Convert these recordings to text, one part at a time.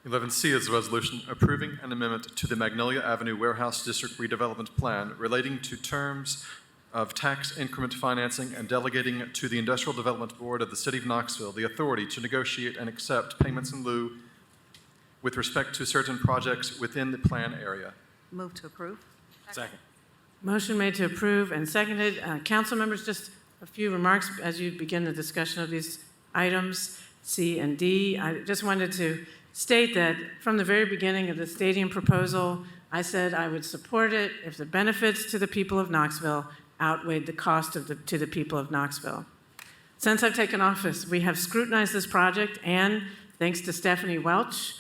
11C is a resolution approving an amendment to the Magnolia Avenue Warehouse District redevelopment plan relating to terms of tax increment financing and delegating to the Industrial Development Board of the City of Knoxville the authority to negotiate and accept payments in lieu with respect to certain projects within the plan area. Move to approve. Second. Motion made to approve and seconded. Council members, just a few remarks as you begin the discussion of these items, C and D. I just wanted to state that from the very beginning of the stadium proposal, I said I would support it if the benefits to the people of Knoxville outweighed the cost to the people of Knoxville. Since I've taken office, we have scrutinized this project, and thanks to Stephanie Welch,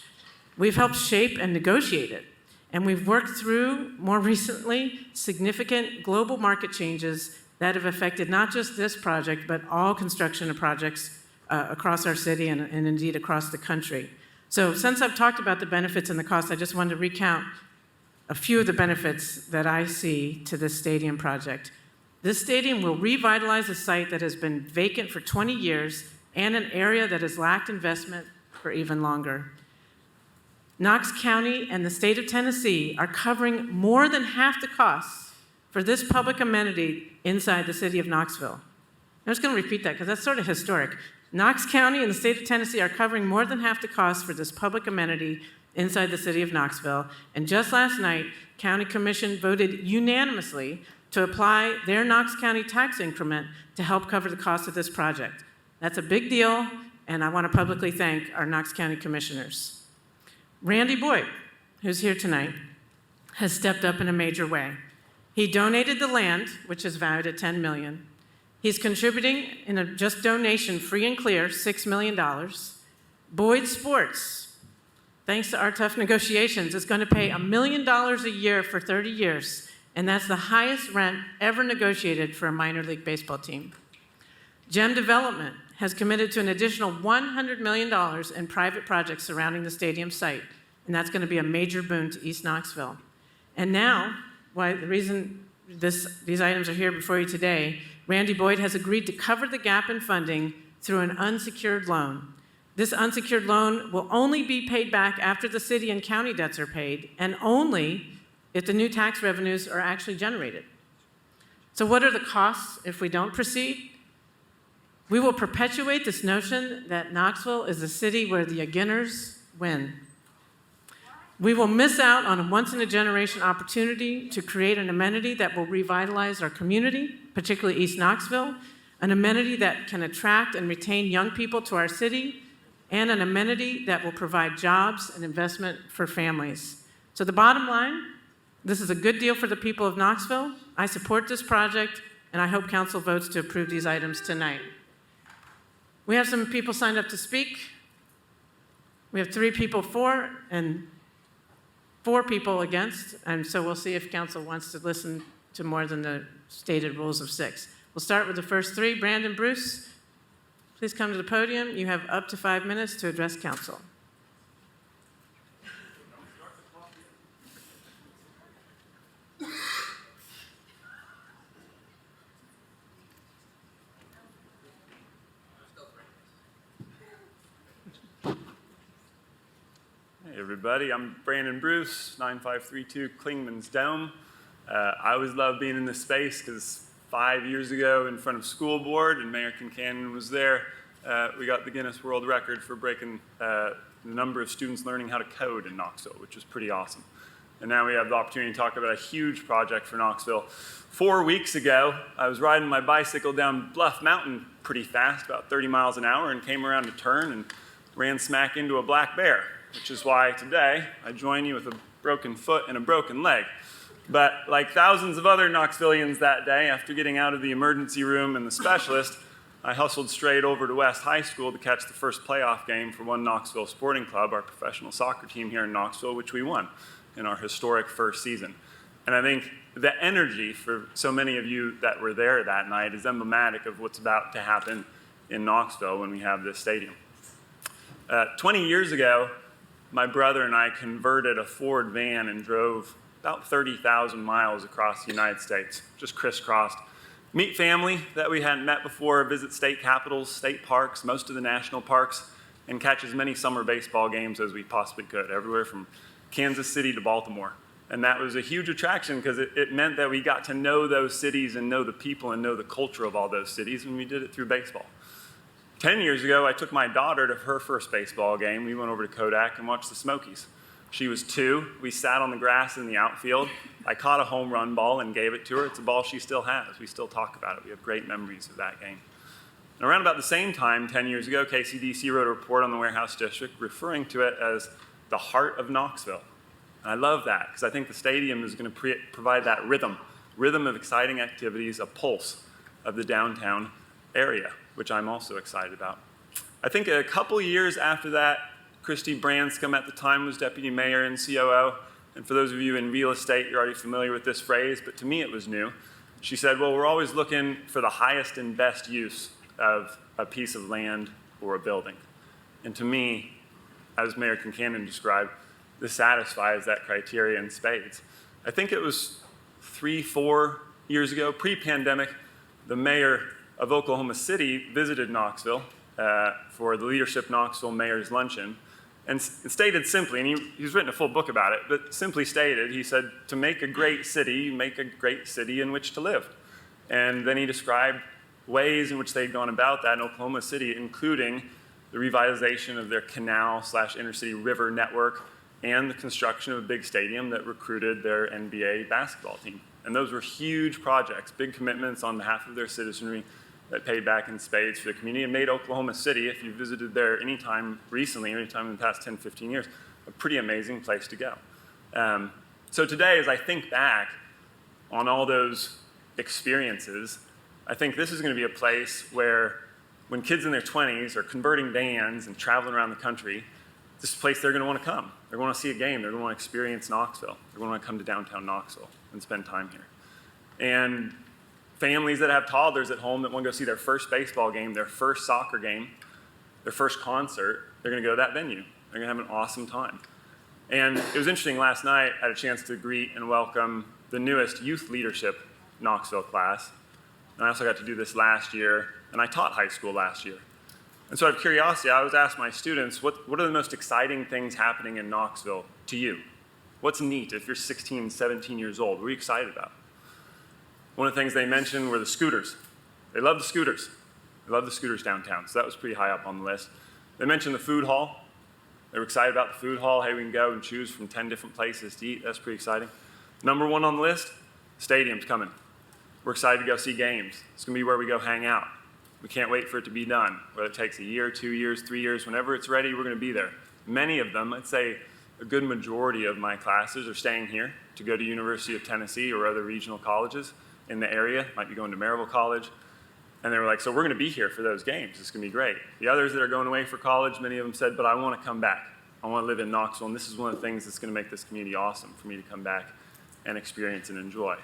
we've helped shape and negotiate it. And we've worked through, more recently, significant global market changes that have affected not just this project, but all construction of projects across our city and indeed across the country. So since I've talked about the benefits and the costs, I just wanted to recount a few of the benefits that I see to this stadium project. This stadium will revitalize a site that has been vacant for 20 years and an area that has lacked investment for even longer. Knox County and the state of Tennessee are covering more than half the costs for this public amenity inside the city of Knoxville. I'm just going to repeat that because that's sort of historic. Knox County and the state of Tennessee are covering more than half the costs for this public amenity inside the city of Knoxville. And just last night, County Commission voted unanimously to apply their Knox County tax increment to help cover the cost of this project. That's a big deal, and I want to publicly thank our Knox County commissioners. Randy Boyd, who's here tonight, has stepped up in a major way. He donated the land, which is valued at $10 million. He's contributing in a just donation, free and clear, $6 million. Boyd Sports, thanks to our tough negotiations, is going to pay $1 million a year for 30 years, and that's the highest rent ever negotiated for a minor league baseball team. Gem Development has committed to an additional $100 million in private projects surrounding the stadium site, and that's going to be a major boon to East Knoxville. And now, the reason these items are here before you today, Randy Boyd has agreed to cover the gap in funding through an unsecured loan. This unsecured loan will only be paid back after the city and county debts are paid, and only if the new tax revenues are actually generated. So what are the costs if we don't proceed? We will perpetuate this notion that Knoxville is a city where the beginners win. We will miss out on a once-in-a-generation opportunity to create an amenity that will revitalize our community, particularly East Knoxville, an amenity that can attract and retain young people to our city, and an amenity that will provide jobs and investment for families. So the bottom line, this is a good deal for the people of Knoxville. I support this project, and I hope council votes to approve these items tonight. We have some people signed up to speak. We have 3 people for and 4 people against, and so we'll see if council wants to listen to more than the stated rules of 6. We'll start with the first 3. Brandon Bruce, please come to the podium. You have up to 5 minutes to address council. Hey everybody, I'm Brandon Bruce, 9532 Klingman's Dome. I always love being in this space because 5 years ago in front of school board, and Mayor Kincannon was there, we got the Guinness World Record for breaking the number of students learning how to code in Knoxville, which was pretty awesome. And now we have the opportunity to talk about a huge project for Knoxville. 4 weeks ago, I was riding my bicycle down Bluff Mountain pretty fast, about 30 miles an hour, and came around a turn and ran smack into a black bear, which is why today I join you with a broken foot and a broken leg. But like thousands of other Knoxvillians that day, after getting out of the emergency room and the specialist, I hustled straight over to West High School to catch the first playoff game for One Knoxville Sporting Club, our professional soccer team here in Knoxville, which we won in our historic first season. And I think the energy for so many of you that were there that night is emblematic of what's about to happen in Knoxville when we have this stadium. 20 years ago, my brother and I converted a Ford van and drove about 30,000 miles across the United States, just crisscrossed. Meet family that we hadn't met before, visit state capitals, state parks, most of the national parks, and catch as many summer baseball games as we possibly could, everywhere from Kansas City to Baltimore. And that was a huge attraction because it meant that we got to know those cities and know the people and know the culture of all those cities, and we did it through baseball. 10 years ago, I took my daughter to her first baseball game. We went over to Kodak and watched the Smokies. She was 2. We sat on the grass in the outfield. I caught a home run ball and gave it to her. It's a ball she still has. We still talk about it. We have great memories of that game. And around about the same time, 10 years ago, KCDC wrote a report on the Warehouse District referring to it as the heart of Knoxville. And I love that because I think the stadium is going to provide that rhythm of exciting activities, a pulse of the downtown area, which I'm also excited about. I think a couple years after that, Christy Branscombe at the time was deputy mayor and COO. And for those of you in real estate, you're already familiar with this phrase, but to me it was new. She said, well, we're always looking for the highest and best use of a piece of land or a building. And to me, as Mayor Kincannon described, this satisfies that criteria in spades. I think it was 3-4 years ago, pre-pandemic, the mayor of Oklahoma City visited Knoxville for the Leadership Knoxville Mayor's Luncheon, and stated simply, and he's written a full book about it, but simply stated, he said, to make a great city, you make a great city in which to live. And then he described ways in which they'd gone about that in Oklahoma City, including the revitalization of their canal/inner-city river network and the construction of a big stadium that recruited their NBA basketball team. And those were huge projects, big commitments on behalf of their citizenry that paid back in spades for the community and made Oklahoma City, if you visited there anytime recently, anytime in the past 10, 15 years, a pretty amazing place to go. So today, as I think back on all those experiences, I think this is going to be a place where when kids in their 20s are converting vans and traveling around the country, this is a place they're going to want to come. They're going to see a game. They're going to want to experience Knoxville. They're going to want to come to downtown Knoxville and spend time here. And families that have toddlers at home that want to go see their first baseball game, their first soccer game, their first concert, they're going to go to that venue. They're going to have an awesome time. And it was interesting, last night I had a chance to greet and welcome the newest youth leadership Knoxville class. And I also got to do this last year, and I taught high school last year. And so out of curiosity, I always ask my students, what are the most exciting things happening in Knoxville to you? What's neat if you're 16, 17 years old? What are you excited about? One of the things they mentioned were the scooters. They love the scooters. They love the scooters downtown, so that was pretty high up on the list. They mentioned the food hall. They were excited about the food hall. Hey, we can go and choose from 10 different places to eat. That's pretty exciting. Number 1 on the list, stadium's coming. We're excited to go see games. It's going to be where we go hang out. We can't wait for it to be done. Whether it takes a year, 2 years, 3 years, whenever it's ready, we're going to be there. Many of them, I'd say a good majority of my classes are staying here to go to University of Tennessee or other regional colleges in the area, might be going to Maryville College. And they were like, so we're going to be here for those games. It's going to be great. The others that are going away for college, many of them said, but I want to come back. I want to live in Knoxville, and this is one of the things that's going to make this community awesome for me to come back and experience and enjoy.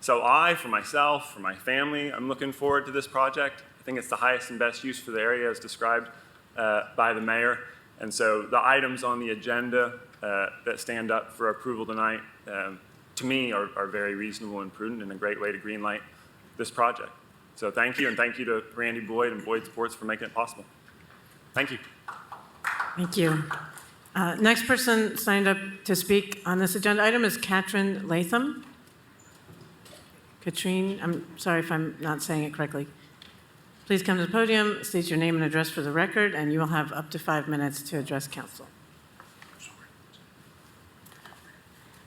So I, for myself, for my family, I'm looking forward to this project. I think it's the highest and best use for the area as described by the mayor. And so the items on the agenda that stand up for approval tonight, to me, are very reasonable and prudent and a great way to greenlight this project. So thank you, and thank you to Randy Boyd and Boyd Sports for making it possible. Thank you. Thank you. Next person signed up to speak on this agenda item is Katrin Latham. Katrine, I'm sorry if I'm not saying it correctly. Please come to the podium, state your name and address for the record, and you will have up to 5 minutes to address council.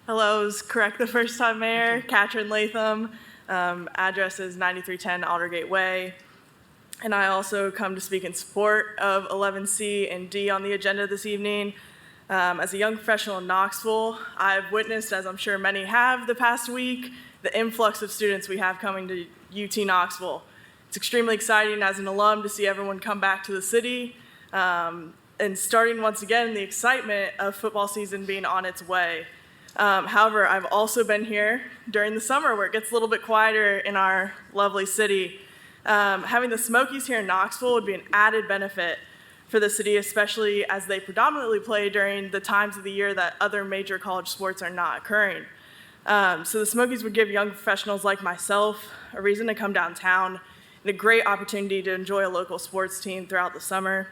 Hello, is correct the first time, Mayor. Katrin Latham. Address is 9310 Aldergate Way. And I also come to speak in support of 11C and D on the agenda this evening. As a young professional in Knoxville, I've witnessed, as I'm sure many have the past week, the influx of students we have coming to UT Knoxville. It's extremely exciting as an alum to see everyone come back to the city, and starting once again the excitement of football season being on its way. However, I've also been here during the summer where it gets a little bit quieter in our lovely city. Having the Smokies here in Knoxville would be an added benefit for the city, especially as they predominantly play during the times of the year that other major college sports are not occurring. So the Smokies would give young professionals like myself a reason to come downtown and a great opportunity to enjoy a local sports team throughout the summer.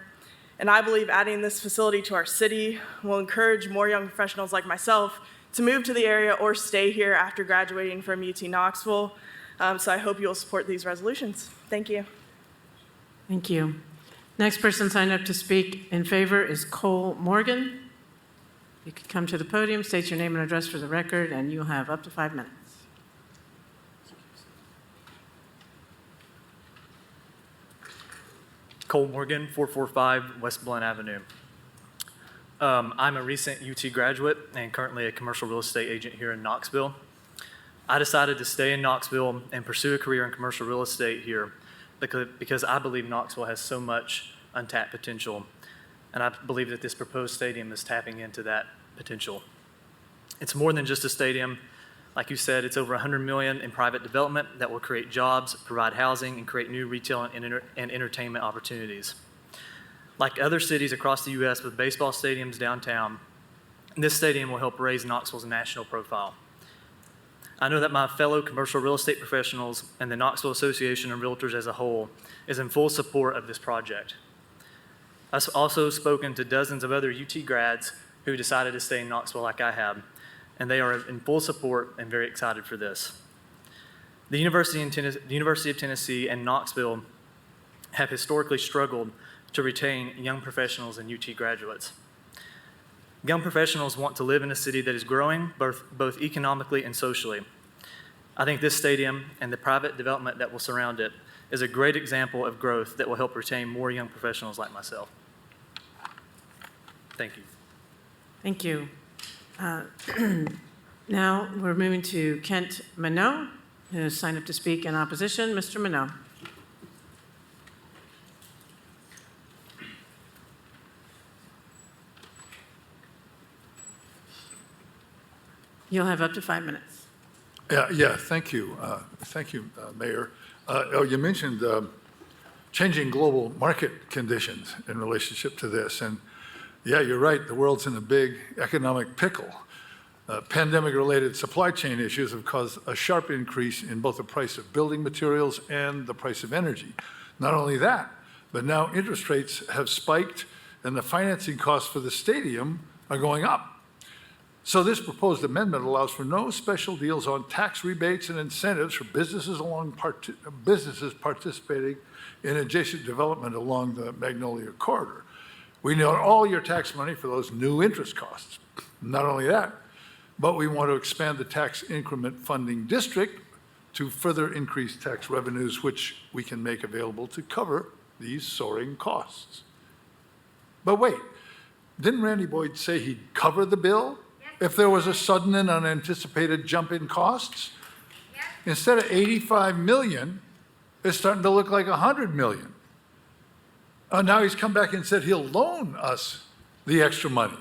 And I believe adding this facility to our city will encourage more young professionals like myself to move to the area or stay here after graduating from UT Knoxville. So I hope you will support these resolutions. Thank you. Thank you. Next person signed up to speak in favor is Cole Morgan. You could come to the podium, state your name and address for the record, and you'll have up to 5 minutes. Cole Morgan, 445 West Blunt Avenue. I'm a recent UT graduate and currently a commercial real estate agent here in Knoxville. I decided to stay in Knoxville and pursue a career in commercial real estate here because I believe Knoxville has so much untapped potential, and I believe that this proposed stadium is tapping into that potential. It's more than just a stadium. Like you said, it's over $100 million in private development that will create jobs, provide housing, and create new retail and entertainment opportunities. Like other cities across the U.S. with baseball stadiums downtown, this stadium will help raise Knoxville's national profile. I know that my fellow commercial real estate professionals and the Knoxville Association of Realtors as a whole is in full support of this project. I've also spoken to dozens of other UT grads who decided to stay in Knoxville like I have, and they are in full support and very excited for this. The University of Tennessee and Knoxville have historically struggled to retain young professionals and UT graduates. Young professionals want to live in a city that is growing both economically and socially. I think this stadium and the private development that will surround it is a great example of growth that will help retain more young professionals like myself. Thank you. Thank you. Now we're moving to Kent Minot, who has signed up to speak in opposition. Mr. Minot. You'll have up to 5 minutes. Yeah, thank you. Thank you, Mayor. You mentioned changing global market conditions in relationship to this. And yeah, you're right, the world's in a big economic pickle. Pandemic-related supply chain issues have caused a sharp increase in both the price of building materials and the price of energy. Not only that, but now interest rates have spiked and the financing costs for the stadium are going up. So this proposed amendment allows for no special deals on tax rebates and incentives for businesses participating in adjacent development along the Magnolia corridor. We need all your tax money for those new interest costs. Not only that, but we want to expand the tax increment funding district to further increase tax revenues, which we can make available to cover these soaring costs. But wait, didn't Randy Boyd say he'd cover the bill if there was a sudden and unanticipated jump in costs? Instead of 85 million, it's starting to look like 100 million. Now he's come back and said he'll loan us the extra money.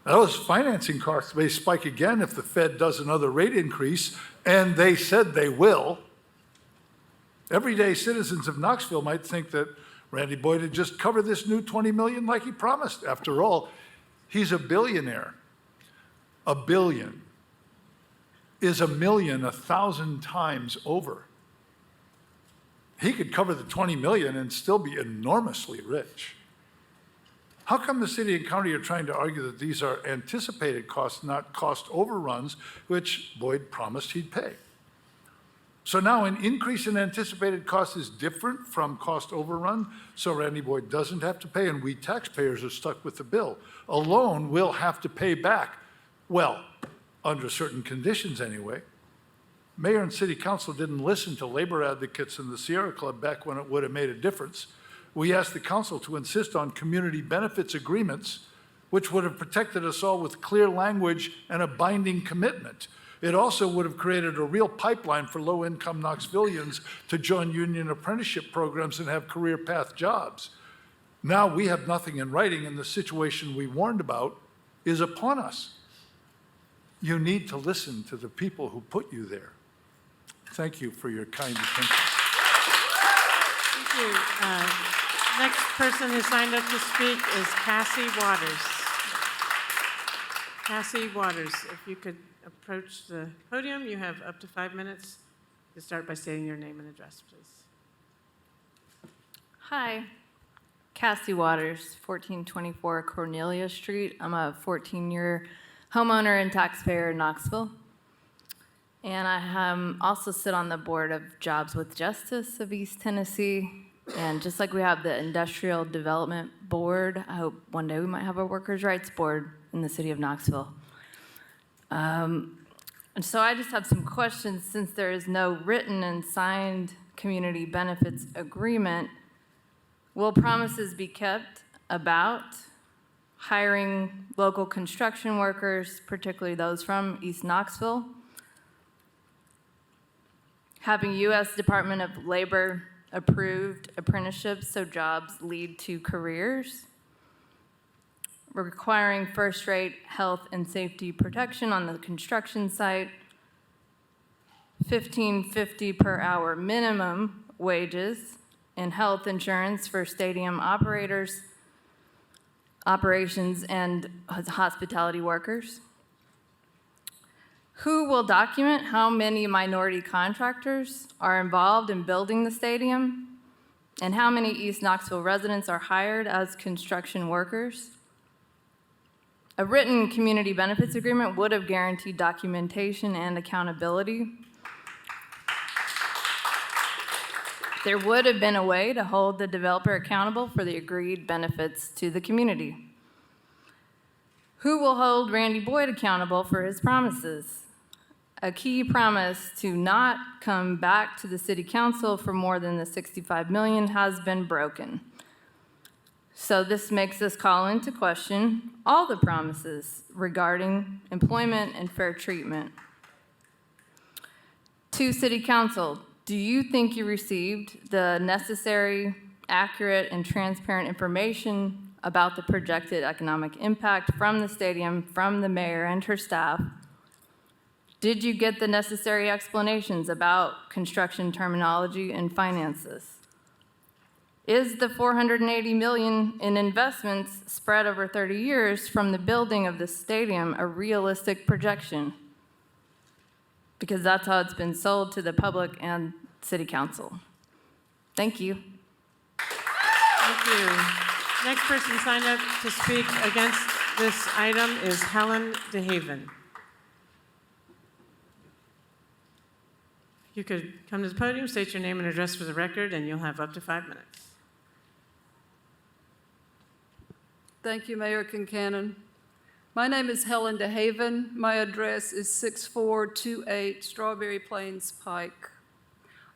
Those financing costs may spike again if the Fed does another rate increase, and they said they will. Everyday citizens of Knoxville might think that Randy Boyd had just covered this new 20 million like he promised. After all, he's a billionaire. A billion is a million 1,000 times over. He could cover the 20 million and still be enormously rich. How come the city and county are trying to argue that these are anticipated costs, not cost overruns, which Boyd promised he'd pay? So now an increase in anticipated cost is different from cost overrun, so Randy Boyd doesn't have to pay, and we taxpayers are stuck with the bill. A loan will have to pay back, well, under certain conditions anyway. Mayor and city council didn't listen to labor advocates in the Sierra Club back when it would have made a difference. We asked the council to insist on community benefits agreements, which would have protected us all with clear language and a binding commitment. It also would have created a real pipeline for low-income Knoxvillians to join union apprenticeship programs and have career path jobs. Now we have nothing in writing, and the situation we warned about is upon us. You need to listen to the people who put you there. Thank you for your kind attention. Thank you. Next person who signed up to speak is Cassie Waters. Cassie Waters, if you could approach the podium, you have up to 5 minutes to start by stating your name and address, please. Hi, Cassie Waters, 1424 Cornelia Street. I'm a 14-year homeowner and taxpayer in Knoxville. And I also sit on the board of Jobs with Justice of East Tennessee. And just like we have the Industrial Development Board, I hope one day we might have a Workers' Rights Board in the city of Knoxville. And so I just have some questions. Since there is no written and signed community benefits agreement, will promises be kept about hiring local construction workers, particularly those from East Knoxville? Having U.S. Department of Labor approved apprenticeships so jobs lead to careers? Requiring first-rate health and safety protection on the construction site? $15.50 per hour minimum wages and health insurance for stadium operators, operations, and hospitality workers? Who will document how many minority contractors are involved in building the stadium? And how many East Knoxville residents are hired as construction workers? A written community benefits agreement would have guaranteed documentation and accountability. There would have been a way to hold the developer accountable for the agreed benefits to the community. Who will hold Randy Boyd accountable for his promises? A key promise to not come back to the city council for more than the $65 million has been broken. So this makes us call into question all the promises regarding employment and fair treatment. To city council, do you think you received the necessary, accurate, and transparent information about the projected economic impact from the stadium from the mayor and her staff? Did you get the necessary explanations about construction terminology and finances? Is the $480 million in investments spread over 30 years from the building of the stadium a realistic projection? Because that's how it's been sold to the public and city council. Thank you. Thank you. Next person signed up to speak against this item is Helen DeHaven. You could come to the podium, state your name and address for the record, and you'll have up to 5 minutes. Thank you, Mayor Kincannon. My name is Helen DeHaven. My address is 6428 Strawberry Plains Pike.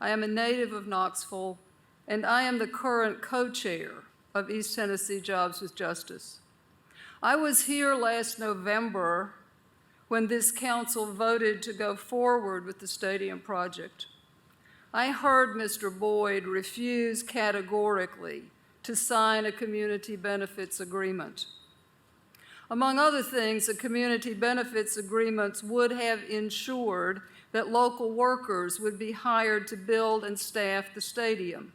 I am a native of Knoxville, and I am the current co-chair of East Tennessee Jobs with Justice. I was here last November when this council voted to go forward with the stadium project. I heard Mr. Boyd refuse categorically to sign a community benefits agreement. Among other things, the community benefits agreements would have ensured that local workers would be hired to build and staff the stadium.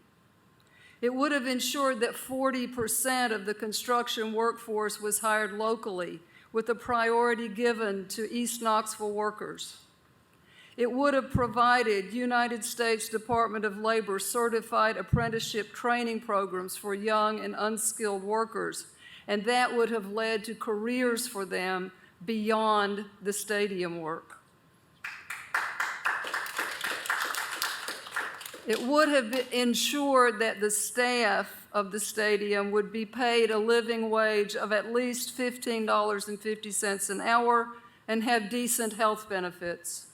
It would have ensured that 40% of the construction workforce was hired locally, with a priority given to East Knoxville workers. It would have provided United States Department of Labor certified apprenticeship training programs for young and unskilled workers, and that would have led to careers for them beyond the stadium work. It would have ensured that the staff of the stadium would be paid a living wage of at least $15.50 an hour and have decent health benefits.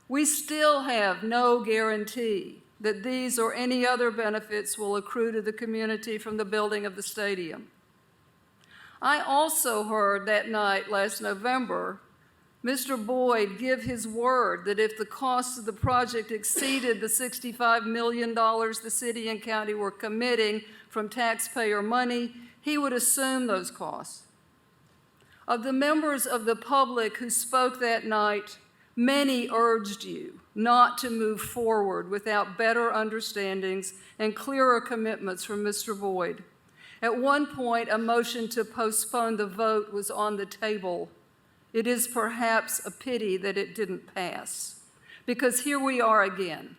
We still have no guarantee that these or any other benefits will accrue to the community from the building of the stadium. I also heard that night last November Mr. Boyd give his word that if the cost of the project exceeded the $65 million the city and county were committing from taxpayer money, he would assume those costs. Of the members of the public who spoke that night, many urged you not to move forward without better understandings and clearer commitments from Mr. Boyd. At one point, a motion to postpone the vote was on the table. It is perhaps a pity that it didn't pass, because here we are again,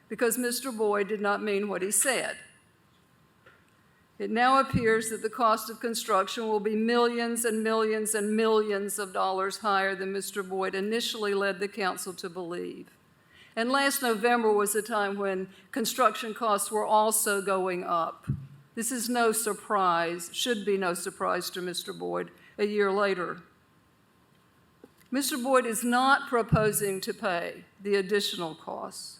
because Mr. Boyd did not mean what he said. It now appears that the cost of construction will be millions and millions and millions of dollars higher than Mr. Boyd initially led the council to believe. And last November was a time when construction costs were also going up. This is no surprise, should be no surprise to Mr. Boyd a year later. Mr. Boyd is not proposing to pay the additional costs.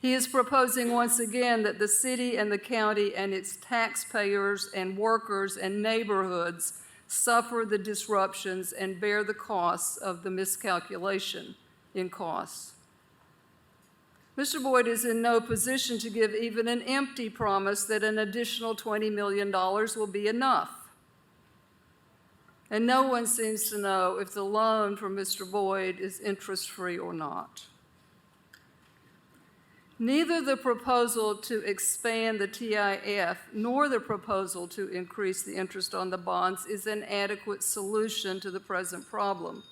He is proposing once again that the city and the county and its taxpayers and workers and neighborhoods suffer the disruptions and bear the costs of the miscalculation in costs. Mr. Boyd is in no position to give even an empty promise that an additional $20 million will be enough. And no one seems to know if the loan from Mr. Boyd is interest-free or not. Neither the proposal to expand the TIF nor the proposal to increase the interest on the bonds is an adequate solution to the present problem.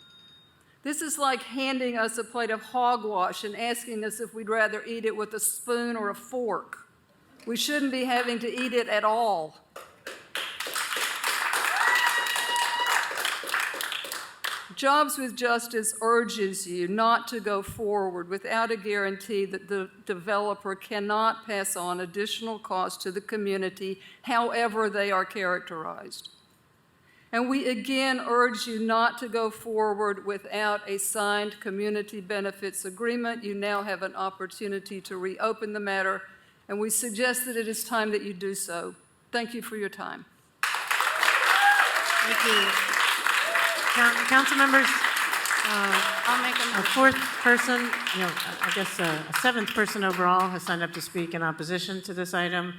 This is like handing us a plate of hogwash and asking us if we'd rather eat it with a spoon or a fork. We shouldn't be having to eat it at all. Jobs with Justice urges you not to go forward without a guarantee that the developer cannot pass on additional costs to the community, however they are characterized. And we again urge you not to go forward without a signed community benefits agreement. You now have an opportunity to reopen the matter, and we suggest that it is time that you do so. Thank you for your time. Thank you. Council members, I'll make a fourth person, I guess a seventh person overall has signed up to speak in opposition to this item.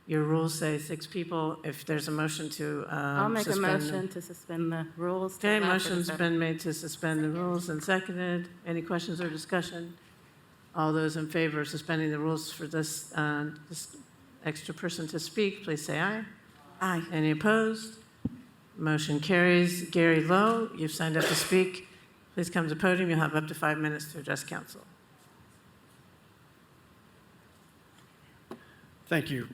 Your rules say 6 people. If there's a motion to I'll make a suspend motion to suspend the rules. Okay, motion's been made to suspend the rules and seconded. Any questions or discussion? All those in favor of suspending the rules for this extra person to speak, please say aye. Aye. Any opposed? Motion carries. Gary Lowe, you've signed up to speak. Please come to the podium. You'll have up to 5 minutes to address council. Thank you,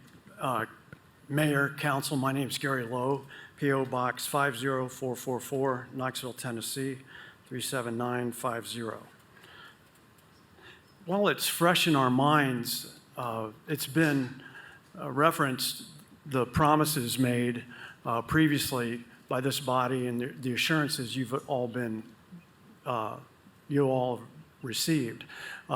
Mayor, Council. My name is Gary Lowe, P.O. Box 50444, Knoxville, Tennessee, 37950. While it's fresh in our minds, it's been referenced the promises made previously by this body and the assurances you all received.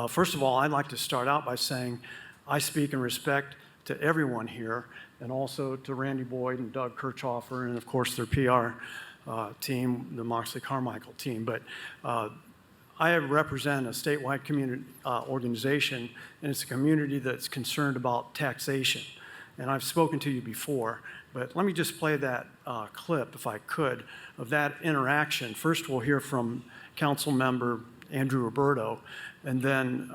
First of all, I'd like to start out by saying I speak in respect to everyone here, and also to Randy Boyd and Doug Kirchhoffer, and of course their PR team, the Moxley Carmichael team. But I represent a statewide community organization, and it's a community that's concerned about taxation. And I've spoken to you before, but let me just play that clip, if I could, of that interaction. First, we'll hear from Council Member Andrew Roberto, and then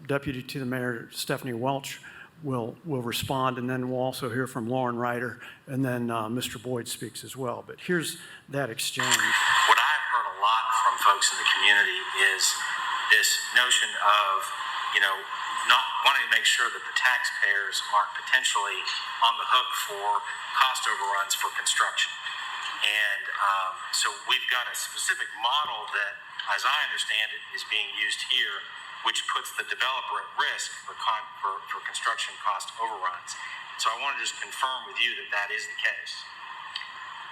Deputy to the Mayor Stephanie Welch will respond, and then we'll also hear from Lauren Ryder, and then Mr. Boyd speaks as well. But here's that exchange. What I've heard a lot from folks in the community is this notion of, not wanting to make sure that the taxpayers aren't potentially on the hook for cost overruns for construction. And so we've got a specific model that, as I understand it, is being used here, which puts the developer at risk for construction cost overruns. So I want to just confirm with you that that is the case.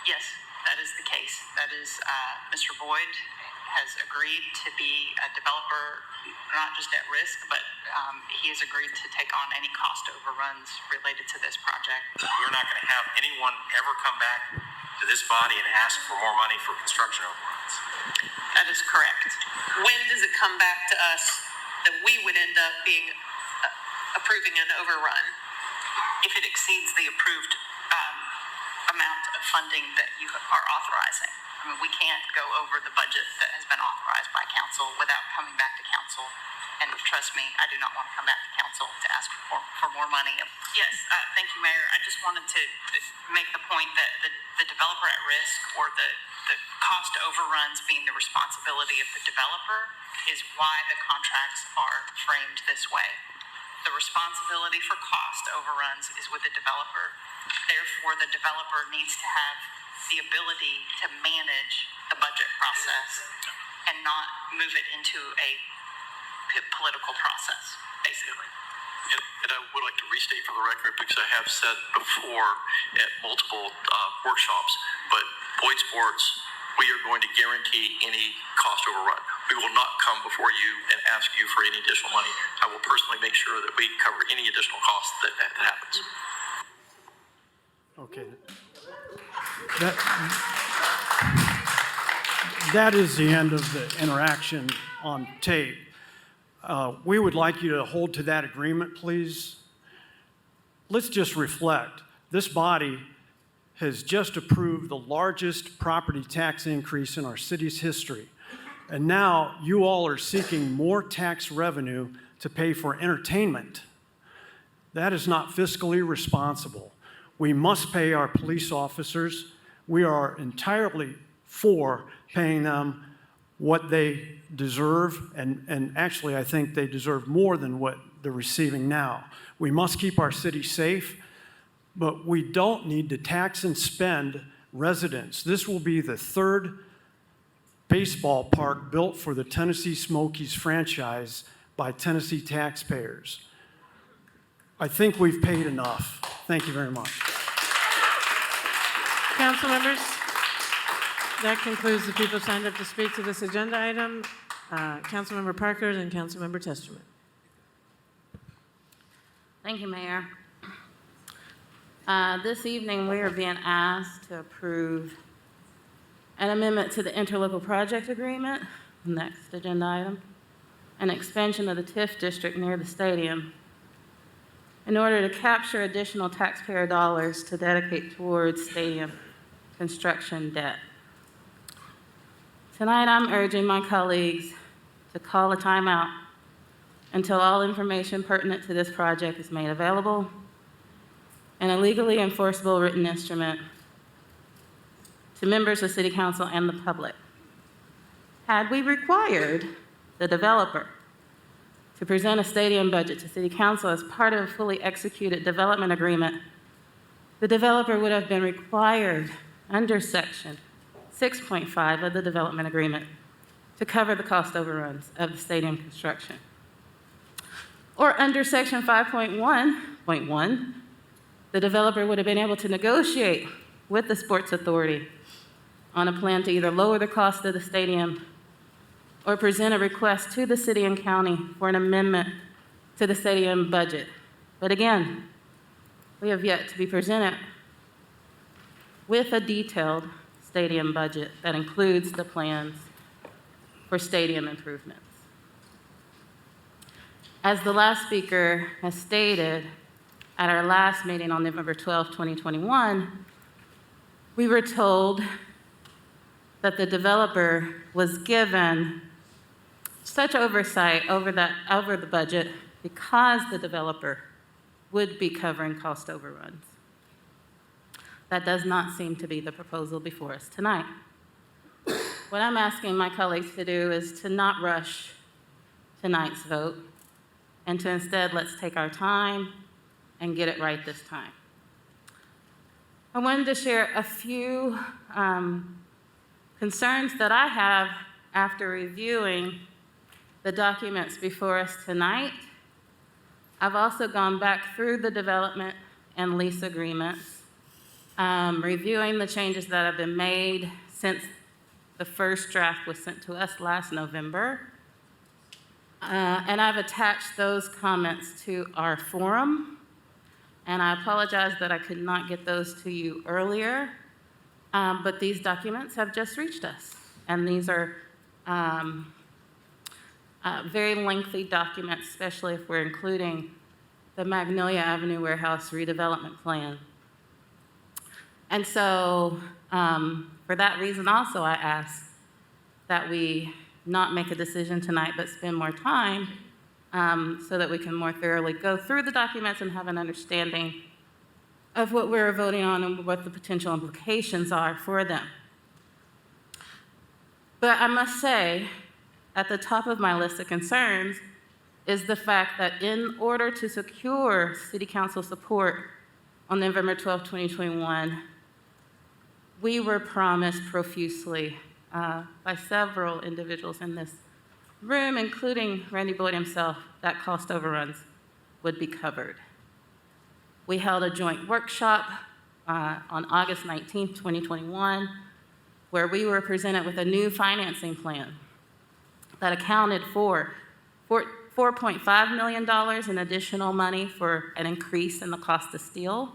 Yes, that is the case. That is, Mr. Boyd has agreed to be a developer, not just at risk, but he has agreed to take on any cost overruns related to this project. We're not going to have anyone ever come back to this body and ask for more money for construction overruns. That is correct. When does it come back to us that we would end up being approving an overrun if it exceeds the approved amount of funding that you are authorizing? I mean, we can't go over the budget that has been authorized by council without coming back to council. And trust me, I do not want to come back to council to ask for more money. Yes, thank you, Mayor. I just wanted to make the point that the developer at risk, or the cost overruns being the responsibility of the developer, is why the contracts are framed this way. The responsibility for cost overruns is with the developer. Therefore, the developer needs to have the ability to manage the budget process and not move it into a political process, basically. And I would like to restate for the record, because I have said before at multiple workshops, but Boyd Sports, we are going to guarantee any cost overrun. We will not come before you and ask you for any additional money. I will personally make sure that we cover any additional costs that happens. Okay. That is the end of the interaction on tape. We would like you to hold to that agreement, please. Let's just reflect. This body has just approved the largest property tax increase in our city's history. And now you all are seeking more tax revenue to pay for entertainment. That is not fiscally responsible. We must pay our police officers. We are entirely for paying them what they deserve, and actually I think they deserve more than what they're receiving now. We must keep our city safe, but we don't need to tax and spend residents. This will be the third baseball park built for the Tennessee Smokies franchise by Tennessee taxpayers. I think we've paid enough. Thank you very much. Council members, that concludes the people signed up to speak to this agenda item. Councilmember Parker and Councilmember Testerman. Thank you, Mayor. This evening, we are being asked to approve an amendment to the interlocal project agreement, next agenda item, an expansion of the TIF district near the stadium in order to capture additional taxpayer dollars to dedicate towards stadium construction debt. Tonight, I'm urging my colleagues to call a timeout until all information pertinent to this project is made available and a legally enforceable written instrument to members of City Council and the public. Had we required the developer to present a stadium budget to City Council as part of a fully executed development agreement, the developer would have been required under Section 6.5 of the development agreement to cover the cost overruns of the stadium construction. Or under Section 5.1.1, the developer would have been able to negotiate with the Sports Authority on a plan to either lower the cost of the stadium or present a request to the city and county for an amendment to the stadium budget. But again, we have yet to be presented with a detailed stadium budget that includes the plans for stadium improvements. As the last speaker has stated, at our last meeting on November 12, 2021, we were told that the developer was given such oversight over the budget because the developer would be covering cost overruns. That does not seem to be the proposal before us tonight. What I'm asking my colleagues to do is to not rush tonight's vote and to instead let's take our time and get it right this time. I wanted to share a few concerns that I have after reviewing the documents before us tonight. I've also gone back through the development and lease agreements, reviewing the changes that have been made since the first draft was sent to us last November. And I've attached those comments to our forum. And I apologize that I could not get those to you earlier, but these documents have just reached us. And these are very lengthy documents, especially if we're including the Magnolia Avenue Warehouse redevelopment plan. And so for that reason also, I ask that we not make a decision tonight, but spend more time so that we can more thoroughly go through the documents and have an understanding of what we're voting on and what the potential implications are for them. But I must say, at the top of my list of concerns is the fact that in order to secure City Council support on November 12, 2021, we were promised profusely by several individuals in this room, including Randy Boyd himself, that cost overruns would be covered. We held a joint workshop on August 19, 2021, where we were presented with a new financing plan that accounted for $4.5 million in additional money for an increase in the cost of steel,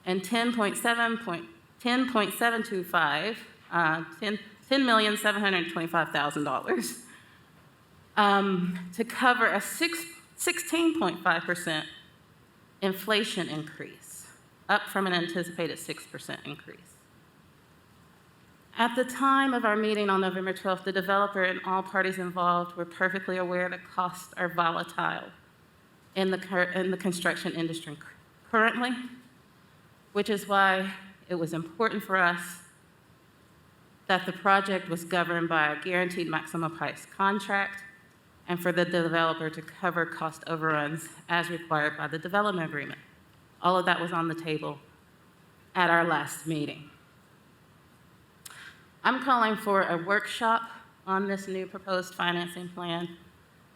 and $10,725,000 to cover a 16.5% inflation increase, up from an anticipated 6% increase. At the time of our meeting on November 12th, the developer and all parties involved were perfectly aware that costs are volatile in the construction industry currently, which is why it was important for us that the project was governed by a guaranteed maximum price contract and for the developer to cover cost overruns as required by the development agreement. All of that was on the table at our last meeting. I'm calling for a workshop on this new proposed financing plan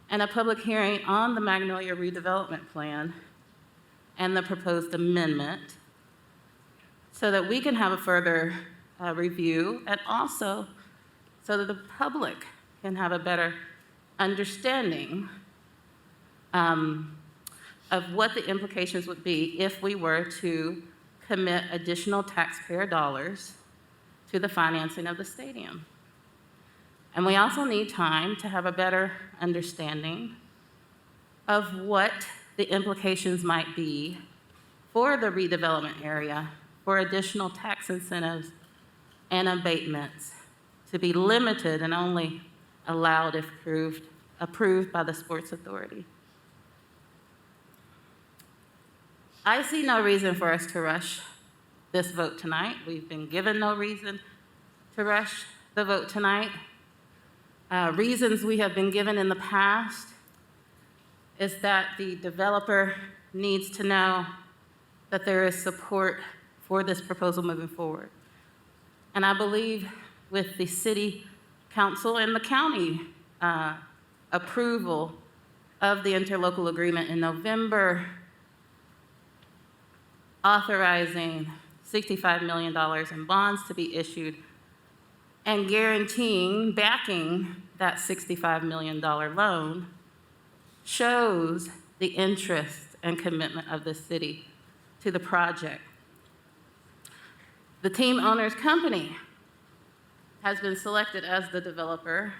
and a public hearing on the Magnolia redevelopment plan and the proposed amendment so that we can have a further review, and also so that the public can have a better understanding of what the implications would be if we were to commit additional taxpayer dollars to the financing of the stadium. And we also need time to have a better understanding of what the implications might be for the redevelopment area for additional tax incentives and abatements to be limited and only allowed if approved by the Sports Authority. I see no reason for us to rush this vote tonight. We've been given no reason to rush the vote tonight. Reasons we have been given in the past is that the developer needs to know that there is support for this proposal moving forward. And I believe with the city council and the county approval of the interlocal agreement in November, authorizing $65 million in bonds to be issued and guaranteeing, backing that $65 million loan shows the interest and commitment of the city to the project. The team owner's company has been selected as the developer,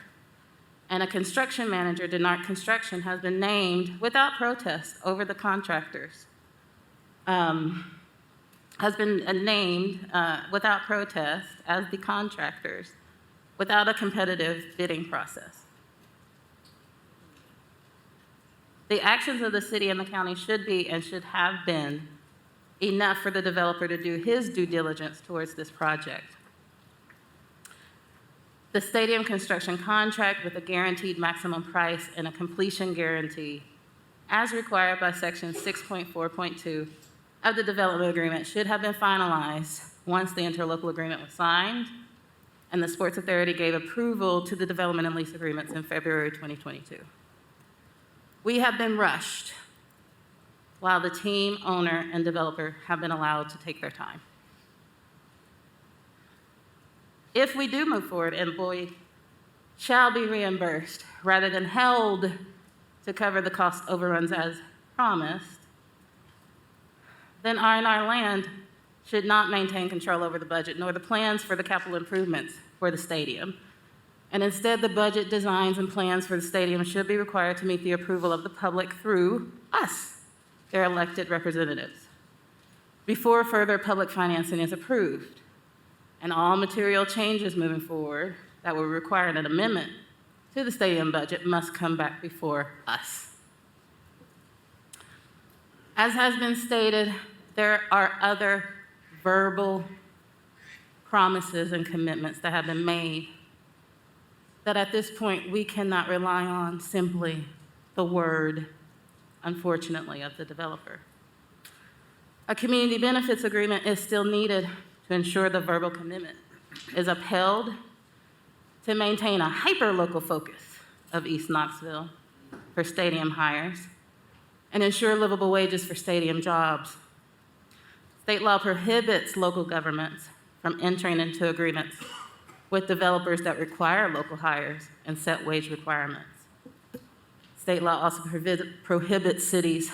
and a construction manager, Denart Construction, has been named without protest over the contractors. Has been named without protest as the contractors without a competitive bidding process. The actions of the city and the county should be and should have been enough for the developer to do his due diligence towards this project. The stadium construction contract with a guaranteed maximum price and a completion guarantee, as required by Section 6.4.2 of the development agreement, should have been finalized once the interlocal agreement was signed and the Sports Authority gave approval to the development and lease agreements in February 2022. We have been rushed while the team, owner, and developer have been allowed to take their time. If we do move forward and Boyd shall be reimbursed rather than held to cover the cost overruns as promised, then R&R Land should not maintain control over the budget nor the plans for the capital improvements for the stadium. And instead, the budget designs and plans for the stadium should be required to meet the approval of the public through us, their elected representatives, before further public financing is approved. And all material changes moving forward that will require an amendment to the stadium budget must come back before us. As has been stated, there are other verbal promises and commitments that have been made that at this point we cannot rely on simply the word, unfortunately, of the developer. A community benefits agreement is still needed to ensure the verbal commitment is upheld to maintain a hyper-local focus of East Knoxville for stadium hires and ensure livable wages for stadium jobs. State law prohibits local governments from entering into agreements with developers that require local hires and set wage requirements. State law also prohibits cities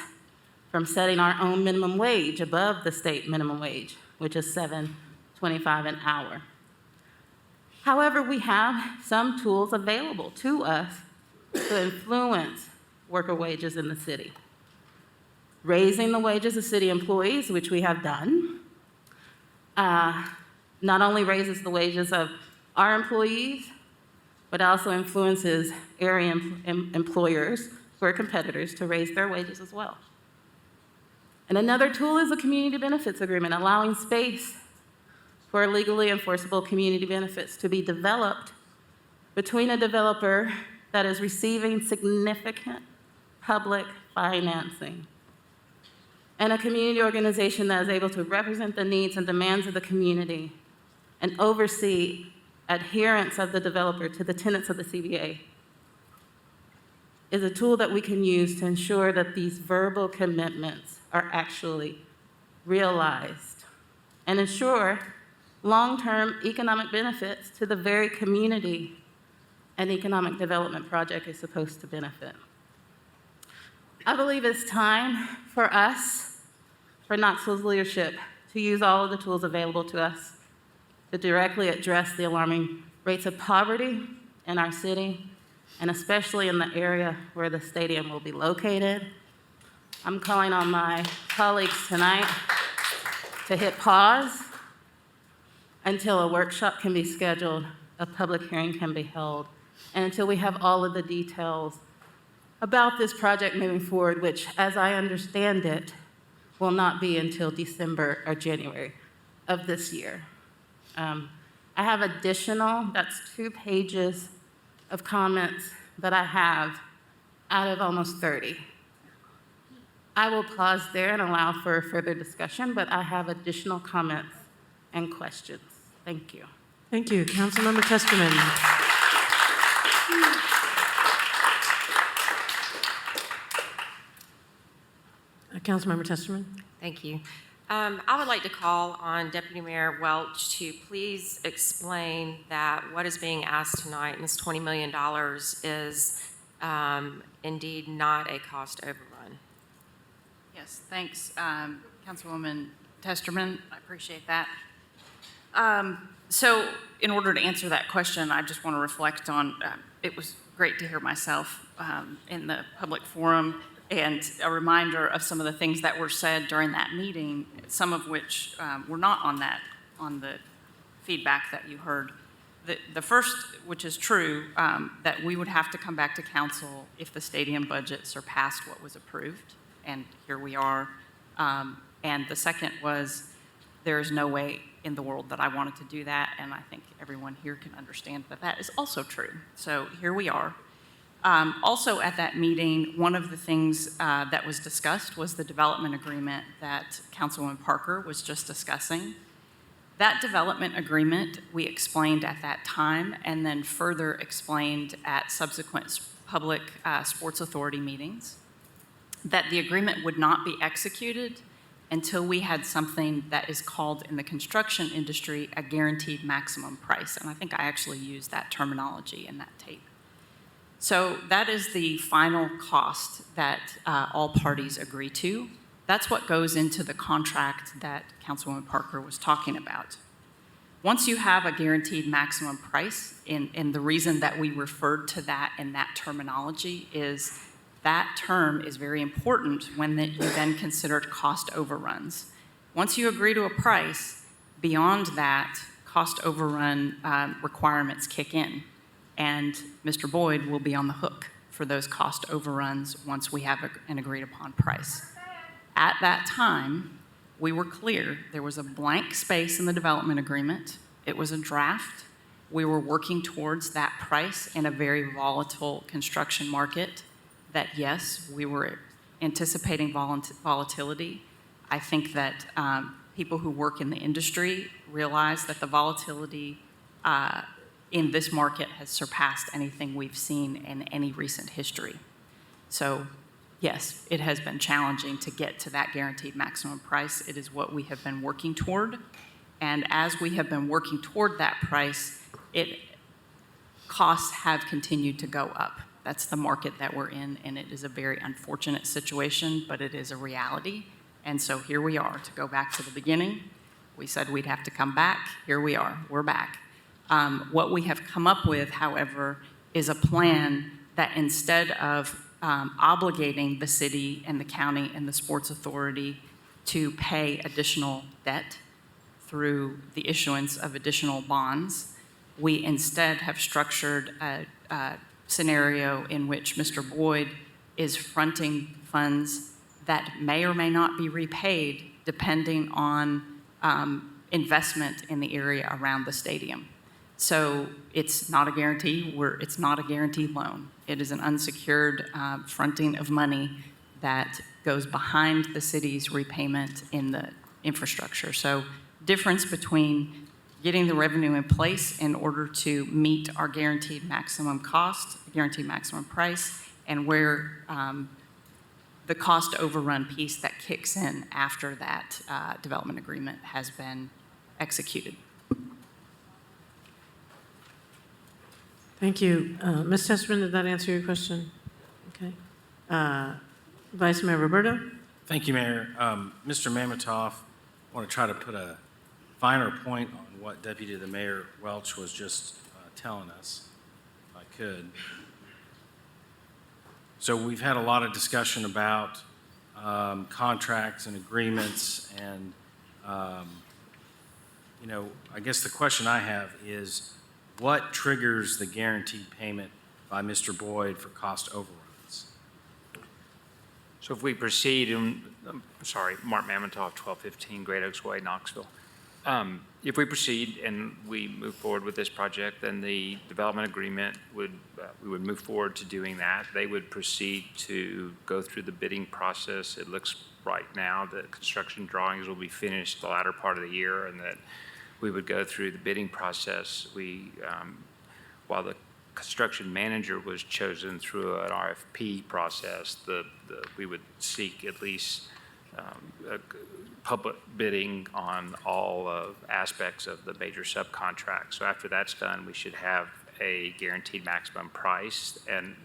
from setting our own minimum wage above the state minimum wage, which is $7.25 an hour. However, we have some tools available to us to influence worker wages in the city. Raising the wages of city employees, which we have done, not only raises the wages of our employees, but also influences area employers who are competitors to raise their wages as well. And another tool is a community benefits agreement, allowing space for legally enforceable community benefits to be developed between a developer that is receiving significant public financing and a community organization that is able to represent the needs and demands of the community and oversee adherence of the developer to the tenets of the CBA is a tool that we can use to ensure that these verbal commitments are actually realized and ensure long-term economic benefits to the very community an economic development project is supposed to benefit. I believe it's time for us, for Knoxville's leadership, to use all of the tools available to us to directly address the alarming rates of poverty in our city, and especially in the area where the stadium will be located. I'm calling on my colleagues tonight to hit pause until a workshop can be scheduled, a public hearing can be held, and until we have all of the details about this project moving forward, which, as I understand it, will not be until December or January of this year. I have additional, that's 2 pages of comments that I have out of almost 30. I will pause there and allow for further discussion, but I have additional comments and questions. Thank you. Thank you. Councilmember Testerman. Councilmember Testerman. Thank you. I would like to call on Deputy Mayor Welch to please explain that what is being asked tonight, and this $20 million, is indeed not a cost overrun. Yes, thanks, Councilwoman Testerman. I appreciate that. So in order to answer that question, I just want to reflect on, it was great to hear myself in the public forum, and a reminder of some of the things that were said during that meeting, some of which were not on the feedback that you heard. The first, which is true, that we would have to come back to council if the stadium budget surpassed what was approved, and here we are. And the second was, there is no way in the world that I wanted to do that, and I think everyone here can understand that that is also true. So here we are. Also at that meeting, one of the things that was discussed was the development agreement that Councilwoman Parker was just discussing. That development agreement we explained at that time and then further explained at subsequent public sports authority meetings, that the agreement would not be executed until we had something that is called in the construction industry a guaranteed maximum price. And I think I actually used that terminology in that tape. So that is the final cost that all parties agree to. That's what goes into the contract that Councilwoman Parker was talking about. Once you have a guaranteed maximum price, and the reason that we referred to that in that terminology is that term is very important when you then considered cost overruns. Once you agree to a price, beyond that, cost overrun requirements kick in. And Mr. Boyd will be on the hook for those cost overruns once we have an agreed upon price. At that time, we were clear. There was a blank space in the development agreement. It was a draft. We were working towards that price in a very volatile construction market that, yes, we were anticipating volatility. I think that people who work in the industry realize that the volatility in this market has surpassed anything we've seen in any recent history. So yes, it has been challenging to get to that guaranteed maximum price. It is what we have been working toward. And as we have been working toward that price, costs have continued to go up. That's the market that we're in, and it is a very unfortunate situation, but it is a reality. And so here we are. To go back to the beginning, we said we'd have to come back. Here we are. We're back. What we have come up with, however, is a plan that instead of obligating the city and the county and the sports authority to pay additional debt through the issuance of additional bonds, we instead have structured a scenario in which Mr. Boyd is fronting funds that may or may not be repaid depending on investment in the area around the stadium. So it's not a guarantee. It's not a guaranteed loan. It is an unsecured fronting of money that goes behind the city's repayment in the infrastructure. So difference between getting the revenue in place in order to meet our guaranteed maximum cost, guaranteed maximum price, and where the cost overrun piece that kicks in after that development agreement has been executed. Thank you. Ms. Tessman, did that answer your question? Okay. Vice Mayor Roberto? Thank you, Mayor. Mr. Mamatoff, I want to try to put a finer point on what Deputy the Mayor Welch was just telling us, if I could. So we've had a lot of discussion about contracts and agreements, and I guess the question I have is, what triggers the guaranteed payment by Mr. Boyd for cost overruns? So if we proceed, Mark Mamontoff, 1215 Great Oaks Way, Knoxville. If we proceed and we move forward with this project, then the development agreement we would move forward to doing that. They would proceed to go through the bidding process. It looks right now that construction drawings will be finished the latter part of the year, and that we would go through the bidding process. While the construction manager was chosen through an RFP process, we would seek at least public bidding on all aspects of the major subcontract. So after that's done, we should have a guaranteed maximum price, and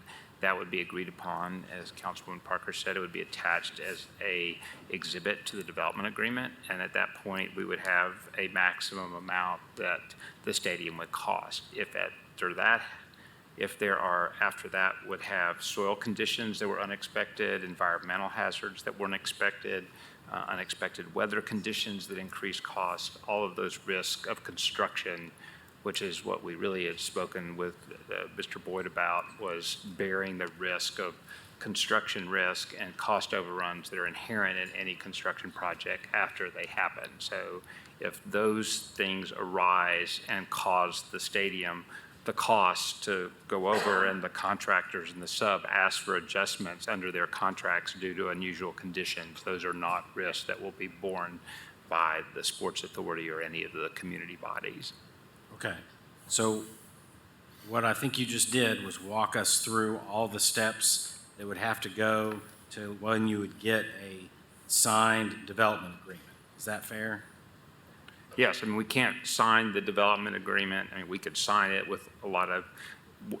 that would be agreed upon. As Councilwoman Parker said, it would be attached as a exhibit to the development agreement, and at that point, we would have a maximum amount that the stadium would cost. If after that would have soil conditions that were unexpected, environmental hazards that weren't expected, unexpected weather conditions that increase cost, all of those risks of construction, which is what we really had spoken with Mr. Boyd about, was bearing the risk of construction risk and cost overruns that are inherent in any construction project after they happen. So if those things arise and cause the stadium the cost to go over, and the contractors and the sub ask for adjustments under their contracts due to unusual conditions, those are not risks that will be borne by the sports authority or any of the community bodies. Okay. So what I think you just did was walk us through all the steps that would have to go to when you would get a signed development agreement. Is that fair? Yes, I mean, we can't sign the development agreement. I mean, we could sign it with a lot of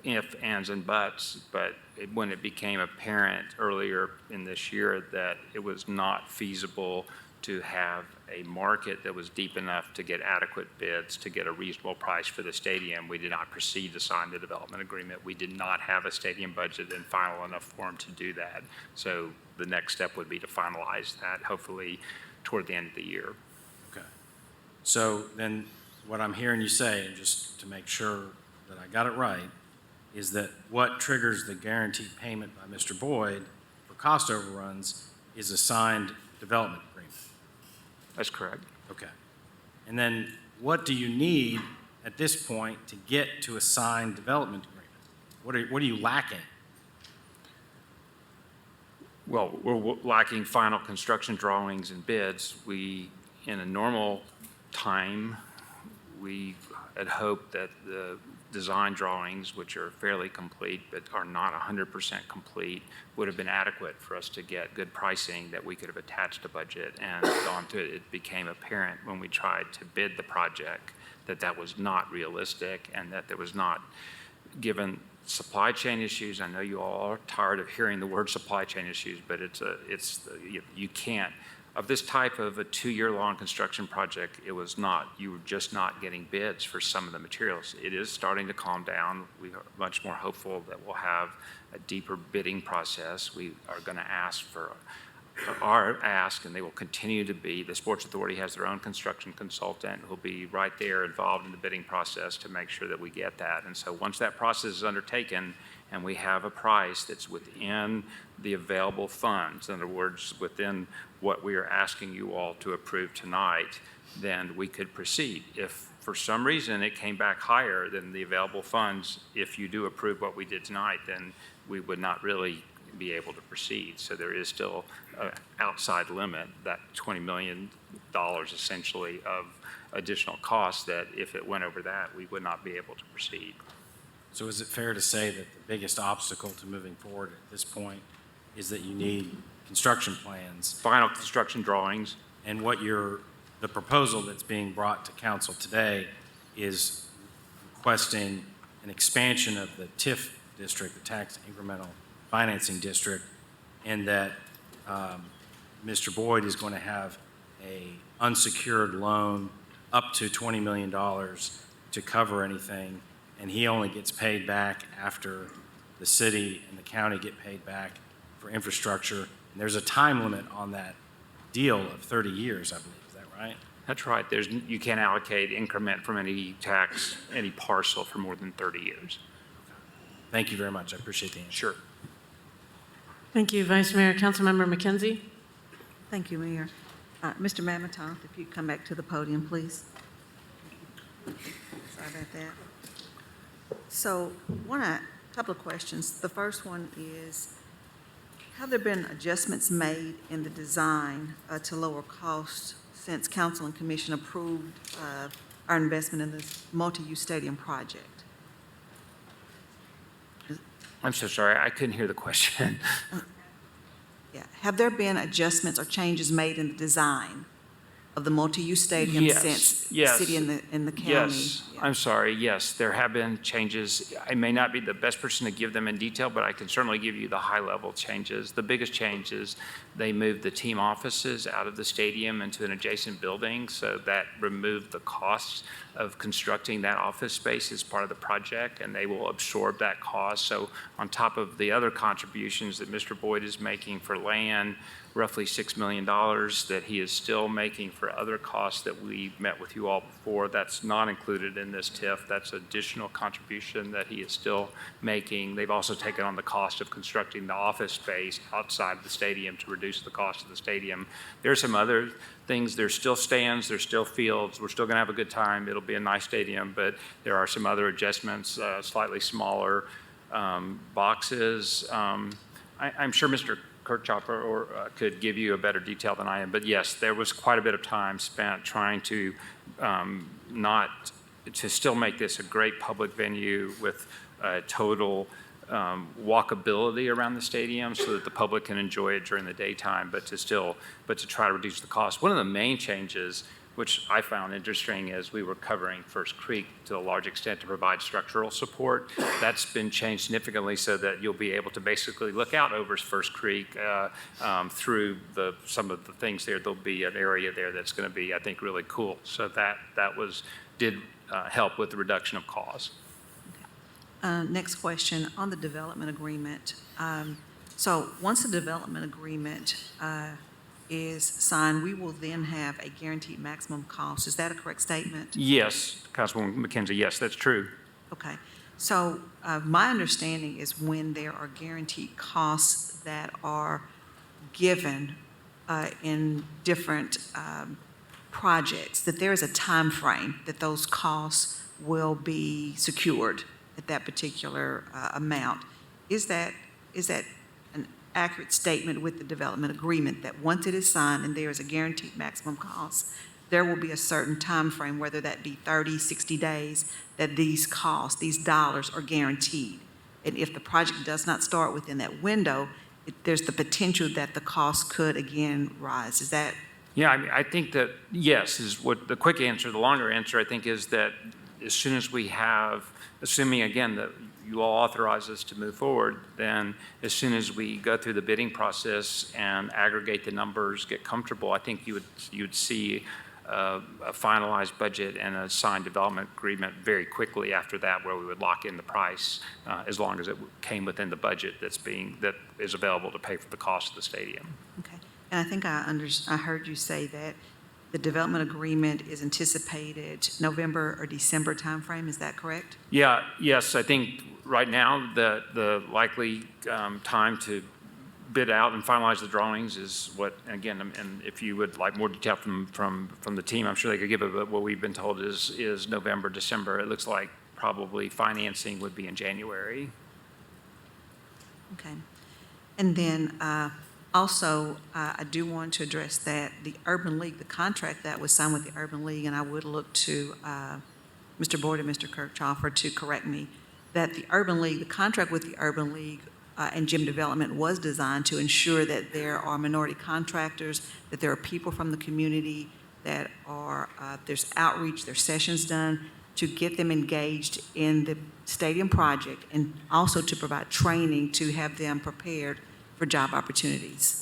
ifs, ands, and buts, but when it became apparent earlier in this year that it was not feasible to have a market that was deep enough to get adequate bids to get a reasonable price for the stadium, we did not proceed to sign the development agreement. We did not have a stadium budget in final enough form to do that. So the next step would be to finalize that, hopefully toward the end of the year. Okay. So then what I'm hearing you say, and just to make sure that I got it right, is that what triggers the guaranteed payment by Mr. Boyd for cost overruns is a signed development agreement. That's correct. Okay. And then what do you need at this point to get to a signed development agreement? What are you lacking? Well, we're lacking final construction drawings and bids. In a normal time, we had hoped that the design drawings, which are fairly complete but are not 100% complete, would have been adequate for us to get good pricing that we could have attached a budget and gone through it. It became apparent when we tried to bid the project that that was not realistic and that there was not, given supply chain issues. I know you all are tired of hearing the word supply chain issues, but you can't. Of this type of a 2-year-long construction project, you were just not getting bids for some of the materials. It is starting to calm down. We are much more hopeful that we'll have a deeper bidding process. We are going to ask and they will continue to be. The Sports Authority has their own construction consultant who will be right there involved in the bidding process to make sure that we get that. And so once that process is undertaken and we have a price that's within the available funds, in other words, within what we are asking you all to approve tonight, then we could proceed. If for some reason it came back higher than the available funds, if you do approve what we did tonight, then we would not really be able to proceed. So there is still an outside limit, that $20 million essentially of additional costs, that if it went over that, we would not be able to proceed. So is it fair to say that the biggest obstacle to moving forward at this point is that you need construction plans? Final construction drawings. And the proposal that's being brought to council today is requesting an expansion of the TIF district, the tax incremental financing district, and that Mr. Boyd is going to have a unsecured loan up to $20 million to cover anything, and he only gets paid back after the city and the county get paid back for infrastructure. And there's a time limit on that deal of 30 years, I believe. Is that right? That's right. You can't allocate increment from any parcel for more than 30 years. Thank you very much. I appreciate the answer. Sure. Thank you, Vice Mayor. Councilmember McKenzie. Thank you, Mayor. Mr. Mamatoff, if you'd come back to the podium, please. Sorry about that. So, a couple of questions. The first one is, have there been adjustments made in the design to lower costs since Council and Commission approved our investment in this multi-use stadium project? I'm so sorry. I couldn't hear the question. Yeah. Have there been adjustments or changes made in the design of the multi-use stadium since the city and the county? Yes. Yeah. I'm sorry. Yes, there have been changes. I may not be the best person to give them in detail, but I can certainly give you the high-level changes. The biggest change is they moved the team offices out of the stadium into an adjacent building, so that removed the costs of constructing that office space as part of the project, and they will absorb that cost. So on top of the other contributions that Mr. Boyd is making for land, roughly $6 million that he is still making for other costs that we met with you all before. That's not included in this TIF. That's additional contribution that he is still making. They've also taken on the cost of constructing the office space outside the stadium to reduce the cost of the stadium. There's some other things. There's still stands. There's still fields. We're still going to have a good time. It'll be a nice stadium, but there are some other adjustments, slightly smaller boxes. I'm sure Mr. Kirchhoffer could give you a better detail than I am, but yes, there was quite a bit of time spent trying to still make this a great public venue with total walkability around the stadium so that the public can enjoy it during the daytime, but to try to reduce the cost. One of the main changes, which I found interesting, as we were covering First Creek to a large extent to provide structural support. That's been changed significantly so that you'll be able to basically look out over First Creek through some of the things there. There'll be an area there that's going to be, I think, really cool. So that did help with the reduction of costs. Next question, on the development agreement. So once the development agreement is signed, we will then have a guaranteed maximum cost. Is that a correct statement? Yes, Councilwoman McKenzie, yes, that's true. Okay. So my understanding is when there are guaranteed costs that are given in different projects, that there is a time frame that those costs will be secured at that particular amount. Is that accurate statement with the development agreement that once it is signed and there is a guaranteed maximum cost, there will be a certain time frame, whether that be 30, 60 days, that these costs, these dollars are guaranteed. And if the project does not start within that window, there's the potential that the cost could again rise. Is that? Yeah, I mean, I think that, yes, is what the quick answer. The longer answer, I think, is that as soon as we have, assuming again that you all authorize us to move forward, then as soon as we go through the bidding process and aggregate the numbers, get comfortable, I think you'd see a finalized budget and a signed development agreement very quickly after that, where we would lock in the price as long as it came within the budget that is available to pay for the cost of the stadium. Okay. And I think I heard you say that the development agreement is anticipated November or December timeframe. Is that correct? Yeah. Yes. I think right now the likely time to bid out and finalize the drawings is what, again, and if you would like more detail from the team, I'm sure they could give it, but what we've been told is November, December. It looks like probably financing would be in January. Okay. And then also, I do want to address that the Urban League, the contract that was signed with the Urban League, and I would look to Mr. Boyd and Mr. Kirchhoffer to correct me, that the Urban League, the contract with the Urban League and Gym Development was designed to ensure that there are minority contractors, that there are people from the community, that are there's outreach, there's sessions done to get them engaged in the stadium project, and also to provide training to have them prepared for job opportunities.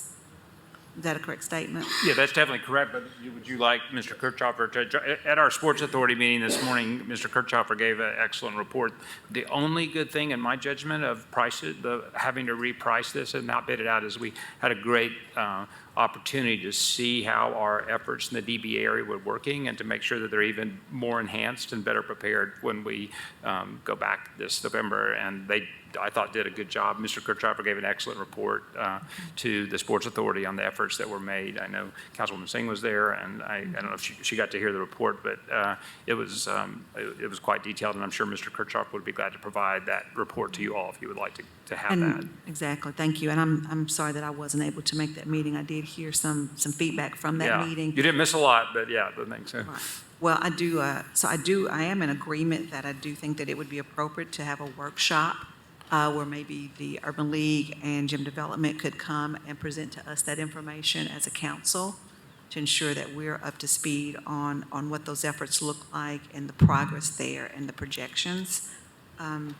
Is that a correct statement? Yeah, that's definitely correct, but would you like Mr. Kirchhoffer to, at our Sports Authority meeting this morning, Mr. Kirchhoffer gave an excellent report. The only good thing in my judgment of having to reprice this and not bid it out is we had a great opportunity to see how our efforts in the DBA area were working and to make sure that they're even more enhanced and better prepared when we go back this November. And I thought, did a good job. Mr. Kirchhoffer gave an excellent report to the Sports Authority on the efforts that were made. I know Councilwoman Singh was there, and I don't know if she got to hear the report, but it was quite detailed, and I'm sure Mr. Kirchhoffer would be glad to provide that report to you all if you would like to have that. Exactly. Thank you. And I'm sorry that I wasn't able to make that meeting. I did hear some feedback from that meeting. You didn't miss a lot, but yeah, I think so. Right. Well, I am in agreement that I do think that it would be appropriate to have a workshop where maybe the Urban League and Gym Development could come and present to us that information as a council to ensure that we're up to speed on what those efforts look like and the progress there and the projections. I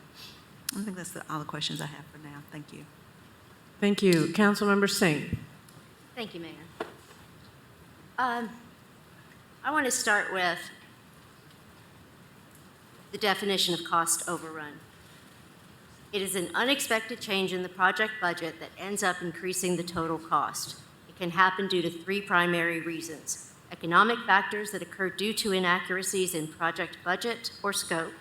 think that's all the questions I have for now. Thank you. Thank you. Councilmember Singh. Thank you, Mayor. I want to start with the definition of cost overrun. It is an unexpected change in the project budget that ends up increasing the total cost. It can happen due to three primary reasons: economic factors that occur due to inaccuracies in project budget or scope,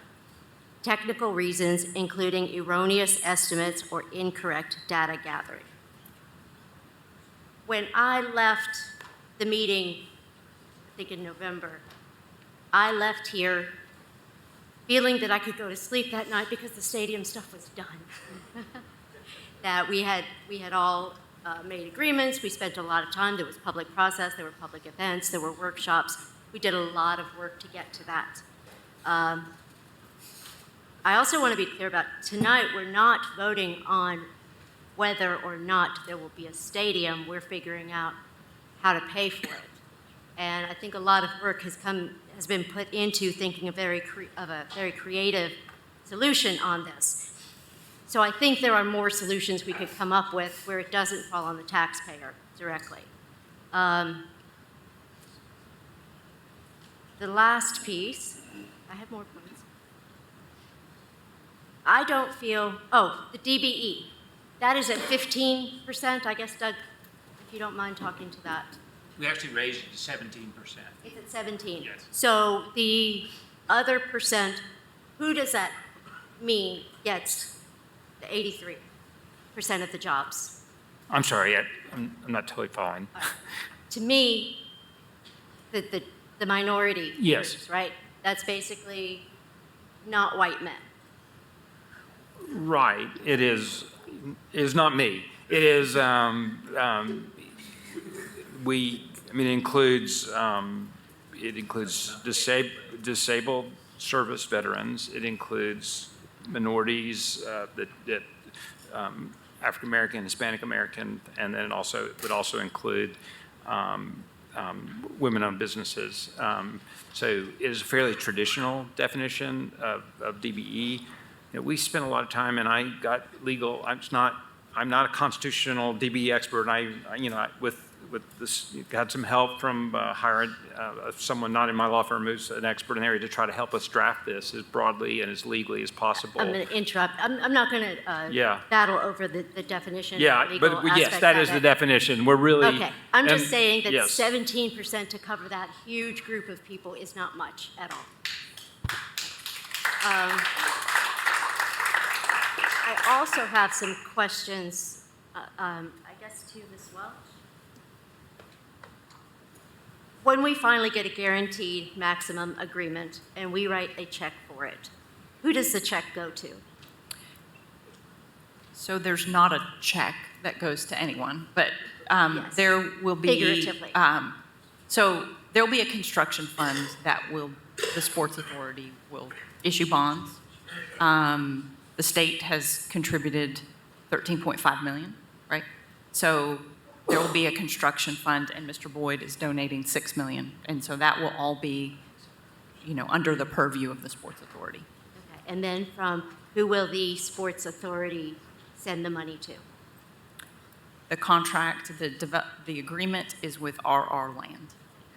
technical reasons, including erroneous estimates or incorrect data gathering. When I left the meeting, I think in November, I left here feeling that I could go to sleep that night because the stadium stuff was done. That we had all made agreements. We spent a lot of time. There was public process. There were public events. There were workshops. We did a lot of work to get to that. I also want to be clear about tonight, we're not voting on whether or not there will be a stadium. We're figuring out how to pay for it. And I think a lot of work has been put into thinking of a very creative solution on this. So I think there are more solutions we could come up with where it doesn't fall on the taxpayer directly. The last piece, I have more points. I don't feel, the DBE, that is at 15%. I guess, Doug, if you don't mind talking to that. We actually raised it to 17%. It's at 17. Yes. So the other percent, who does that mean gets the 83% of the jobs? I'm sorry, I'm not totally following. To me, the minority Yes. groups, right? That's basically not white men. Right, it is not me. It is, it includes disabled service veterans. It includes minorities, African American, Hispanic American, and then it would also include women-owned businesses. So it is a fairly traditional definition of DBE. We spent a lot of time, and I got legal. I'm not a constitutional DBE expert. With this, got some help from hiring someone not in my law firm who's an expert in the area to try to help us draft this as broadly and as legally as possible. I'm going to interrupt. I'm not going to battle over the definition. Yeah, legal but yes, that is the definition. We're really okay. I'm just saying that yes. 17% to cover that huge group of people is not much at all. I also have some questions, I guess, to Ms. Welch. When we finally get a guaranteed maximum agreement and we write a check for it, who does the check go to? So there's not a check that goes to anyone, but Yes. there will be. Figuratively. So there'll be a construction fund that the Sports Authority will issue bonds. The state has contributed $13.5 million, right? So there will be a construction fund, and Mr. Boyd is donating $6 million, and so that will all be, under the purview of the Sports Authority. Okay. And then from who will the Sports Authority send the money to? The contract, the agreement is with RR Land.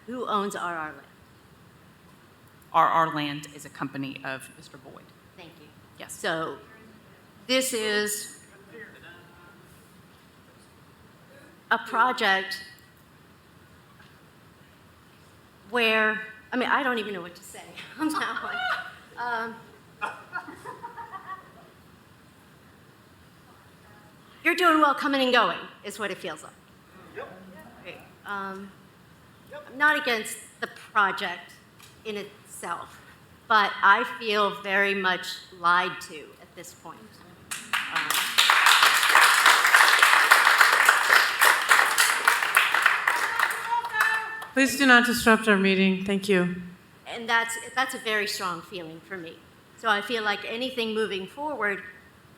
Who owns RR Land? RR Land is a company of Mr. Boyd. Thank you. Yes. So this is a project where, I don't even know what to say. I'm not like, you're doing well coming and going, is what it feels like. Yep. Okay. I'm not against the project in itself, but I feel very much lied to at this point. Please do not disrupt our meeting. Thank you. And that's a very strong feeling for me. So I feel like anything moving forward,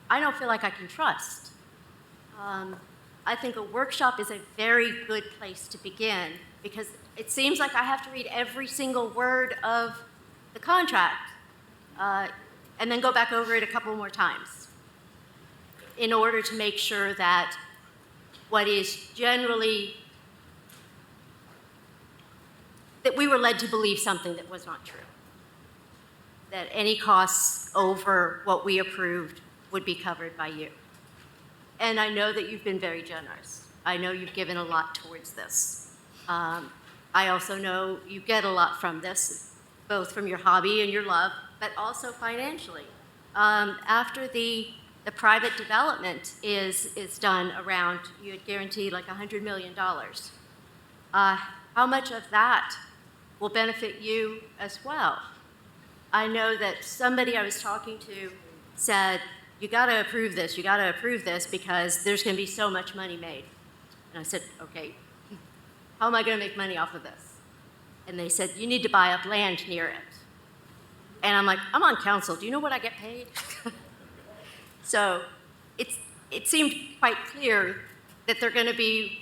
I don't feel like I can trust. I think a workshop is a very good place to begin because it seems like I have to read every single word of the contract and then go back over it a couple more times in order to make sure that what is generally, that we were led to believe something that was not true. That any costs over what we approved would be covered by you. And I know that you've been very generous. I know you've given a lot towards this. I also know you get a lot from this, both from your hobby and your love, but also financially. After the private development is done around, you had guaranteed like $100 million. How much of that will benefit you as well? I know that somebody I was talking to said, you gotta approve this because there's gonna be so much money made. And I said, okay, how am I gonna make money off of this? And they said, you need to buy up land near it. And I'm like, I'm on council, do you know what I get paid? So it seemed quite clear that they're gonna be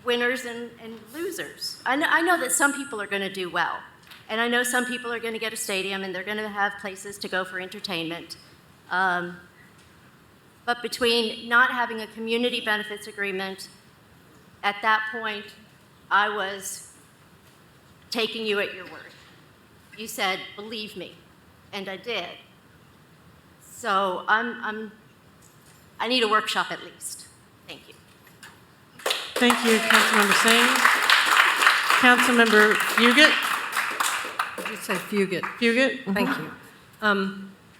winners and losers. I know that some people are gonna do well. And I know some people are gonna get a stadium and they're gonna have places to go for entertainment. But between not having a community benefits agreement, at that point, I was taking you at your word. You said, believe me, and I did. So I need a workshop at least. Thank you. Thank you, Councilmember Singh. Councilmember Fugit? Did you say Fugit? Fugit? Thank you.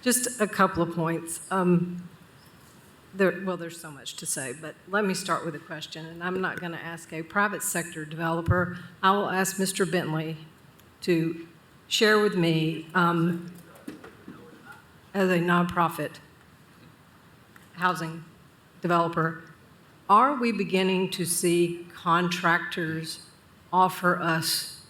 Just a couple of points. There's so much to say, but let me start with a question, and I'm not going to ask a private sector developer. I will ask Mr. Bentley to share with me, as a nonprofit housing developer, are we beginning to see contractors offer us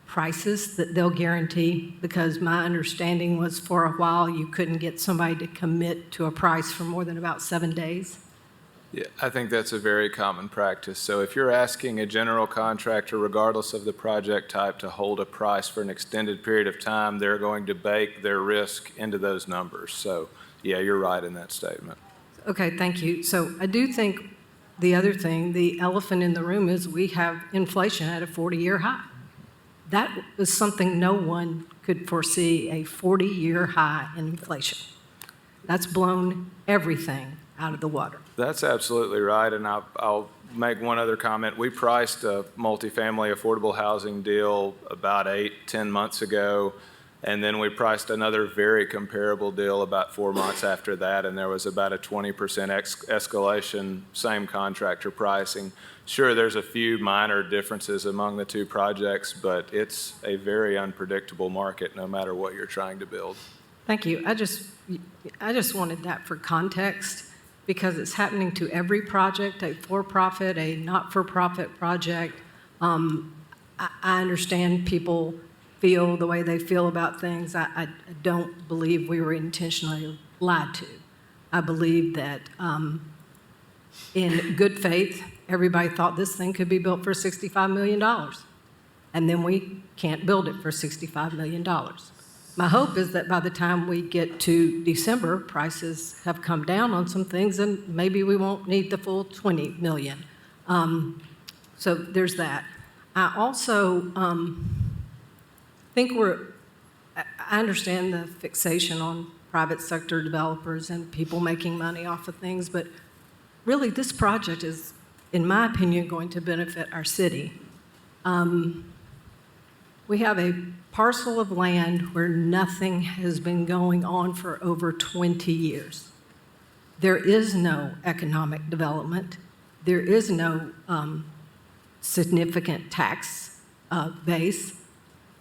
prices that they'll guarantee? Because my understanding was for a while you couldn't get somebody to commit to a price for more than about 7 days. Yeah, I think that's a very common practice. So if you're asking a general contractor, regardless of the project type, to hold a price for an extended period of time, they're going to bake their risk into those numbers. So yeah, you're right in that statement. Okay, thank you. So I do think the other thing, the elephant in the room, is we have inflation at a 40-year high. That was something no one could foresee, a 40-year high in inflation. That's blown everything out of the water. That's absolutely right, and I'll make one other comment. We priced a multifamily affordable housing deal about 8-10 months ago, and then we priced another very comparable deal about 4 months after that, and there was about a 20% escalation, same contractor pricing. Sure, there's a few minor differences among the two projects, but it's a very unpredictable market no matter what you're trying to build. Thank you. I just wanted that for context, because it's happening to every project, a for-profit, a not-for-profit project. I understand people feel the way they feel about things. I don't believe we were intentionally lied to. I believe that in good faith, everybody thought this thing could be built for $65 million. And then we can't build it for $65 million. My hope is that by the time we get to December, prices have come down on some things, and maybe we won't need the full $20 million. So there's that. I also think I understand the fixation on private sector developers and people making money off of things, but really this project is, in my opinion, going to benefit our city. We have a parcel of land where nothing has been going on for over 20 years. There is no economic development. There is no significant tax base,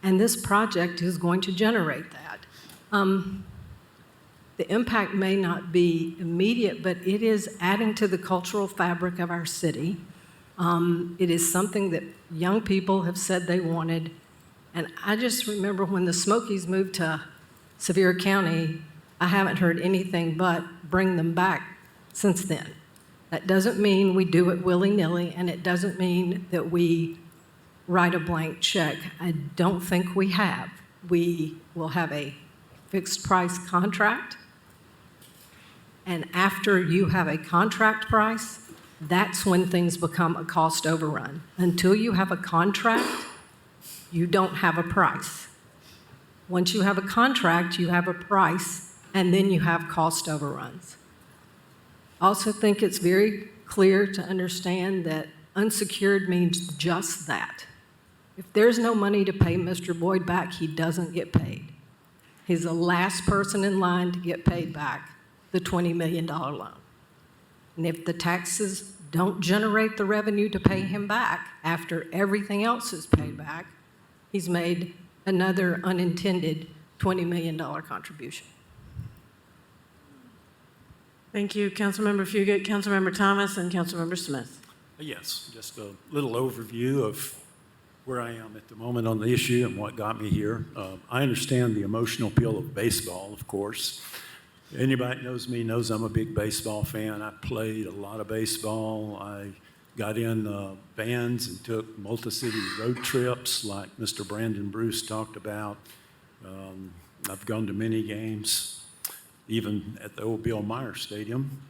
and this project is going to generate that. The impact may not be immediate, but it is adding to the cultural fabric of our city. It is something that young people have said they wanted. And I just remember when the Smokies moved to Sevier County, I haven't heard anything but bring them back since then. That doesn't mean we do it willy-nilly, and it doesn't mean that we write a blank check. I don't think we have. We will have a fixed price contract, and after you have a contract price, that's when things become a cost overrun. Until you have a contract, you don't have a price. Once you have a contract, you have a price, and then you have cost overruns. I also think it's very clear to understand that unsecured means just that. If there's no money to pay Mr. Boyd back, he doesn't get paid. He's the last person in line to get paid back the $20 million loan. And if the taxes don't generate the revenue to pay him back after everything else is paid back, he's made another unintended $20 million contribution. Thank you, Councilmember Fugit, Councilmember Thomas, and Councilmember Smith. Yes, just a little overview of where I am at the moment on the issue and what got me here. I understand the emotional appeal of baseball, of course. Anybody that knows me knows I'm a big baseball fan. I played a lot of baseball. I got in bands and took multi-city road trips like Mr. Brandon Bruce talked about. I've gone to many games, even at the old Bill Meyer Stadium,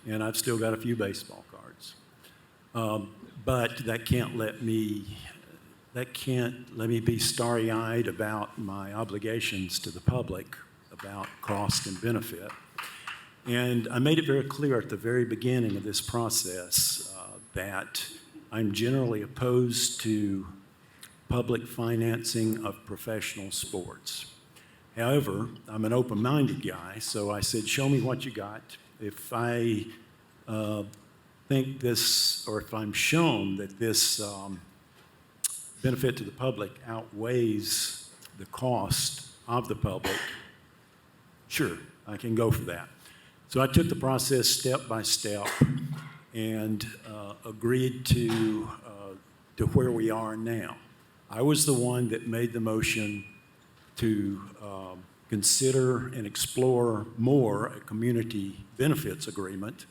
and I've still got a few baseball cards. But that can't let me be starry-eyed about my obligations to the public about cost and benefit. And I made it very clear at the very beginning of this process that I'm generally opposed to public financing of professional sports. However, I'm an open-minded guy, so I said, show me what you got. If I think this, or if I'm shown that this benefit to the public outweighs the cost of the public, sure, I can go for that. So I took the process step by step, and agreed to where we are now. I was the one that made the motion to consider and explore more a community benefits agreement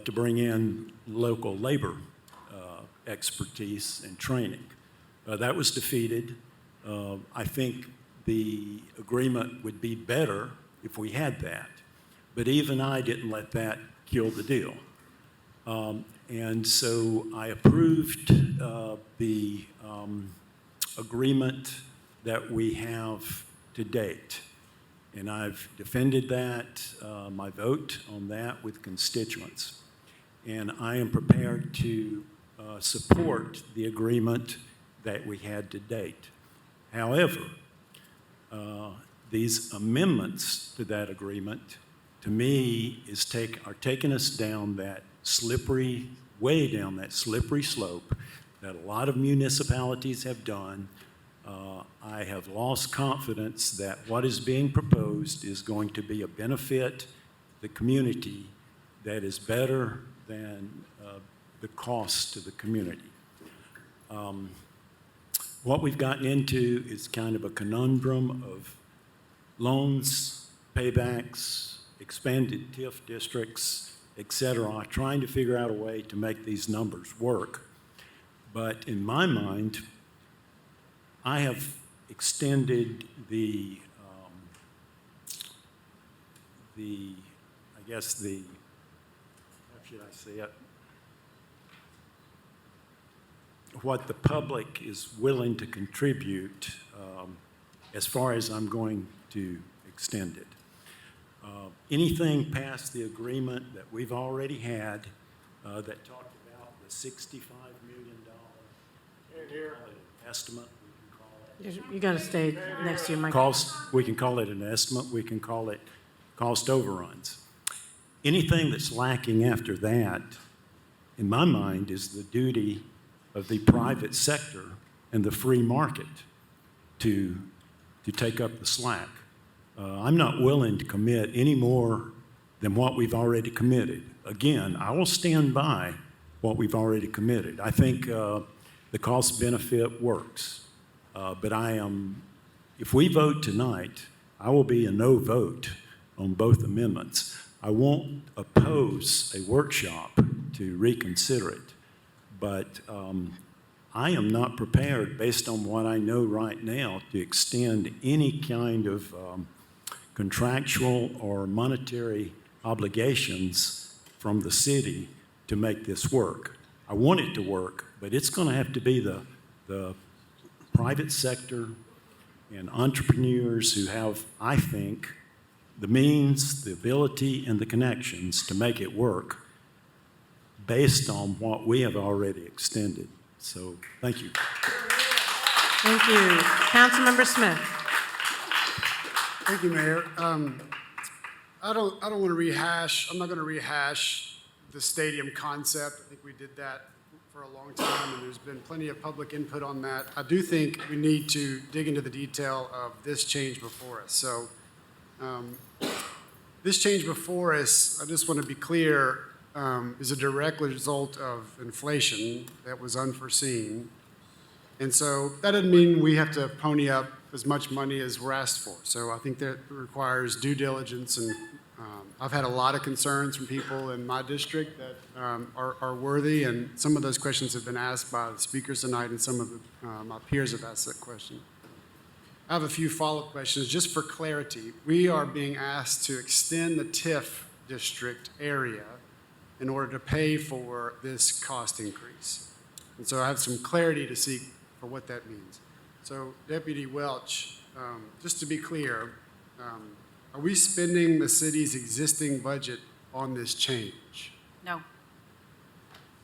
to bring in local labor expertise and training. That was defeated. I think the agreement would be better if we had that. But even I didn't let that kill the deal. And so I approved the agreement that we have to date. And I've defended that, my vote on that with constituents. And I am prepared to support the agreement that we had to date. However, these amendments to that agreement, to me, are taking us down that way down that slippery slope that a lot of municipalities have done. I have lost confidence that what is being proposed is going to be a benefit to the community that is better than the cost to the community. What we've gotten into is kind of a conundrum of loans, paybacks, expanded TIF districts, et cetera, trying to figure out a way to make these numbers work. But in my mind, I have extended the how should I say it? What the public is willing to contribute as far as I'm going to extend it. Anything past the agreement that we've already had that talked about the $65 million estimate, You got to stay next to your mic. we can call it an estimate, we can call it cost overruns. Anything that's lacking after that, in my mind, is the duty of the private sector and the free market to take up the slack. I'm not willing to commit any more than what we've already committed. Again, I will stand by what we've already committed. I think the cost benefit works. But if we vote tonight, I will be a no vote on both amendments. I won't oppose a workshop to reconsider it, but I am not prepared, based on what I know right now, to extend any kind of contractual or monetary obligations from the city to make this work. I want it to work, but it's going to have to be the private sector and entrepreneurs who have, I think, the means, the ability, and the connections to make it work based on what we have already extended. So, thank you. Thank you. Councilmember Smith. Thank you, Mayor. I don't want to rehash. I'm not going to rehash the stadium concept. I think we did that for a long time, and there's been plenty of public input on that. I do think we need to dig into the detail of this change before us. So, this change before us, I just want to be clear, is a direct result of inflation that was unforeseen. And so that doesn't mean we have to pony up as much money as we're asked for. So I think that requires due diligence, and I've had a lot of concerns from people in my district that are worthy, and some of those questions have been asked by the speakers tonight, and some of my peers have asked that question. I have a few follow-up questions just for clarity. We are being asked to extend the TIF district area in order to pay for this cost increase. And so I have some clarity to seek for what that means. So Deputy Welch, just to be clear, are we spending the city's existing budget on this change? No.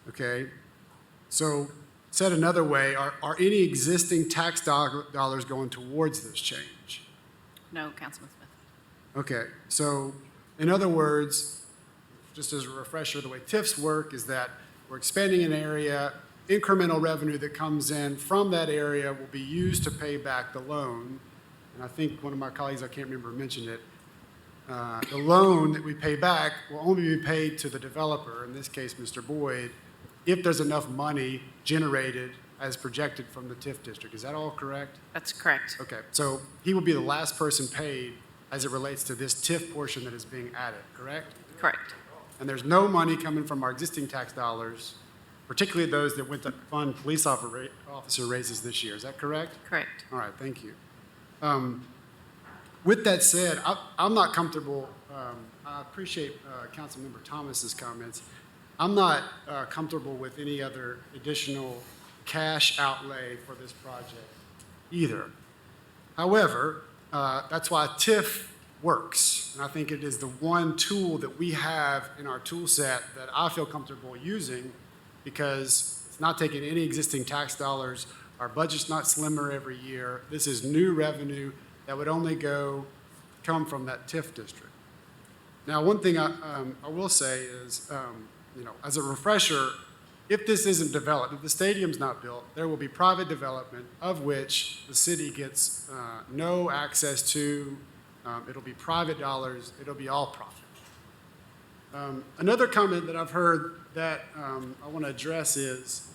Okay. So said another way, are any existing tax dollars going towards this change? No, Councilman Smith. Okay. So in other words, just as a refresher, the way TIFs work is that we're expanding an area, incremental revenue that comes in from that area will be used to pay back the loan. And I think one of my colleagues, I can't remember, mentioned it. The loan that we pay back will only be paid to the developer, in this case, Mr. Boyd, if there's enough money generated as projected from the TIF district. Is that all correct? That's correct. Okay, so he will be the last person paid as it relates to this TIF portion that is being added, correct? Correct. And there's no money coming from our existing tax dollars, particularly those that went to fund police officer raises this year. Is that correct? Correct. All right, thank you. With that said, I'm not comfortable, I appreciate Councilmember Thomas's comments. I'm not comfortable with any other additional cash outlay for this project either. However, that's why TIF works. And I think it is the one tool that we have in our tool set that I feel comfortable using because it's not taking any existing tax dollars. Our budget's not slimmer every year. This is new revenue that would only come from that TIF district. Now, one thing I will say is, as a refresher, if this isn't developed, if the stadium's not built, there will be private development of which the city gets no access to. It'll be private dollars. It'll be all profit. Another comment that I've heard that I want to address is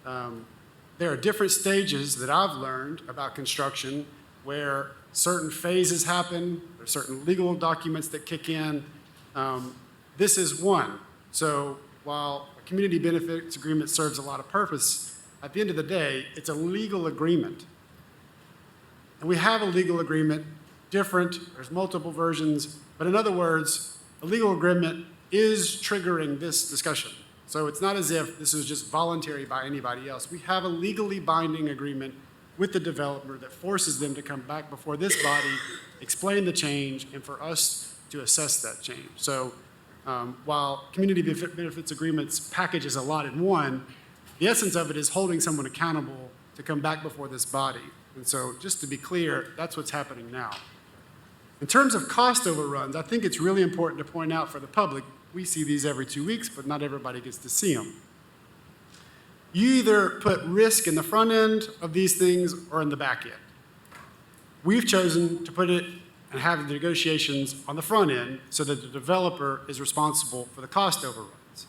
there are different stages that I've learned about construction where certain phases happen, there's certain legal documents that kick in. This is one. So while a community benefits agreement serves a lot of purpose, at the end of the day, it's a legal agreement. And we have a legal agreement, different, there's multiple versions, but in other words, a legal agreement is triggering this discussion. So it's not as if this is just voluntary by anybody else. We have a legally binding agreement with the developer that forces them to come back before this body, explain the change, and for us to assess that change. So while community benefits agreements packages a lot in one, the essence of it is holding someone accountable to come back before this body. And so just to be clear, that's what's happening now. In terms of cost overruns, I think it's really important to point out for the public, we see these every 2 weeks, but not everybody gets to see them. You either put risk in the front end of these things or in the back end. We've chosen to put it and have the negotiations on the front end so that the developer is responsible for the cost overruns.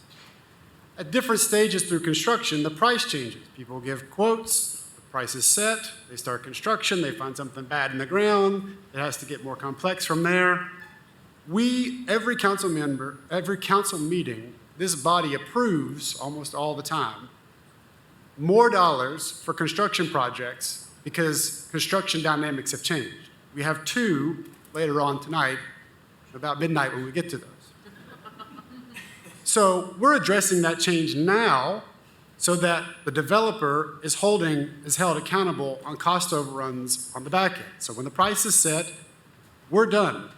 At different stages through construction, the price changes. People give quotes, the price is set, they start construction, they find something bad in the ground, it has to get more complex from there. Every council member, every council meeting, this body approves almost all the time more dollars for construction projects because construction dynamics have changed. We have two later on tonight, about midnight when we get to those. So we're addressing that change now so that the developer is held accountable on cost overruns on the back end. So when the price is set, we're done.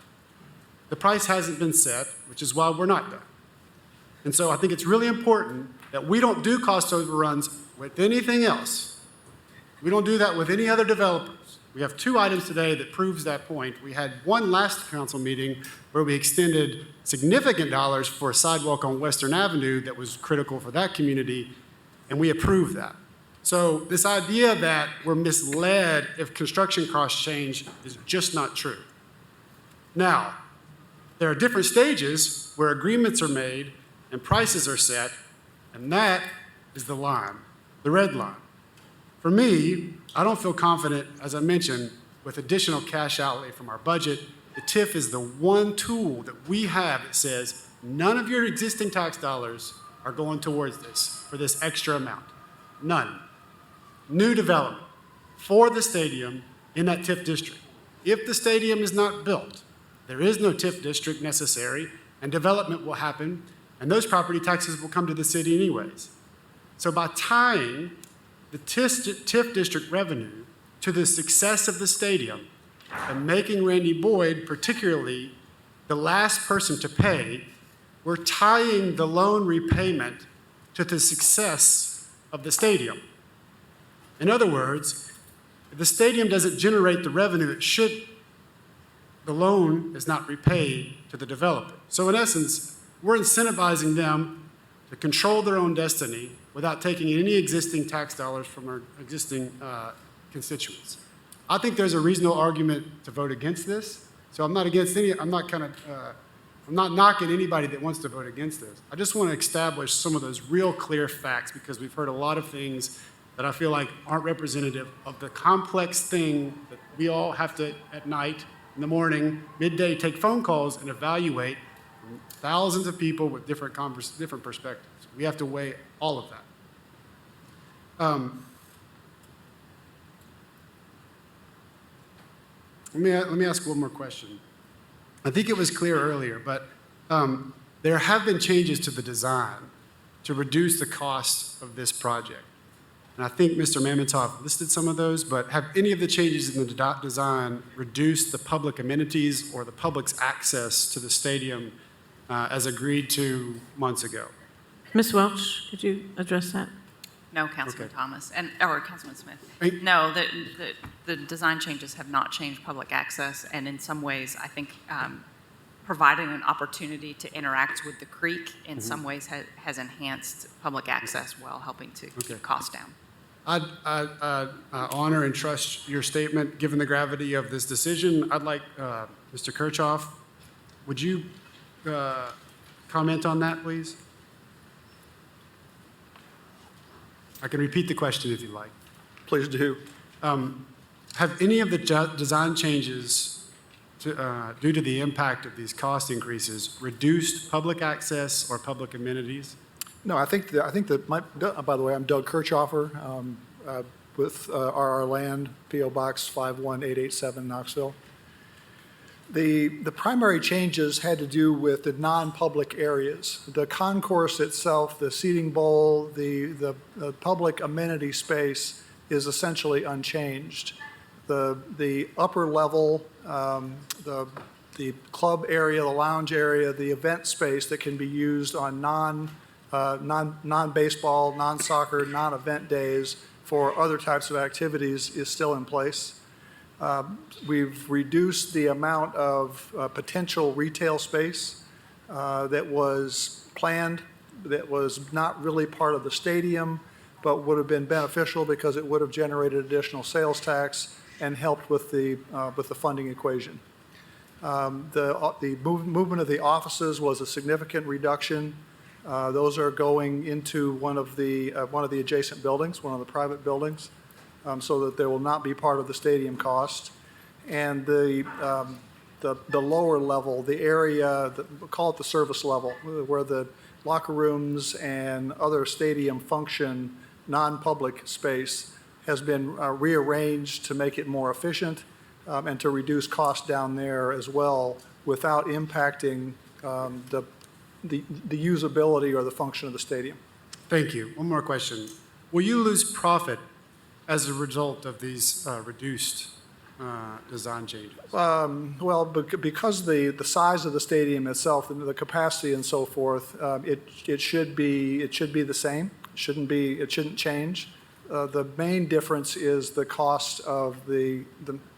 The price hasn't been set, which is why we're not done. And so I think it's really important that we don't do cost overruns with anything else. We don't do that with any other developers. We have two items today that proves that point. We had one last council meeting where we extended significant dollars for a sidewalk on Western Avenue that was critical for that community, and we approved that. So this idea that we're misled if construction costs change is just not true. Now, there are different stages where agreements are made and prices are set, and that is the line, the red line. For me, I don't feel confident, as I mentioned, with additional cash outlay from our budget. The TIF is the one tool that we have that says none of your existing tax dollars are going towards this for this extra amount. None. New development for the stadium in that TIF district. If the stadium is not built, there is no TIF district necessary, and development will happen, and those property taxes will come to the city anyways. So by tying the TIF district revenue to the success of the stadium and making Randy Boyd particularly the last person to pay, we're tying the loan repayment to the success of the stadium. In other words, if the stadium doesn't generate the revenue it should, the loan is not repaid to the developer. So in essence, we're incentivizing them to control their own destiny without taking any existing tax dollars from our existing constituents. I think there's a reasonable argument to vote against this. So I'm not against any, I'm not kind of I'm not knocking anybody that wants to vote against this. I just want to establish some of those real clear facts because we've heard a lot of things that I feel like aren't representative of the complex thing that we all have to, at night, in the morning, midday, take phone calls and evaluate from thousands of people with different perspectives. We have to weigh all of that. Let me ask one more question. I think it was clear earlier, but there have been changes to the design to reduce the cost of this project. And I think Mr. Mamontoff listed some of those, but have any of the changes in the design reduced the public amenities or the public's access to the stadium as agreed to months ago? Ms. Welch, could you address that? No, Councilman Okay. Thomas, or Councilman Smith. No, the design changes have not changed public access, and in some ways, I think providing an opportunity to interact with the creek in some ways has enhanced public access while helping to keep costs down. I honor and trust your statement, given the gravity of this decision. I'd like, Mr. Kirchhoff, would you comment on that, please? I can repeat the question if you'd like. Please do. Have any of the design changes due to the impact of these cost increases reduced public access or public amenities? No, I think that by the way, I'm Doug Kirchhoffer with RR Land, P.O. Box 51887, Knoxville. The primary changes had to do with the non-public areas. The concourse itself, the seating bowl, the public amenity space is essentially unchanged. The upper level, the club area, the lounge area, the event space that can be used on non-baseball, non-soccer, non-event days for other types of activities is still in place. We've reduced the amount of potential retail space that was planned, that was not really part of the stadium, but would have been beneficial because it would have generated additional sales tax and helped with the funding equation. The movement of the offices was a significant reduction. Those are going into one of the adjacent buildings, one of the private buildings, so that they will not be part of the stadium cost. And the lower level, the area, we'll call it the service level, where the locker rooms and other stadium function, non-public space, has been rearranged to make it more efficient and to reduce costs down there as well without impacting the usability or the function of the stadium. Thank you. One more question. Will you lose profit as a result of these reduced design changes? Well, because the size of the stadium itself and the capacity and so forth, it should be the same. It shouldn't change. The main difference is the cost of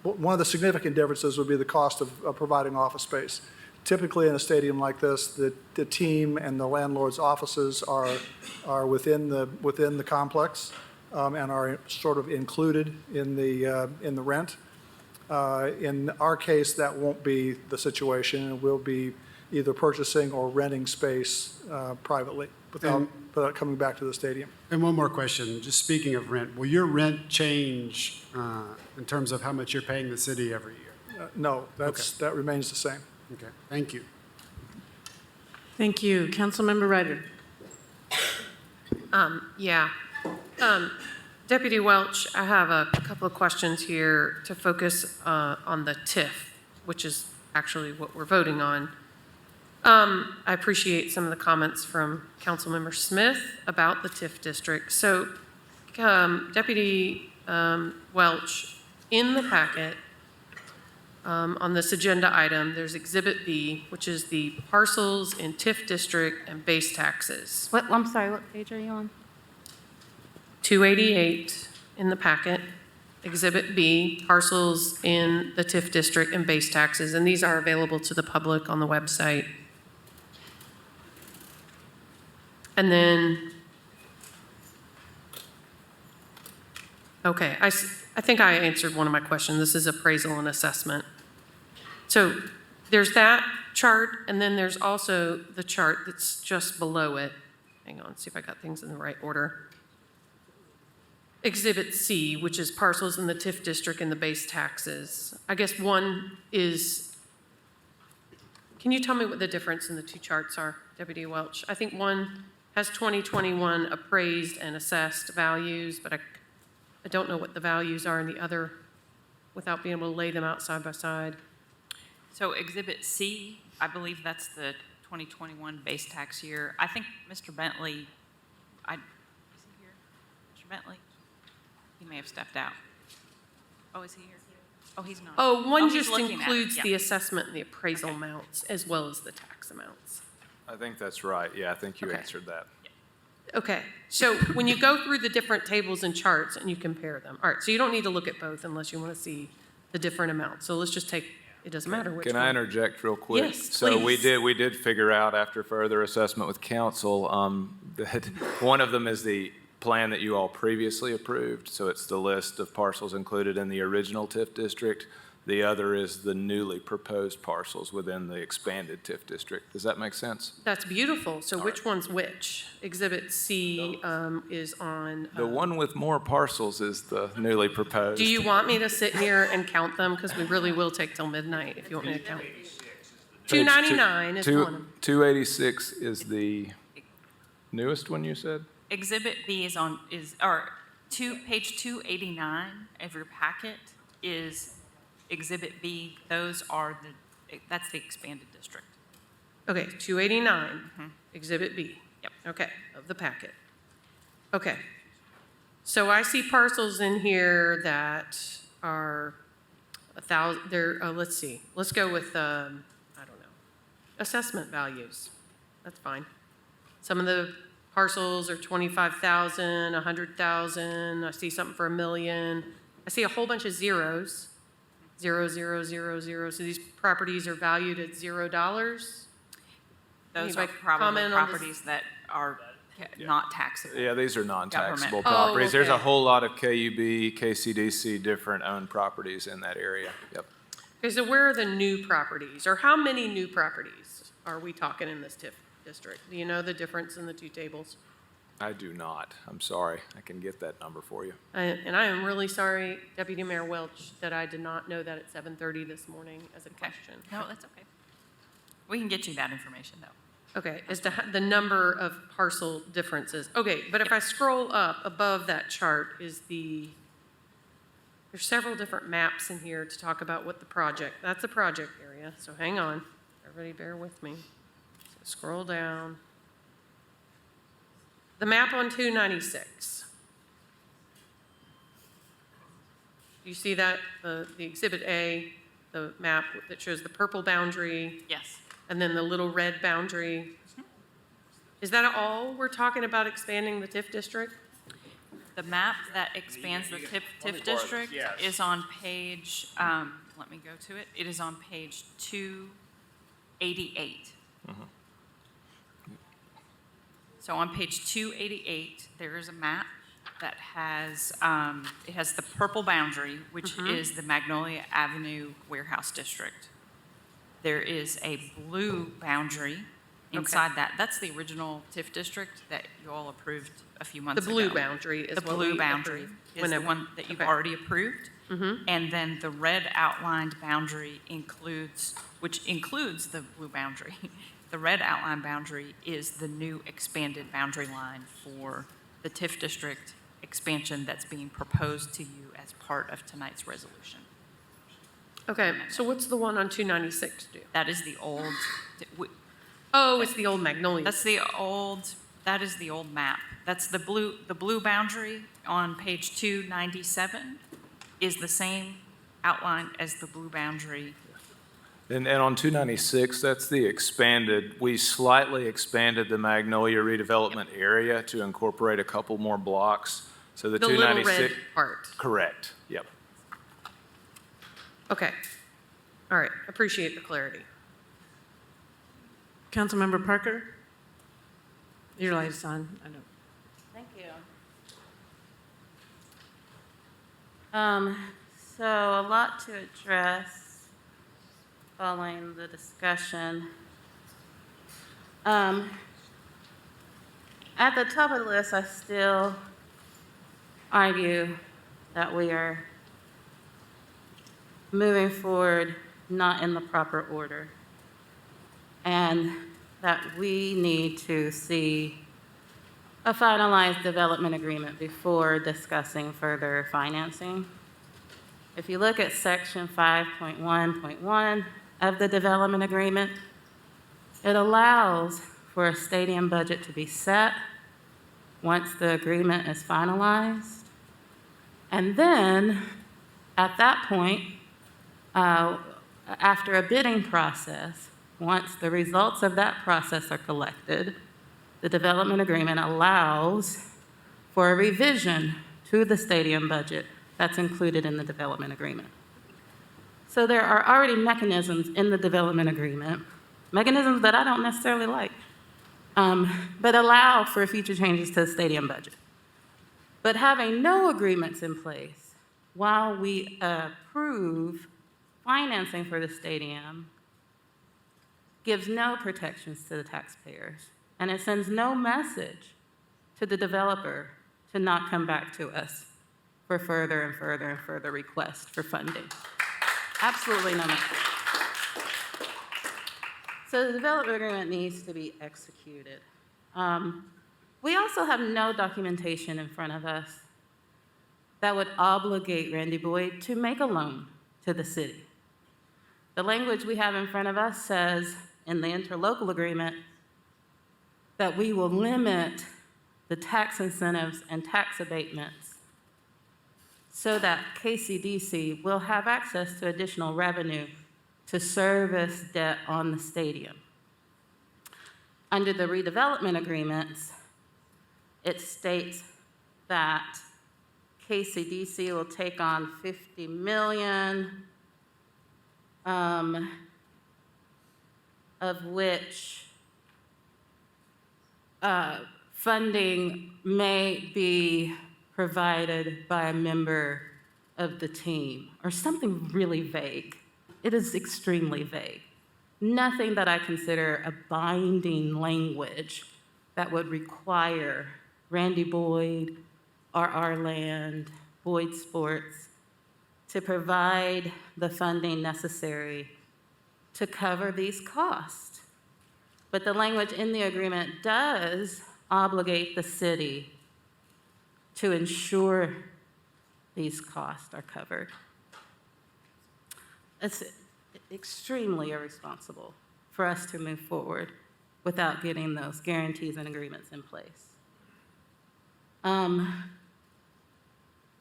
one of the significant differences would be the cost of providing office space. Typically in a stadium like this, the team and the landlord's offices are within the complex and are sort of included in the rent. In our case, that won't be the situation. We'll be either purchasing or renting space privately without coming back to the stadium. And one more question, just speaking of rent, will your rent change in terms of how much you're paying the city every year? No, that remains the same. Okay, thank you. Thank you. Councilmember Ryder. Deputy Welch, I have a couple of questions here to focus on the TIF, which is actually what we're voting on. I appreciate some of the comments from Councilmember Smith about the TIF district. So, Deputy Welch, in the packet, on this agenda item, there's Exhibit B, which is the parcels in TIF district and base taxes. I'm sorry, what page are you on? 288 in the packet. Exhibit B, parcels in the TIF district and base taxes, and these are available to the public on the website. And then, okay, I think I answered one of my questions. This is appraisal and assessment. So there's that chart, and then there's also the chart that's just below it. Hang on, see if I got things in the right order. Exhibit C, which is parcels in the TIF district and the base taxes. I guess one is, can you tell me what the difference in the two charts are, Deputy Welch? I think one has 2021 appraised and assessed values, but I don't know what the values are in the other without being able to lay them out side by side. So Exhibit C, I believe that's the 2021 base tax year. I think Mr. Bentley, is he here? Mr. Bentley? He may have stepped out. Oh, is he here? Oh, he's not. Oh, one he's just looking at it, includes yeah. the assessment and the appraisal amounts as well as the tax amounts. I think that's right. Yeah, I think you Okay. answered that. Okay, so when you go through the different tables and charts and you compare them, all right, so you don't need to look at both unless you want to see the different amounts. So let's just take, it doesn't matter which Can one. I interject real quick? Yes, So we please. did figure out after further assessment with council, that one of them is the plan that you all previously approved. So it's the list of parcels included in the original TIF district. The other is the newly proposed parcels within the expanded TIF district. Does that make sense? That's beautiful. So which one's which? Exhibit C is on. The one with more parcels is the newly proposed. Do you want me to sit here and count them? Because we really will take till midnight if you want me to count. 299 is one of them. 286 is the newest one you said? Exhibit B is page 289 of your packet is Exhibit B. Those are that's the expanded district. Okay, 289, Exhibit B. Yep. Okay, of the packet. Okay. So I see parcels in here that are 1,000, let's see. Let's go with, I don't know, assessment values. That's fine. Some of the parcels are 25,000, 100,000. I see something for $1 million. I see a whole bunch of zeros. 0, 0, 0, 0. So these properties are valued at $0. Those Anybody are probably comment on this? properties that are not taxable. Yeah, these are non-taxable Government. properties. There's a okay. whole lot of KUB, KCDC, different owned properties in that area. Yep. Okay, so where are the new properties? Or how many new properties are we talking in this TIF district? Do you know the difference in the two tables? I do not. I'm sorry. I can get that number for you. And I am really sorry, Deputy Mayor Welch, that I did not know that at 7:30 this morning as a question. No, that's okay. We can get you that information, though. Okay, as to the number of parcel differences. Okay, but if I scroll up above that chart is there's several different maps in here to talk about what that's the project area. So hang on, everybody bear with me. So scroll down. The map on 296. Do you see that? The Exhibit A, the map that shows the purple boundary? Yes. And then the little red boundary. Is that all we're talking about expanding the TIF district? The map that expands the TIF district is on page, let me go to it. It is on page 288. So on page 288, there is a map that has, it has the purple boundary, which is the Magnolia Avenue Warehouse District. There is a blue boundary inside that. That's the original TIF district that you all approved a few months ago. The blue boundary is the what blue we boundary approved is the one that you've okay. already approved. And then the red outlined boundary which includes the blue boundary. The red outline boundary is the new expanded boundary line for the TIF district expansion that's being proposed to you as part of tonight's resolution. Okay, so what's the one on 296 do? That is the old. Oh, it's the old Magnolia. That is the old map. That's the blue boundary on page 297 is the same outline as the blue boundary. And on 296, that's the expanded, we slightly expanded the Magnolia redevelopment area to incorporate a couple more blocks. So the The little 296. red part. Correct, yep. Okay. All right, appreciate the clarity. Councilmember Parker? Your light is on. I don't. Thank you. So a lot to address. following the discussion. At the top of the list, I still argue that we are moving forward not in the proper order, and that we need to see a finalized development agreement before discussing further financing. If you look at section 5.1.1 of the development agreement, it allows for a stadium budget to be set once the agreement is finalized. And then, at that point, after a bidding process, once the results of that process are collected, the development agreement allows for a revision to the stadium budget that's included in the development agreement. So there are already mechanisms in the development agreement, mechanisms that I don't necessarily like, but allow for future changes to the stadium budget. But having no agreements in place while we approve financing for the stadium gives no protections to the taxpayers, and it sends no message to the developer to not come back to us for further and further and further requests for funding. Absolutely no message. So the development agreement needs to be executed. We also have no documentation in front of us that would obligate Randy Boyd to make a loan to the city. The language we have in front of us says in the interlocal agreement that we will limit the tax incentives and tax abatements so that KCDC will have access to additional revenue to service debt on the stadium. Under the redevelopment agreements, it states that KCDC will take on $50 million, of which funding may be provided by a member of the team, or something really vague. It is extremely vague. Nothing that I consider a binding language that would require Randy Boyd, RR Land, Boyd Sports to provide the funding necessary to cover these costs. But the language in the agreement does obligate the city to ensure these costs are covered. It's extremely irresponsible for us to move forward without getting those guarantees and agreements in place.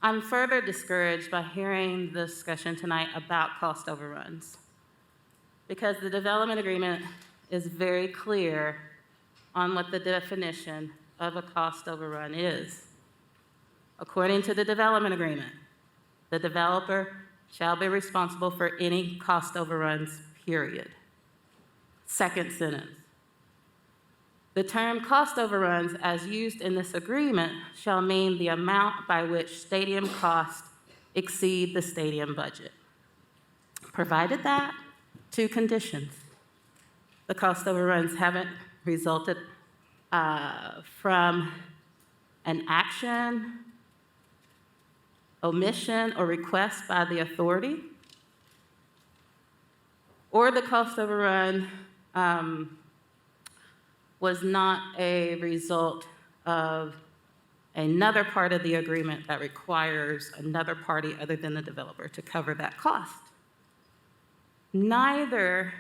I'm further discouraged by hearing the discussion tonight about cost overruns, because the development agreement is very clear on what the definition of a cost overrun is. According to the development agreement, the developer shall be responsible for any cost overruns, period. Second sentence. The term cost overruns as used in this agreement shall mean the amount by which stadium costs exceed the stadium budget. Provided that, two conditions. The cost overruns haven't resulted from an action, omission, or request by the authority, or the cost overrun was not a result of another part of the agreement that requires another party other than the developer to cover that cost. Neither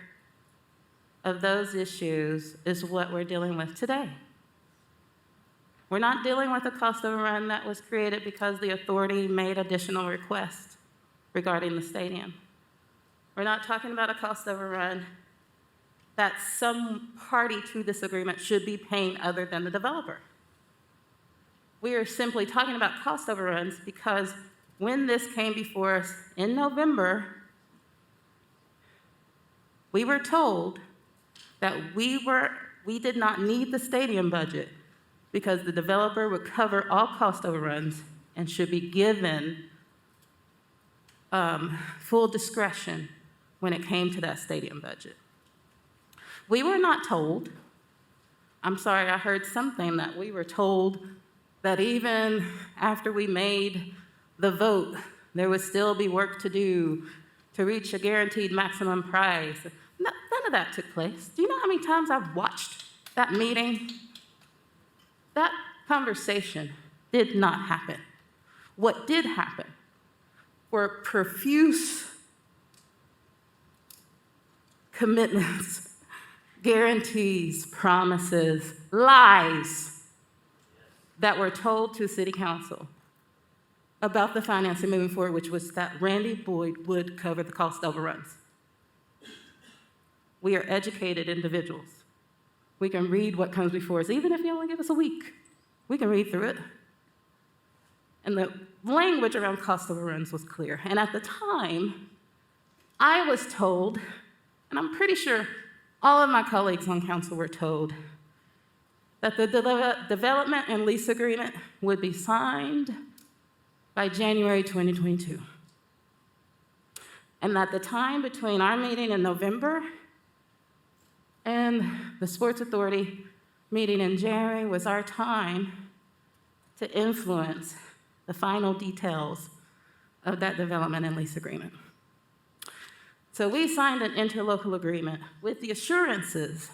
of those issues is what we're dealing with today. We're not dealing with a cost overrun that was created because the authority made additional requests regarding the stadium. We're not talking about a cost overrun that some party to this agreement should be paying other than the developer. We are simply talking about cost overruns because when this came before us in November, we were told that we did not need the stadium budget because the developer would cover all cost overruns and should be given full discretion when it came to that stadium budget. We were not told, I'm sorry, I heard something that we were told that even after we made the vote, there would still be work to do to reach a guaranteed maximum price. None of that took place. Do you know how many times I've watched that meeting? That conversation did not happen. What did happen were profuse commitments, guarantees, promises, lies that were told to City Council about the financing moving forward, which was that Randy Boyd would cover the cost overruns. We are educated individuals. We can read what comes before us, even if you only give us a week. We can read through it. And the language around cost overruns was clear. And at the time, I was told, and I'm pretty sure all of my colleagues on council were told, that the development and lease agreement would be signed by January 2022. And that the time between our meeting in November and the Sports Authority meeting in January was our time to influence the final details of that development and lease agreement. So we signed an interlocal agreement with the assurances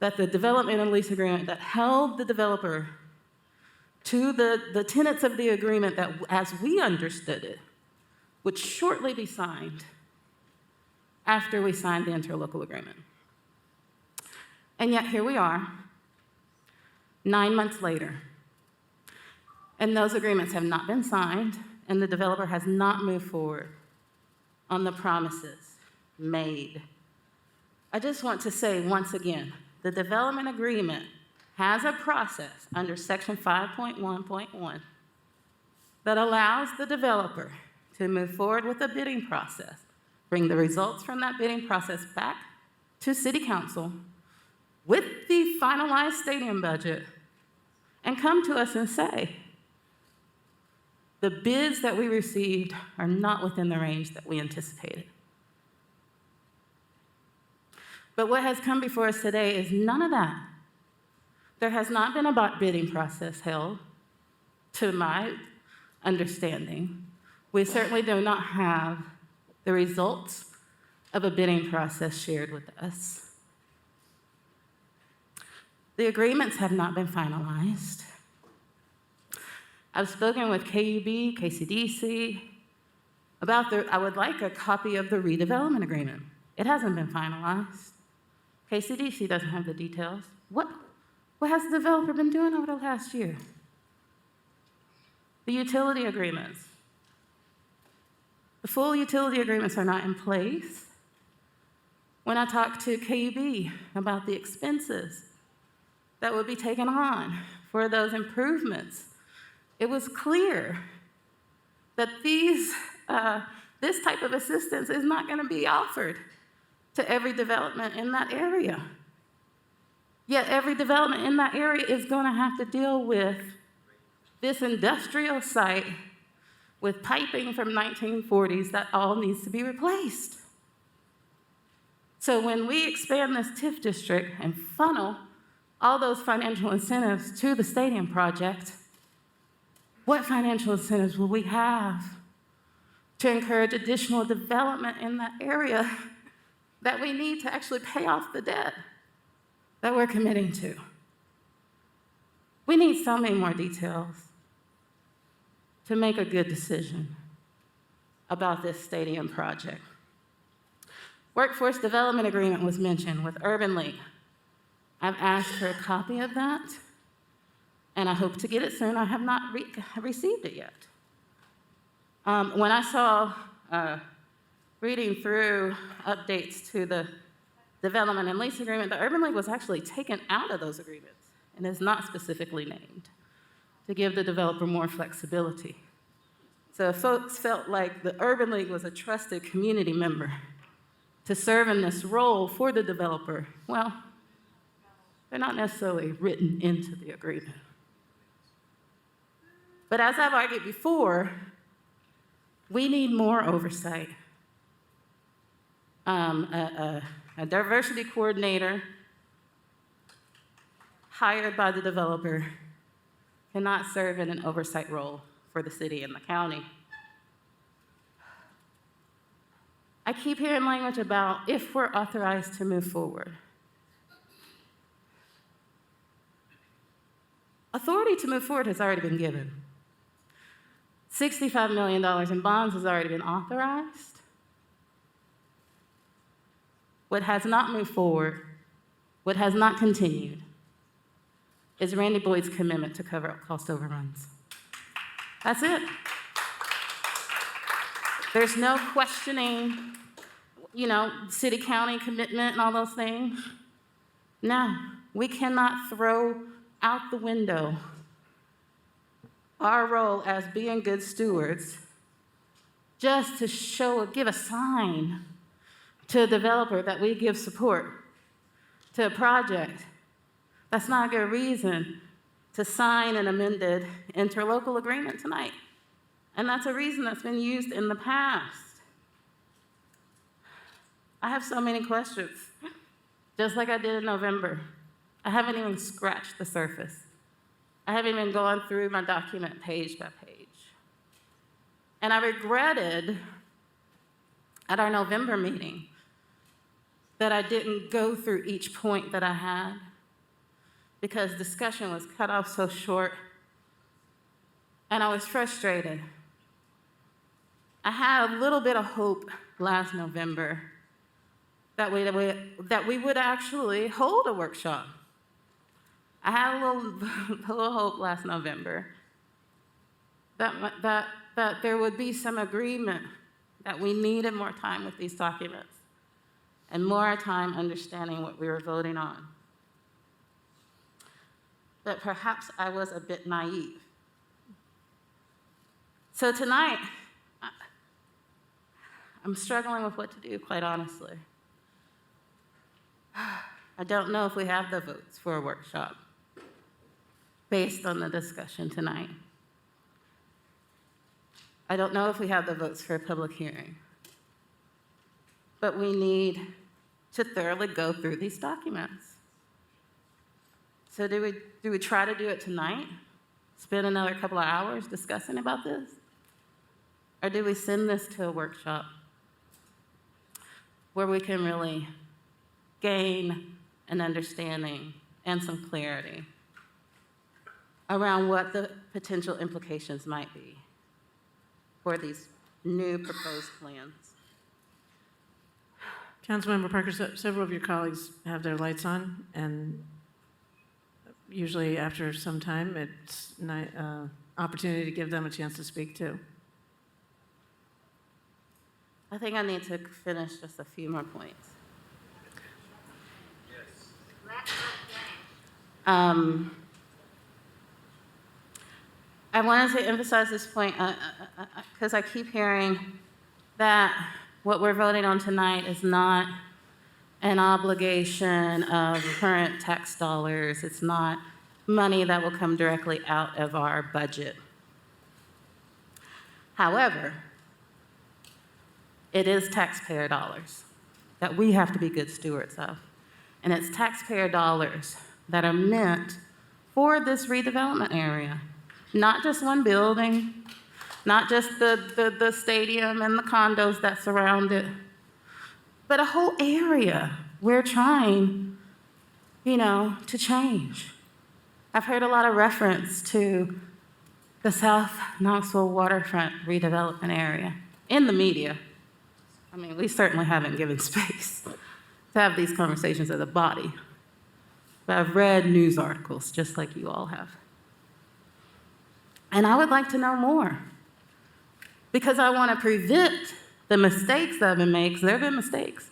that the development and lease agreement that held the developer to the tenets of the agreement that, as we understood it, would shortly be signed after we signed the interlocal agreement. And yet here we are, 9 months later, and those agreements have not been signed, and the developer has not moved forward on the promises made. I just want to say once again, the development agreement has a process under section 5.1.1 that allows the developer to move forward with a bidding process, bring the results from that bidding process back to City Council with the finalized stadium budget and come to us and say, the bids that we received are not within the range that we anticipated. But what has come before us today is none of that. There has not been a bidding process held, to my understanding. We certainly do not have the results of a bidding process shared with us. The agreements have not been finalized. I've spoken with KUB, KCDC, about I would like a copy of the redevelopment agreement. It hasn't been finalized. KCDC doesn't have the details. What has the developer been doing over the last year? The utility agreements. The full utility agreements are not in place. When I talked to KUB about the expenses that would be taken on for those improvements, it was clear that this type of assistance is not going to be offered to every development in that area. Yet every development in that area is going to have to deal with this industrial site with piping from 1940s that all needs to be replaced. So when we expand this TIF district and funnel all those financial incentives to the stadium project, what financial incentives will we have to encourage additional development in that area that we need to actually pay off the debt that we're committing to? We need so many more details to make a good decision about this stadium project. Workforce development agreement was mentioned with Urban League. I've asked for a copy of that, and I hope to get it soon. I have not received it yet. When I saw, reading through updates to the development and lease agreement, the Urban League was actually taken out of those agreements and is not specifically named to give the developer more flexibility. So if folks felt like the Urban League was a trusted community member to serve in this role for the developer, well, they're not necessarily written into the agreement. But as I've argued before, we need more oversight. a diversity coordinator hired by the developer cannot serve in an oversight role for the city and the county. I keep hearing language about if we're authorized to move forward. Authority to move forward has already been given. $65 million in bonds has already been authorized. What has not moved forward, what has not continued, is Randy Boyd's commitment to cover up cost overruns. That's it. There's no questioning, city, county commitment and all those things. No, we cannot throw out the window our role as being good stewards just to give a sign to a developer that we give support to a project. That's not a good reason to sign an amended interlocal agreement tonight. And that's a reason that's been used in the past. I have so many questions, just like I did in November. I haven't even scratched the surface. I haven't even gone through my document page by page. And I regretted at our November meeting that I didn't go through each point that I had because discussion was cut off so short and I was frustrated. I had a little bit of hope last November that we would actually hold a workshop. I had a little hope last November that there would be some agreement that we needed more time with these documents and more time understanding what we were voting on. But perhaps I was a bit naive. So tonight, I'm struggling with what to do, quite honestly. I don't know if we have the votes for a workshop based on the discussion tonight. I don't know if we have the votes for a public hearing. But we need to thoroughly go through these documents. So do we try to do it tonight? Spend another couple of hours discussing about this? Or do we send this to a workshop where we can really gain an understanding and some clarity around what the potential implications might be for these new proposed plans? Councilmember Parker, several of your colleagues have their lights on, and usually after some time, it's an opportunity to give them a chance to speak too. I think I need to finish just a few more points. I wanted to emphasize this point because I keep hearing that what we're voting on tonight is not an obligation of current tax dollars. It's not money that will come directly out of our budget. However, it is taxpayer dollars that we have to be good stewards of. And it's taxpayer dollars that are meant for this redevelopment area. Not just one building, not just the stadium and the condos that surround it, but a whole area we're trying, to change. I've heard a lot of reference to the South Knoxville waterfront redevelopment area in the media. I mean, we certainly haven't given space to have these conversations as a body, but I've read news articles just like you all have. And I would like to know more because I want to prevent the mistakes that have been made, because there have been mistakes,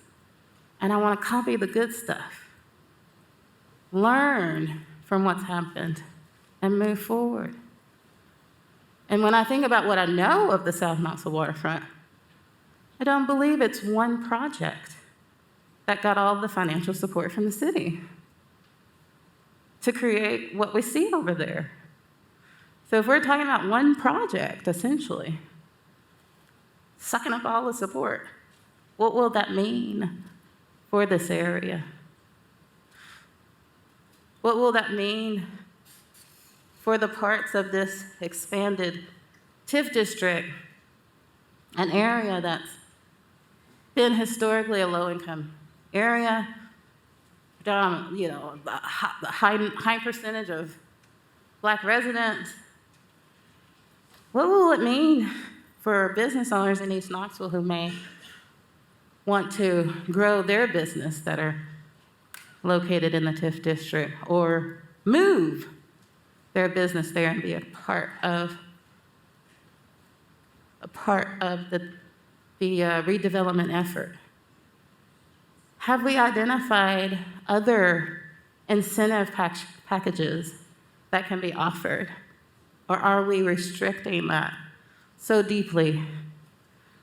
and I want to copy the good stuff, learn from what's happened, and move forward. And when I think about what I know of the South Knoxville waterfront, I don't believe it's one project that got all the financial support from the city to create what we see over there. So if we're talking about one project, essentially, sucking up all the support, What will that mean for this area? What will that mean for the parts of this expanded TIF district, an area that's been historically a low-income area, you know, the high percentage of Black residents? What will it mean for business owners in East Knoxville who may want to grow their business that are located in the TIF district, or move their business there and be a part of the redevelopment effort? Have we identified other incentive packages that can be offered? Or are we restricting that so deeply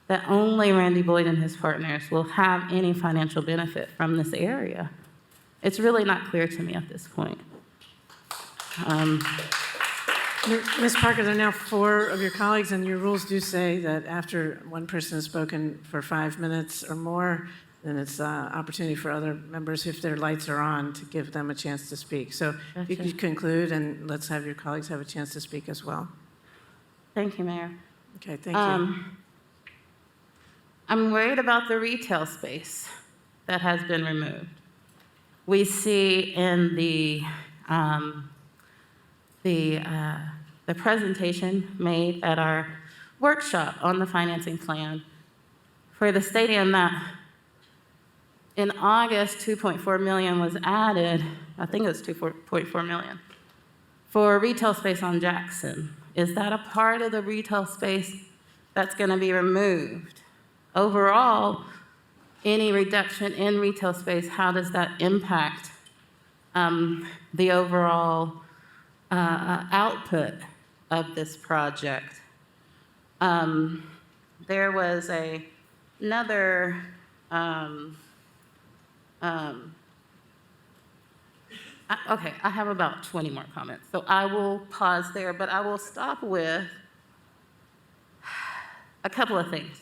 that only Randy Boyd and his partners will have any financial benefit from this area? It's really not clear to me at this point. Ms. Parker, there are now 4 of your colleagues, and your rules do say that after one person has spoken for 5 minutes or more, then it's opportunity for other members, if their lights are on, to give them a chance to speak. So if you Gotcha. could conclude, and let's have your colleagues have a chance to speak as well. Thank you, Mayor. Okay, thank you. I'm worried about the retail space that has been removed. We see in the presentation made at our workshop on the financing plan for the stadium that in August, 2.4 million was added. I think it was 2.4 million for retail space on Jackson. Is that a part of the retail space that's going to be removed? Overall, any reduction in retail space, how does that impact the overall output of this project? There was another okay, I have about 20 more comments, so I will pause there, but I will stop with a couple of things.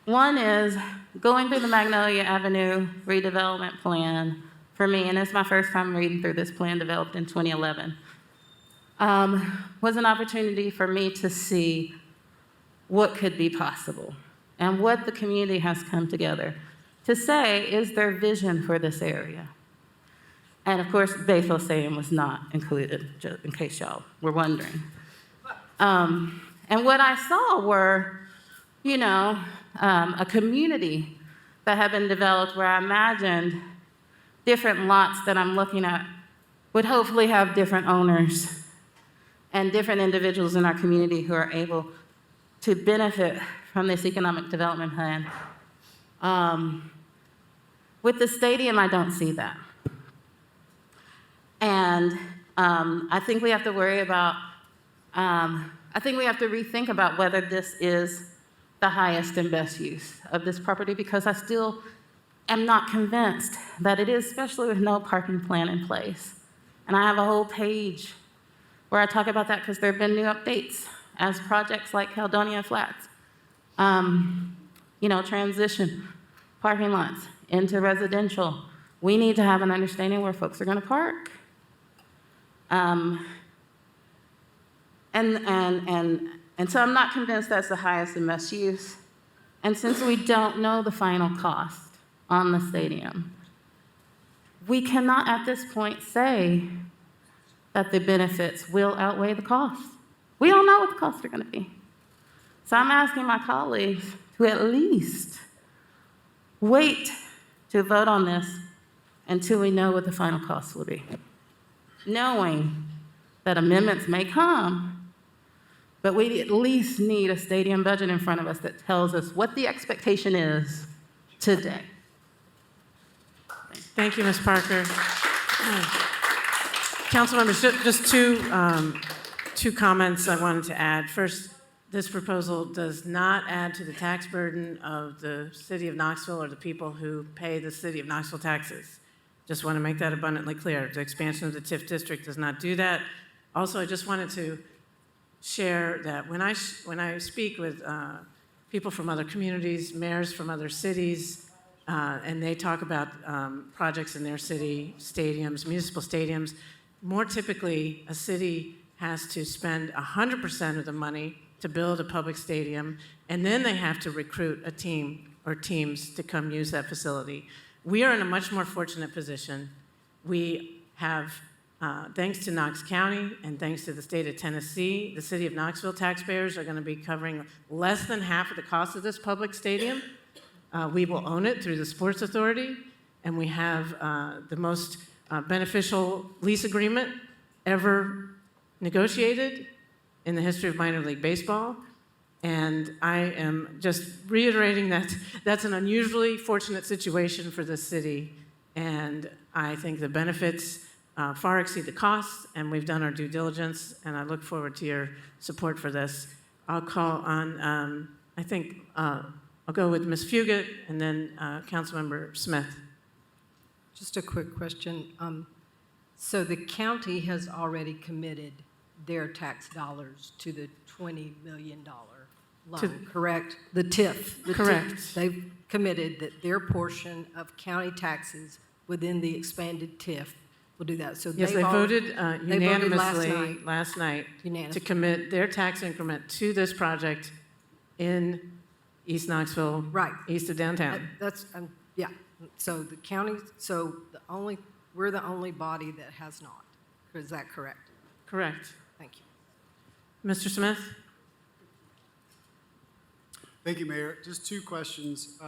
One is going through the Magnolia Avenue redevelopment plan for me, and it's my first time reading through this plan developed in 2011, was an opportunity for me to see what could be possible and what the community has come together to say is their vision for this area. And of course, Bayfield Stadium was not included, just in case y'all were wondering. And what I saw were, you know, a community that had been developed where I imagined different lots that I'm looking at would hopefully have different owners and different individuals in our community who are able to benefit from this economic development plan. With the stadium, I don't see that. And I think we have to worry about, I think we have to rethink about whether this is the highest and best use of this property, because I still am not convinced that it is, especially with no parking plan in place. And I have a whole page where I talk about that because there have been new updates as projects like Caledonia Flats, you know, transition parking lots into residential. We need to have an understanding where folks are going to park. And so I'm not convinced that's the highest and best use. And since we don't know the final cost on the stadium, we cannot at this point say that the benefits will outweigh the costs. We don't know what the costs are going to be. So I'm asking my colleagues to at least wait to vote on this until we know what the final costs will be, knowing that amendments may come, but we at least need a stadium budget in front of us that tells us what the expectation is today. Thank you, Ms. Parker. Council members, just two comments I wanted to add. First, this proposal does not add to the tax burden of the city of Knoxville or the people who pay the city of Knoxville taxes. Just want to make that abundantly clear. The expansion of the TIF district does not do that. Also, I just wanted to share that when I speak with people from other communities, mayors from other cities, and they talk about projects in their city, stadiums, municipal stadiums. More typically, a city has to spend 100% of the money to build a public stadium, and then they have to recruit a team or teams to come use that facility. We are in a much more fortunate position. We have, thanks to Knox County and thanks to the state of Tennessee, the city of Knoxville taxpayers are going to be covering less than half of the cost of this public stadium. We will own it through the Sports Authority, and we have the most beneficial lease agreement ever negotiated in the history of minor league baseball. And I am just reiterating that that's an unusually fortunate situation for this city. And I think the benefits far exceed the costs, and we've done our due diligence, and I look forward to your support for this. I'll call on, I think, I'll go with Ms. Fugit and then Councilmember Smith. Just a quick question. So the county has already committed their tax dollars to the $20 million loan, correct? The TIF. Correct. They've committed that their portion of county taxes within the expanded TIF will do that. So Yes, they voted unanimously last night to Unanimously. commit their tax increment to this project in East Knoxville, Right. east of downtown. That's, yeah. So the county, we're the only body that has not. Is that correct? Correct. Thank you. Mr. Smith? Thank you, Mayor. Just two questions.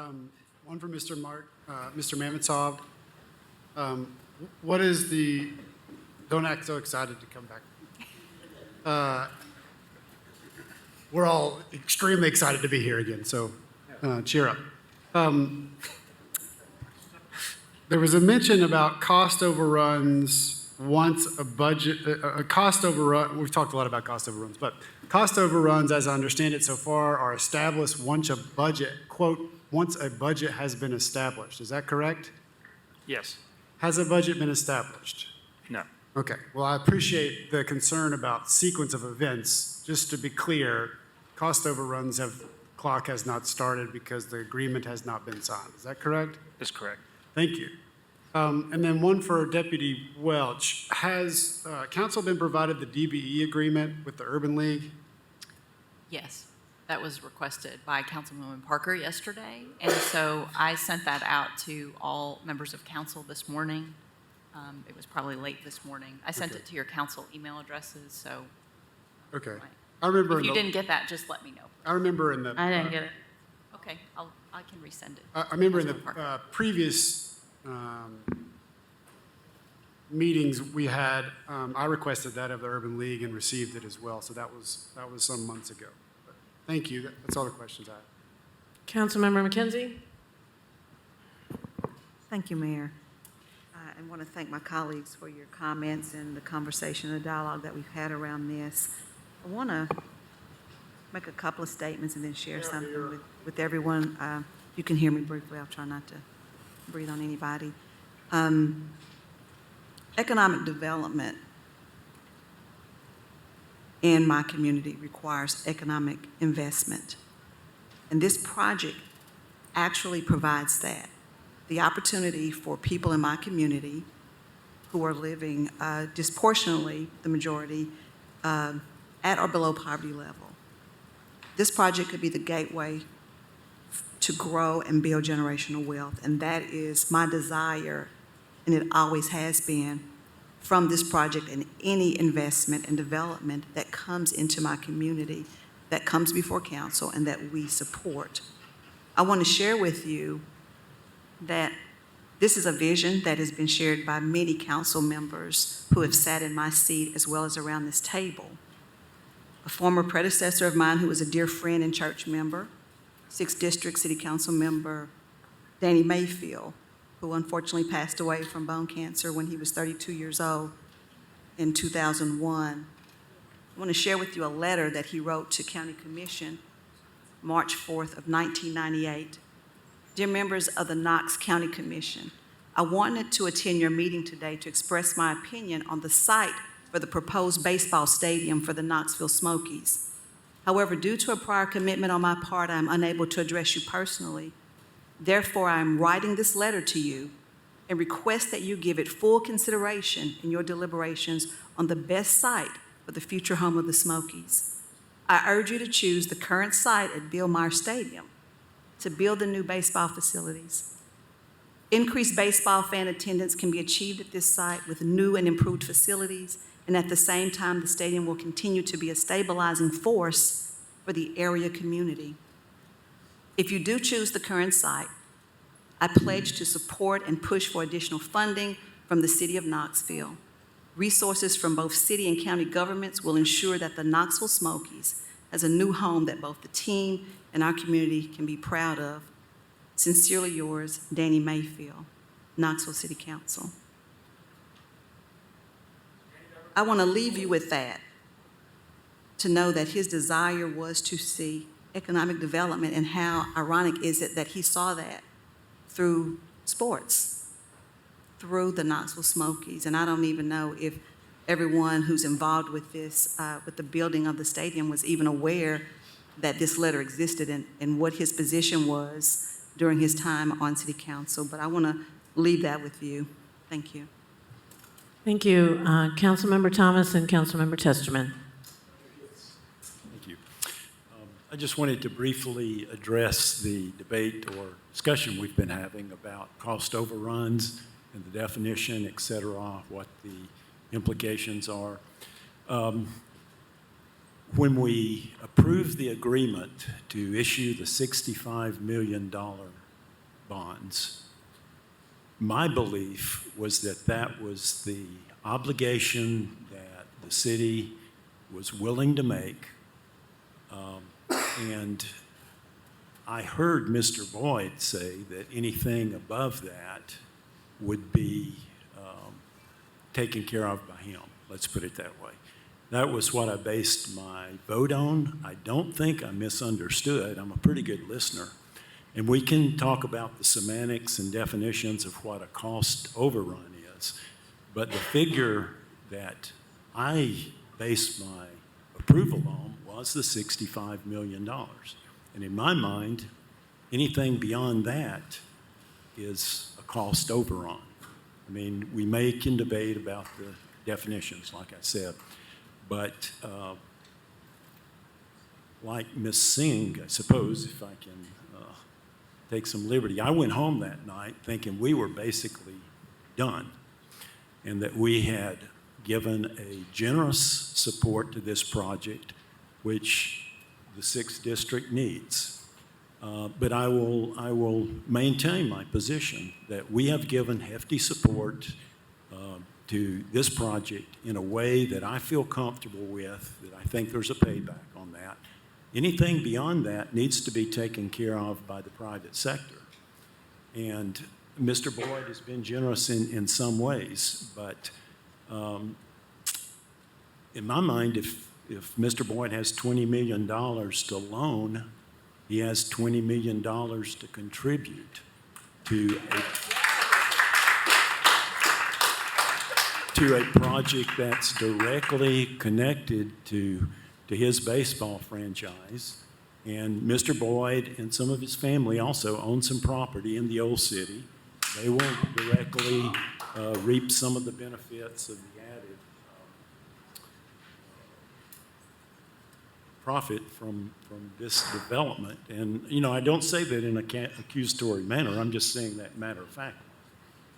One for Mr. Mametsov. What is the, don't act so excited to come back. We're all extremely excited to be here again, so cheer up. There was a mention about cost overruns once a budget, a cost overrun, we've talked a lot about cost overruns, but cost overruns, as I understand it so far, are established once a budget, quote, once a budget has been established. Is that correct? Yes. Has a budget been established? No. Okay, well, I appreciate the concern about sequence of events. Just to be clear, cost overruns clock has not started because the agreement has not been signed. Is that correct? That's correct. Thank you. And then one for Deputy Welch. Has council been provided the DBE agreement with the Urban League? Yes, that was requested by Councilwoman Parker yesterday, and so I sent that out to all members of council this morning. It was probably late this morning. I sent it to your council email addresses, so. Okay. I remember. If you didn't get that, just let me know. I remember in the. I didn't get it. Okay, I can resend it. I remember in the Councilwoman Parker. previous meetings we had, I requested that of the Urban League and received it as well. So that was some months ago. But thank you. That's all the questions I have. Councilmember McKenzie? Thank you, Mayor. I want to thank my colleagues for your comments and the conversation and the dialogue that we've had around this. I want to make a couple of statements and then share something with everyone. You can hear me briefly. I'll try not to breathe on anybody. Economic development in my community requires economic investment. And this project actually provides that. The opportunity for people in my community who are living disproportionately, the majority, at or below poverty level. This project could be the gateway to grow and build generational wealth. And that is my desire, and it always has been, from this project and any investment and development that comes into my community, that comes before council and that we support. I want to share with you that this is a vision that has been shared by many council members who have sat in my seat as well as around this table. A former predecessor of mine who was a dear friend and church member, 6th District City Council member Danny Mayfield, who unfortunately passed away from bone cancer when he was 32 years old in 2001. I want to share with you a letter that he wrote to County Commission March 4th of 1998. Dear members of the Knox County Commission, I wanted to attend your meeting today to express my opinion on the site for the proposed baseball stadium for the Knoxville Smokies. However, due to a prior commitment on my part, I am unable to address you personally. Therefore, I am writing this letter to you and request that you give it full consideration in your deliberations on the best site for the future home of the Smokies. I urge you to choose the current site at Bill Meyer Stadium to build the new baseball facilities. Increased baseball fan attendance can be achieved at this site with new and improved facilities, and at the same time, the stadium will continue to be a stabilizing force for the area community. If you do choose the current site, I pledge to support and push for additional funding from the City of Knoxville. Resources from both city and county governments will ensure that the Knoxville Smokies has a new home that both the team and our community can be proud of. Sincerely yours, Danny Mayfield, Knoxville City Council. I want to leave you with that, to know that his desire was to see economic development, and how ironic is it that he saw that through sports, through the Knoxville Smokies. And I don't even know if everyone who's involved with this, with the building of the stadium, was even aware that this letter existed and what his position was during his time on City Council. But I want to leave that with you. Thank you. Thank you. Councilmember Thomas and Councilmember Testerman. Thank you. I just wanted to briefly address the debate or discussion we've been having about cost overruns and the definition, et cetera, what the implications are. When we approved the agreement to issue the $65 million bonds, my belief was that that was the obligation that the city was willing to make. And I heard Mr. Boyd say that anything above that would be taken care of by him. Let's put it that way. That was what I based my vote on. I don't think I misunderstood. I'm a pretty good listener. And we can talk about the semantics and definitions of what a cost overrun is. But the figure that I based my approval on was the $65 million. And in my mind, anything beyond that is a cost overrun. I mean, we can debate about the definitions, like I said. But like Ms. Singh, I suppose, if I can take some liberty, I went home that night thinking we were basically done and that we had given a generous support to this project, which the 6th District needs. But I will maintain my position that we have given hefty support to this project in a way that I feel comfortable with, that I think there's a payback on that. Anything beyond that needs to be taken care of by the private sector. And Mr. Boyd has been generous in some ways, but in my mind, if Mr. Boyd has $20 million to loan, he has $20 million to contribute to a project that's directly connected to his baseball franchise. And Mr. Boyd and some of his family also own some property in the old city. They will directly reap some of the benefits of the added profit from this development. And, you know, I don't say that in an accusatory manner. I'm just saying that matter of fact.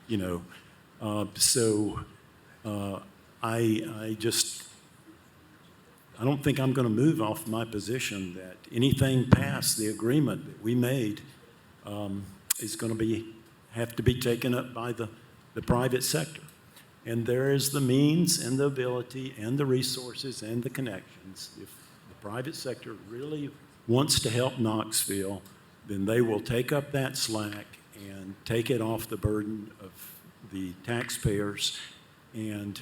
You know, I don't think I'm going to move off my position that anything past the agreement that we made is going to have to be taken up by the private sector. And there is the means and the ability and the resources and the connections. If the private sector really wants to help Knoxville, then they will take up that slack and take it off the burden of the taxpayers. And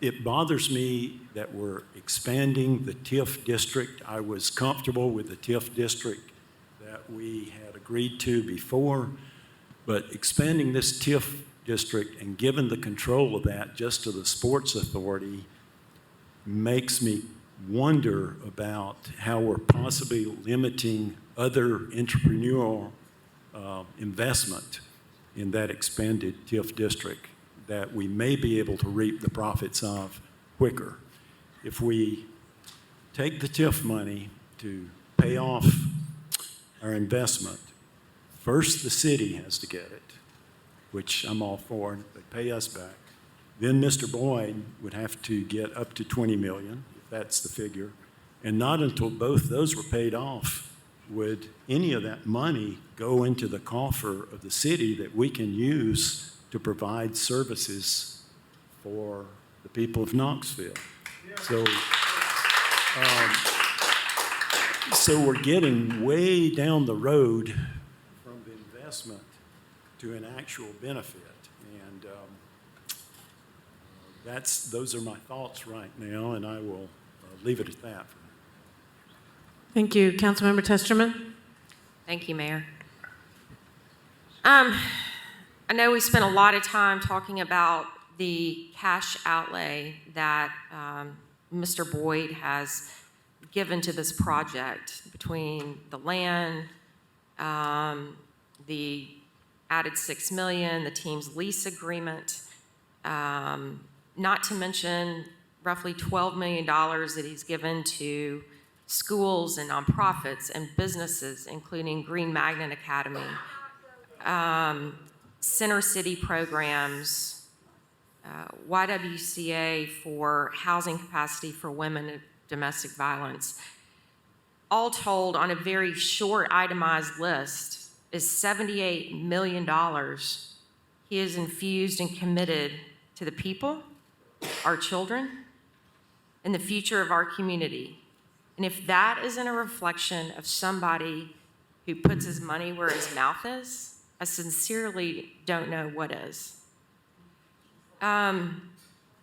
it bothers me that we're expanding the TIF district. I was comfortable with the TIF district that we had agreed to before, but expanding this TIF district and giving the control of that just to the Sports Authority makes me wonder about how we're possibly limiting other entrepreneurial investment in that expanded TIF district that we may be able to reap the profits of quicker. If we take the TIF money to pay off our investment, first the city has to get it, which I'm all for, they pay us back. Then Mr. Boyd would have to get up to 20 million, if that's the figure. And not until both those were paid off would any of that money go into the coffer of the city that we can use to provide services for the people of Knoxville. So we're getting way down the road from the investment to an actual benefit. And those are my thoughts right now, and I will leave it at that. Thank you. Councilmember Testerman? Thank you, Mayor. I know we spent a lot of time talking about the cash outlay that Mr. Boyd has given to this project between the land, the added $6 million, the team's lease agreement, not to mention roughly $12 million that he's given to schools and nonprofits and businesses, including Green Magnet Academy, Center City programs, YWCA for housing capacity for women and domestic violence. All told, on a very short itemized list, is $78 million he has infused and committed to the people, our children, and the future of our community. And if that isn't a reflection of somebody who puts his money where his mouth is, I sincerely don't know what is.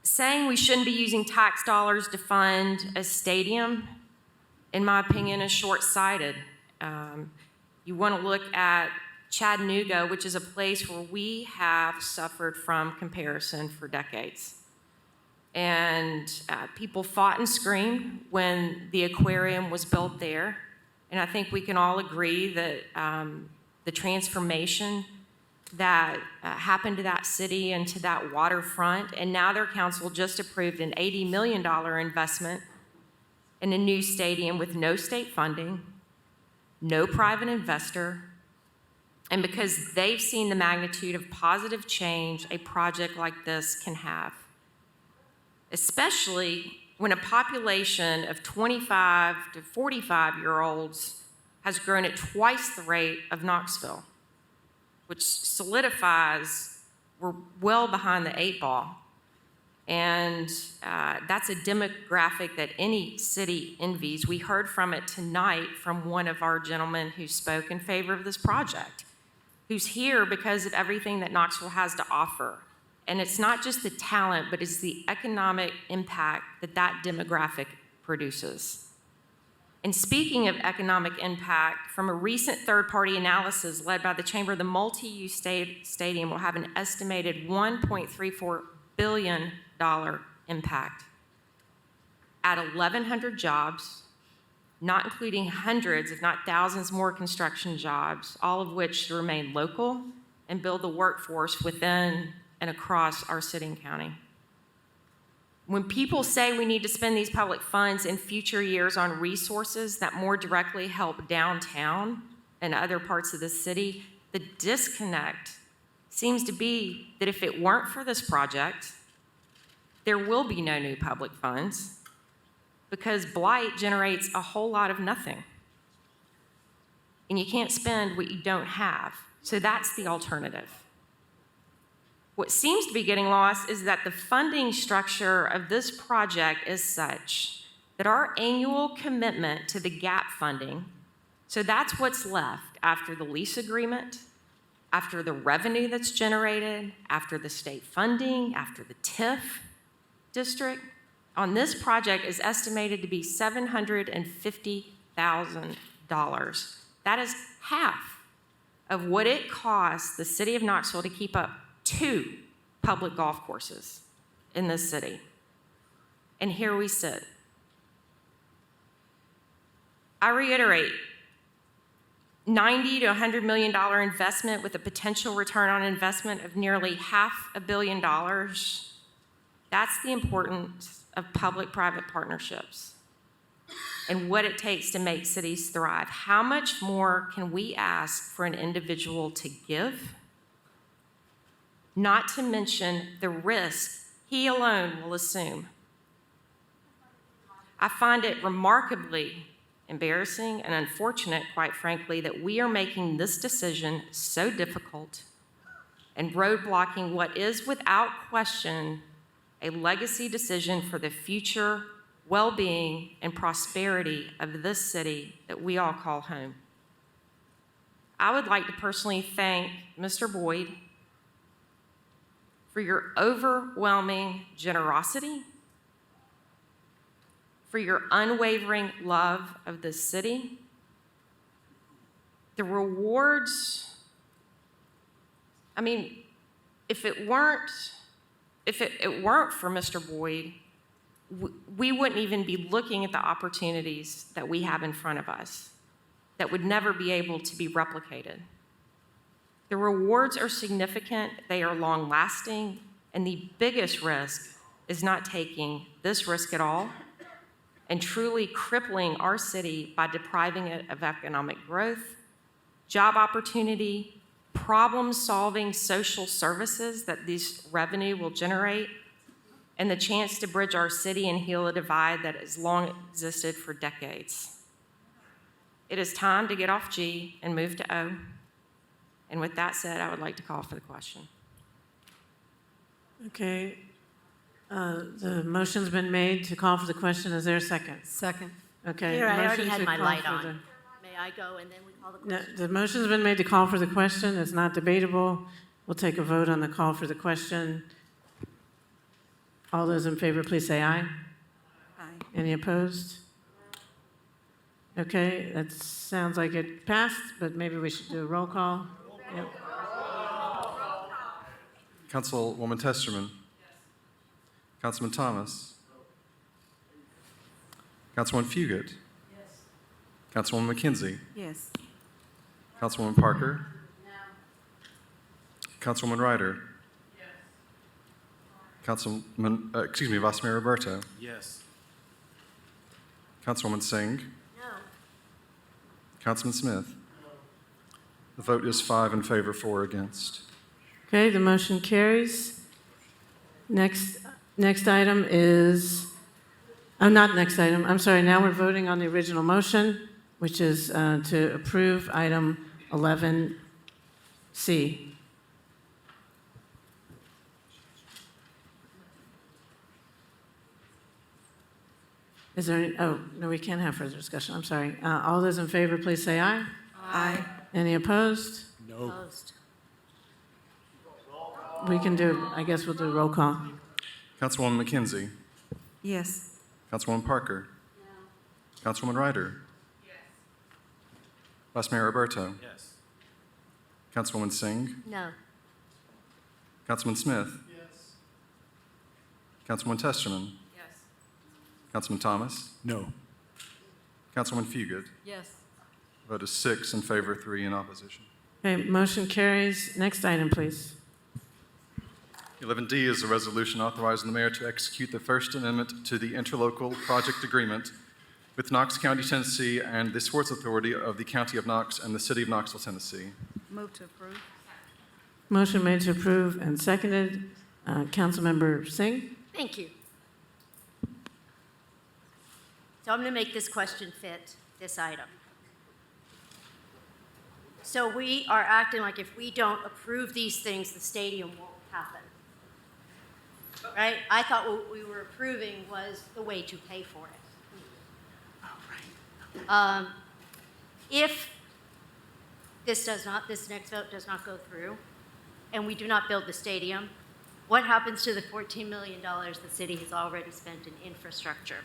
Saying we shouldn't be using tax dollars to fund a stadium, in my opinion, is short-sighted. You want to look at Chattanooga, which is a place where we have suffered from comparison for decades. And people fought and screamed when the aquarium was built there. And I think we can all agree that the transformation that happened to that city and to that waterfront, and now their council just approved an $80 million investment in a new stadium with no state funding, no private investor, and because they've seen the magnitude of positive change a project like this can have, especially when a population of 25 to 45-year-olds has grown at twice the rate of Knoxville, which solidifies we're well behind the 8 ball. And that's a demographic that any city envies. We heard from it tonight from one of our gentlemen who spoke in favor of this project, who's here because of everything that Knoxville has to offer. And it's not just the talent, but it's the economic impact that that demographic produces. And speaking of economic impact, from a recent third-party analysis led by the Chamber, the multi-use stadium will have an estimated $1.34 billion impact. Add 1,100 jobs, not including hundreds, if not thousands more construction jobs, all of which should remain local and build the workforce within and across our city and county. When people say we need to spend these public funds in future years on resources that more directly help downtown and other parts of the city, the disconnect seems to be that if it weren't for this project, there will be no new public funds because blight generates a whole lot of nothing. And you can't spend what you don't have. So that's the alternative. What seems to be getting lost is that the funding structure of this project is such that our annual commitment to the gap funding, so that's what's left after the lease agreement, after the revenue that's generated, after the state funding, after the TIF district, on this project is estimated to be $750,000. That is half of what it costs the city of Knoxville to keep up 2 public golf courses in this city. And here we sit. I reiterate, $90 to $100 million investment with a potential return on investment of nearly $500 million. That's the importance of public-private partnerships and what it takes to make cities thrive. How much more can we ask for an individual to give? Not to mention the risk he alone will assume. I find it remarkably embarrassing and unfortunate, quite frankly, that we are making this decision so difficult and roadblocking what is without question a legacy decision for the future well-being and prosperity of this city that we all call home. I would like to personally thank Mr. Boyd for your overwhelming generosity, for your unwavering love of this city. The rewards, I mean, if it weren't for Mr. Boyd, we wouldn't even be looking at the opportunities that we have in front of us that would never be able to be replicated. The rewards are significant, they are long-lasting, and the biggest risk is not taking this risk at all and truly crippling our city by depriving it of economic growth, job opportunity, problem-solving social services that this revenue will generate, and the chance to bridge our city and heal a divide that has long existed for decades. It is time to get off G and move to O. And with that said, I would like to call for the question. Okay. The motion's been made to call for the question. Is there a second? Second. Okay. Here, I already motion had to my call light for on. May I go and then we call the No, question? the motion's been made to call for the question. It's not debatable. We'll take a vote on the call for the question. All those in favor, please say aye. Aye. Any opposed? Okay, that sounds like it passed, but maybe we should do a roll call. Yep. Councilwoman Testerman. Councilman Thomas. Councilwoman Fugit. Councilwoman McKenzie. Yes. Councilwoman Parker. Councilwoman Ryder. Vice Mayor Roberto. Yes. Councilwoman Singh. No. Councilman Smith. The vote is 5 in favor, 4 against. Okay, the motion carries. Next item is, not next item, I'm sorry, now we're voting on the original motion, which is to approve item 11C. Is there any, oh, no, we can't have further discussion, I'm sorry. All those in favor, please say aye. Aye. Any opposed? No. Opposed. We can do, I guess we'll do roll call. Councilwoman McKenzie. Yes. Councilwoman Parker. Councilwoman Ryder. Vice Mayor Roberto. Yes. Councilwoman Singh. No. Councilman Smith. Councilwoman Testerman. Yes. Councilman Thomas. No. Councilwoman Fugit. Yes. Vote is 6 in favor, 3 in opposition. Okay, motion carries. Next item, please. 11D is a resolution authorizing the mayor to execute the First Amendment to the interlocal project agreement with Knox County, Tennessee, and the Sports Authority of the County of Knox and the City of Knoxville, Tennessee. Move to approve. Motion made to approve and seconded. Councilmember Singh? Thank you. So I'm going to make this question fit this item. So we are acting like if we don't approve these things, the stadium won't happen. Right? I thought what we were approving was the way to pay for it. If this next vote does not go through, and we do not build the stadium, what happens to the $14 million the city has already spent in infrastructure?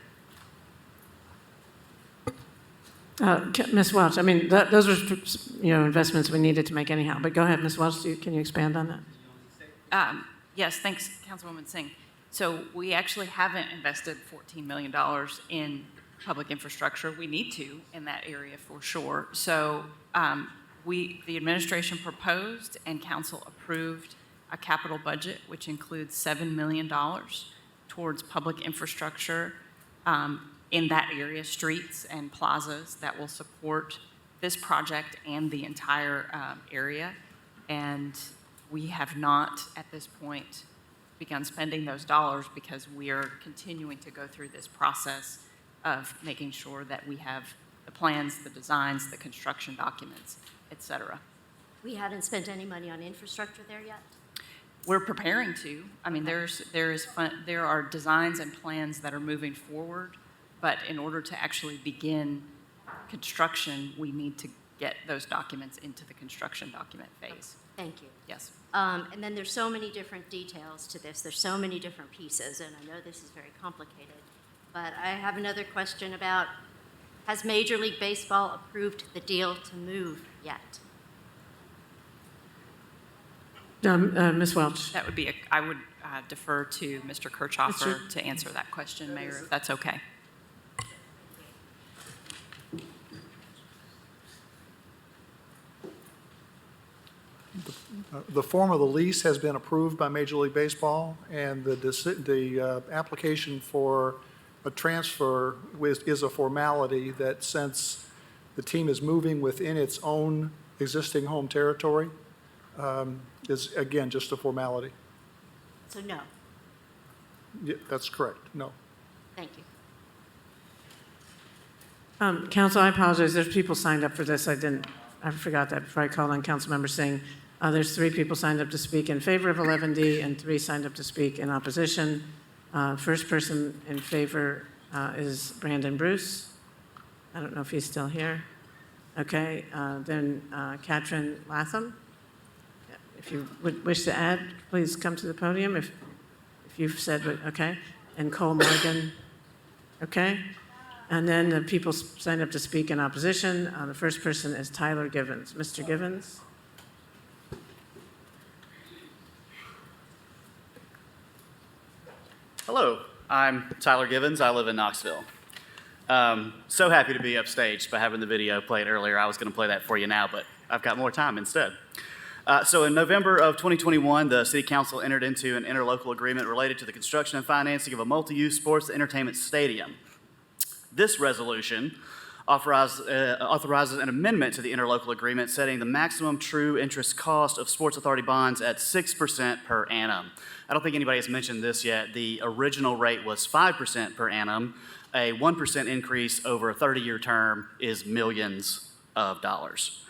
Ms. Welch, I mean, those are, investments we needed to make anyhow. But go ahead, Ms. Welch, can you expand on that? Yes, thanks, Councilwoman Singh. So we actually haven't invested $14 million in public infrastructure. We need to in that area for sure. So the administration proposed and council approved a capital budget, which includes $7 million towards public infrastructure in that area, streets and plazas that will support this project and the entire area. And we have not, at this point, begun spending those dollars because we are continuing to go through this process of making sure that we have the plans, the designs, the construction documents, et cetera. We haven't spent any money on infrastructure there yet? We're preparing to. I mean, there are designs and plans that are moving forward, but in order to actually begin construction, we need to get those documents into the construction document phase. Thank you. Yes. And then there's so many different details to this. There's so many different pieces, and I know this is very complicated. But I have another question about, has Major League Baseball approved the deal to move yet? Ms. Welch. That would be, I would defer to Mr. Kirchhoffer to answer that question, Mayor, if that's okay. The form of the lease has been approved by Major League Baseball, and the application for a transfer is a formality that, since the team is moving within its own existing home territory, is, again, just a formality. So no. Yeah, that's correct, no. Thank you. Council, I apologize. There's people signed up for this. I forgot that before I called on Councilmember Singh. There's 3 people signed up to speak in favor of 11D and 3 signed up to speak in opposition. First person in favor is Brandon Bruce. I don't know if he's still here. Okay, then Katrin Latham. If you would wish to add, please come to the podium if you've said, okay. And Cole Morgan, okay. And then the people signed up to speak in opposition. The first person is Tyler Givens. Mr. Givens. Hello, I'm Tyler Givens. I live in Knoxville. So happy to be upstaged by having the video played earlier. I was going to play that for you now, but I've got more time instead. So in November of 2021, the City Council entered into an interlocal agreement related to the construction and financing of a multi-use sports and entertainment stadium. This resolution authorizes an amendment to the interlocal agreement setting the maximum true interest cost of Sports Authority bonds at 6% per annum. I don't think anybody has mentioned this yet. The original rate was 5% per annum. A 1% increase over a 30-year term is millions of dollars.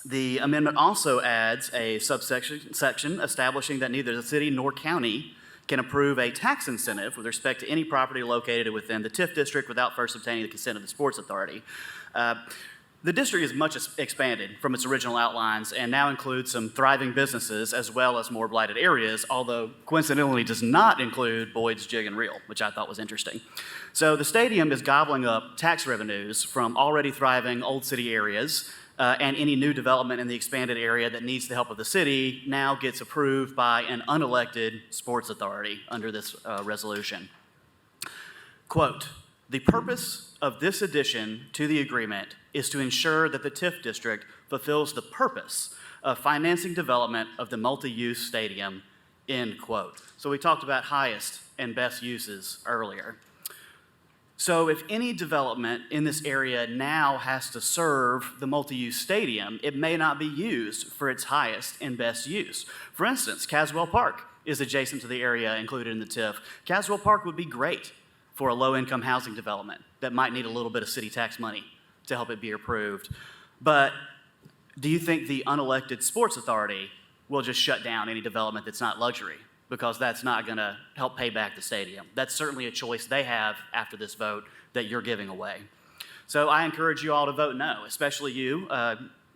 The amendment also adds a section establishing that neither the city nor county can approve a tax incentive with respect to any property located within the TIF district without first obtaining the consent of the Sports Authority. The district is much expanded from its original outlines and now includes some thriving businesses as well as more blighted areas, although coincidentally does not include Boyd's Jig and Reel, which I thought was interesting. So the stadium is gobbling up tax revenues from already thriving old city areas, and any new development in the expanded area that needs the help of the city now gets approved by an unelected sports authority under this resolution. Quote, "The purpose of this addition to the agreement is to ensure that the TIF district fulfills the purpose of financing development of the multi-use stadium," end quote. So we talked about highest and best uses earlier. So if any development in this area now has to serve the multi-use stadium, it may not be used for its highest and best use. For instance, Caswell Park is adjacent to the area included in the TIF. Caswell Park would be great for a low-income housing development that might need a little bit of city tax money to help it be approved. But do you think the unelected sports authority will just shut down any development that's not luxury? Because that's not going to help pay back the stadium. That's certainly a choice they have after this vote that you're giving away. So I encourage you all to vote no, especially you,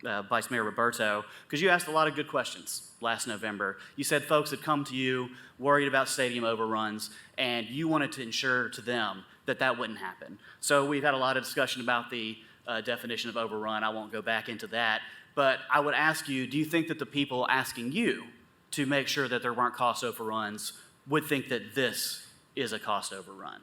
Vice Mayor Roberto, because you asked a lot of good questions last November. You said folks had come to you worried about stadium overruns, and you wanted to ensure to them that that wouldn't happen. So we've had a lot of discussion about the definition of overrun. I won't go back into that. But I would ask you, do you think that the people asking you to make sure that there weren't cost overruns would think that this is a cost overrun?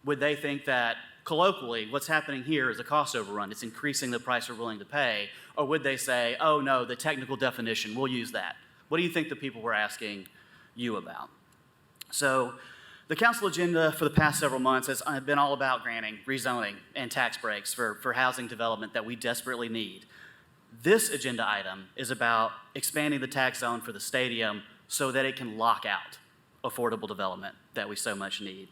would they think that colloquially what's happening here is a cost overrun? It's increasing the price we're willing to pay. Or would they say, oh no, the technical definition, we'll use that? What do you think the people were asking you about? So the council agenda for the past several months has been all about granting, rezoning, and tax breaks for housing development that we desperately need. This agenda item is about expanding the tax zone for the stadium so that it can lock out affordable development that we so much need.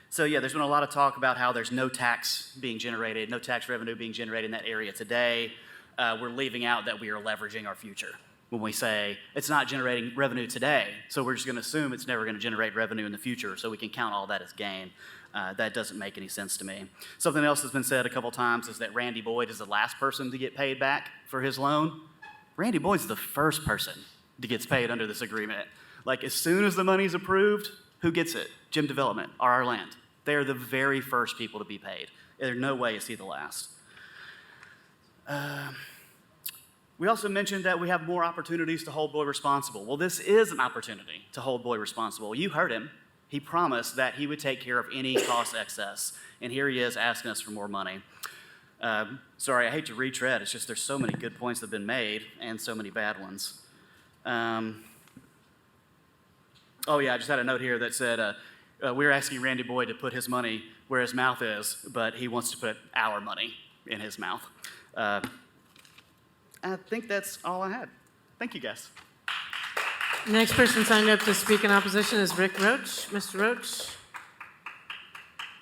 So yeah, there's been a lot of talk about how there's no tax being generated, no tax revenue being generated in that area today. We're leaving out that we are leveraging our future when we say it's not generating revenue today, so we're just going to assume it's never going to generate revenue in the future, so we can count all that as gain. That doesn't make any sense to me. Something else that's been said a couple times is that Randy Boyd is the last person to get paid back for his loan. Randy Boyd's the first person that gets paid under this agreement. Like, as soon as the money's approved, who gets it? Gym Development, RR Land. They are the very first people to be paid. There's no way is he the last. We also mentioned that we have more opportunities to hold Boyd responsible. Well, this is an opportunity to hold Boyd responsible. You heard him. He promised that he would take care of any cost excess, and here he is asking us for more money. Sorry, I hate to retread. It's just there's so many good points that have been made and so many bad ones. Oh yeah, I just had a note here that said we're asking Randy Boyd to put his money where his mouth is, but he wants to put our money in his mouth. I think that's all I had. Thank you, guys. Next person signed up to speak in opposition is Rick Roach. Mr. Roach,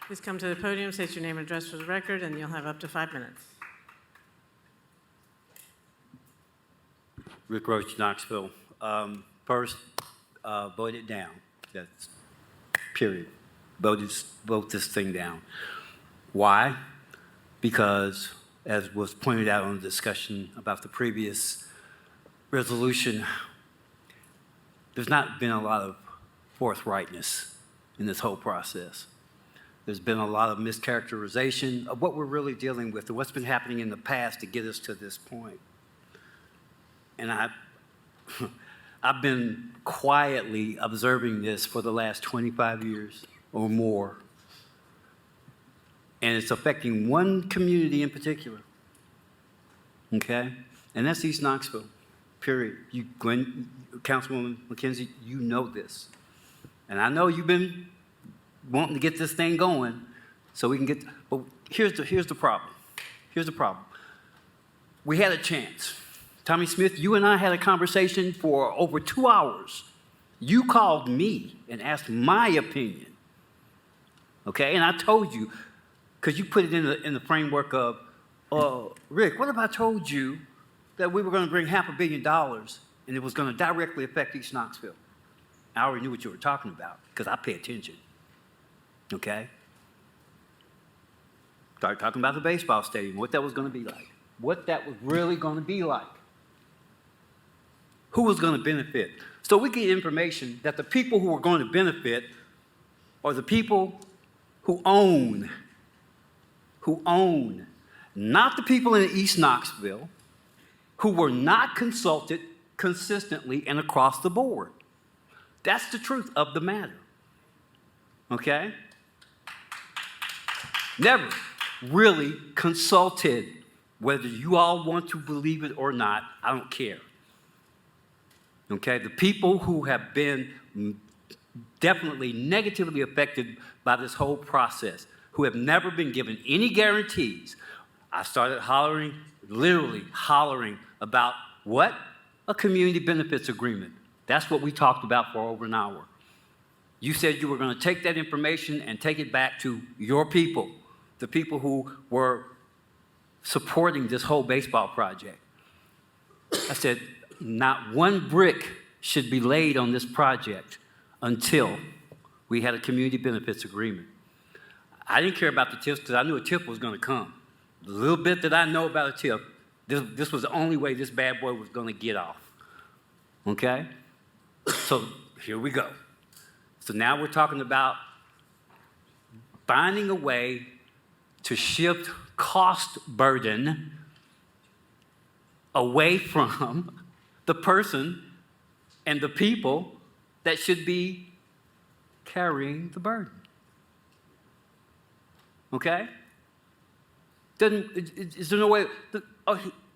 please come to the podium, state your name and address for the record, and you'll have up to 5 minutes. Rick Roach, Knoxville. First, vote it down. That's period. Vote this thing down. Why? Because, as was pointed out on the discussion about the previous resolution, there's not been a lot of forthrightness in this whole process. There's been a lot of mischaracterization of what we're really dealing with and what's been happening in the past to get us to this point. And I've been quietly observing this for the last 25 years or more. And it's affecting one community in particular, okay? And that's East Knoxville, period. You, Gwen, Councilwoman McKenzie, you know this. And I know you've been wanting to get this thing going so we can get, but here's the problem. Here's the problem. We had a chance. Tommy Smith, you and I had a conversation for over 2 hours. You called me and asked my opinion, okay? And I told you, because you put it in the framework of, Rick, what if I told you that we were going to bring $500 million and it was going to directly affect East Knoxville? I already knew what you were talking about because I pay attention, okay? Started talking about the baseball stadium, what that was going to be like, what that was really going to be like, who was going to benefit. So we get information that the people who are going to benefit are the people who own, not the people in East Knoxville who were not consulted consistently and across the board. That's the truth of the matter, okay? Never really consulted, whether you all want to believe it or not, I don't care. Okay, the people who have been definitely negatively affected by this whole process, who have never been given any guarantees. I started hollering, literally hollering about what? A community benefits agreement. That's what we talked about for over an hour. You said you were going to take that information and take it back to your people, the people who were supporting this whole baseball project. I said, not one brick should be laid on this project until we had a community benefits agreement. I didn't care about the TIFs because I knew a TIF was going to come. The little bit that I know about a TIF, this was the only way this bad boy was going to get off. Okay? So here we go. So now we're talking about finding a way to shift cost burden away from the person and the people that should be carrying the burden. Okay? Is there no way?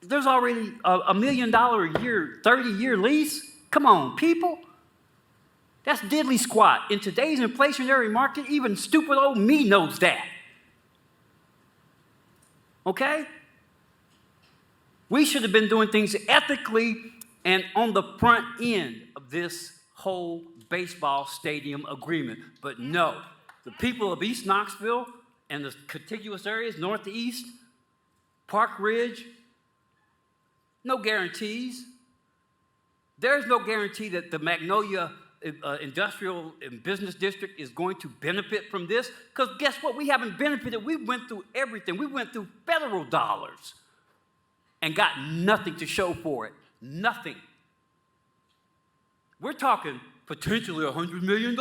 There's already a $1 million a year, 30-year lease. Come on, people. That's diddly squat. In today's inflationary market, even stupid old me knows that. Okay? We should have been doing things ethically and on the front end of this whole baseball stadium agreement. But no, the people of East Knoxville and the contiguous areas, northeast, Park Ridge, no guarantees. There's no guarantee that the Magnolia Industrial and Business District is going to benefit from this, because guess what? We haven't benefited. We went through everything. We went through federal dollars and got nothing to show for it. Nothing. We're talking potentially $100 million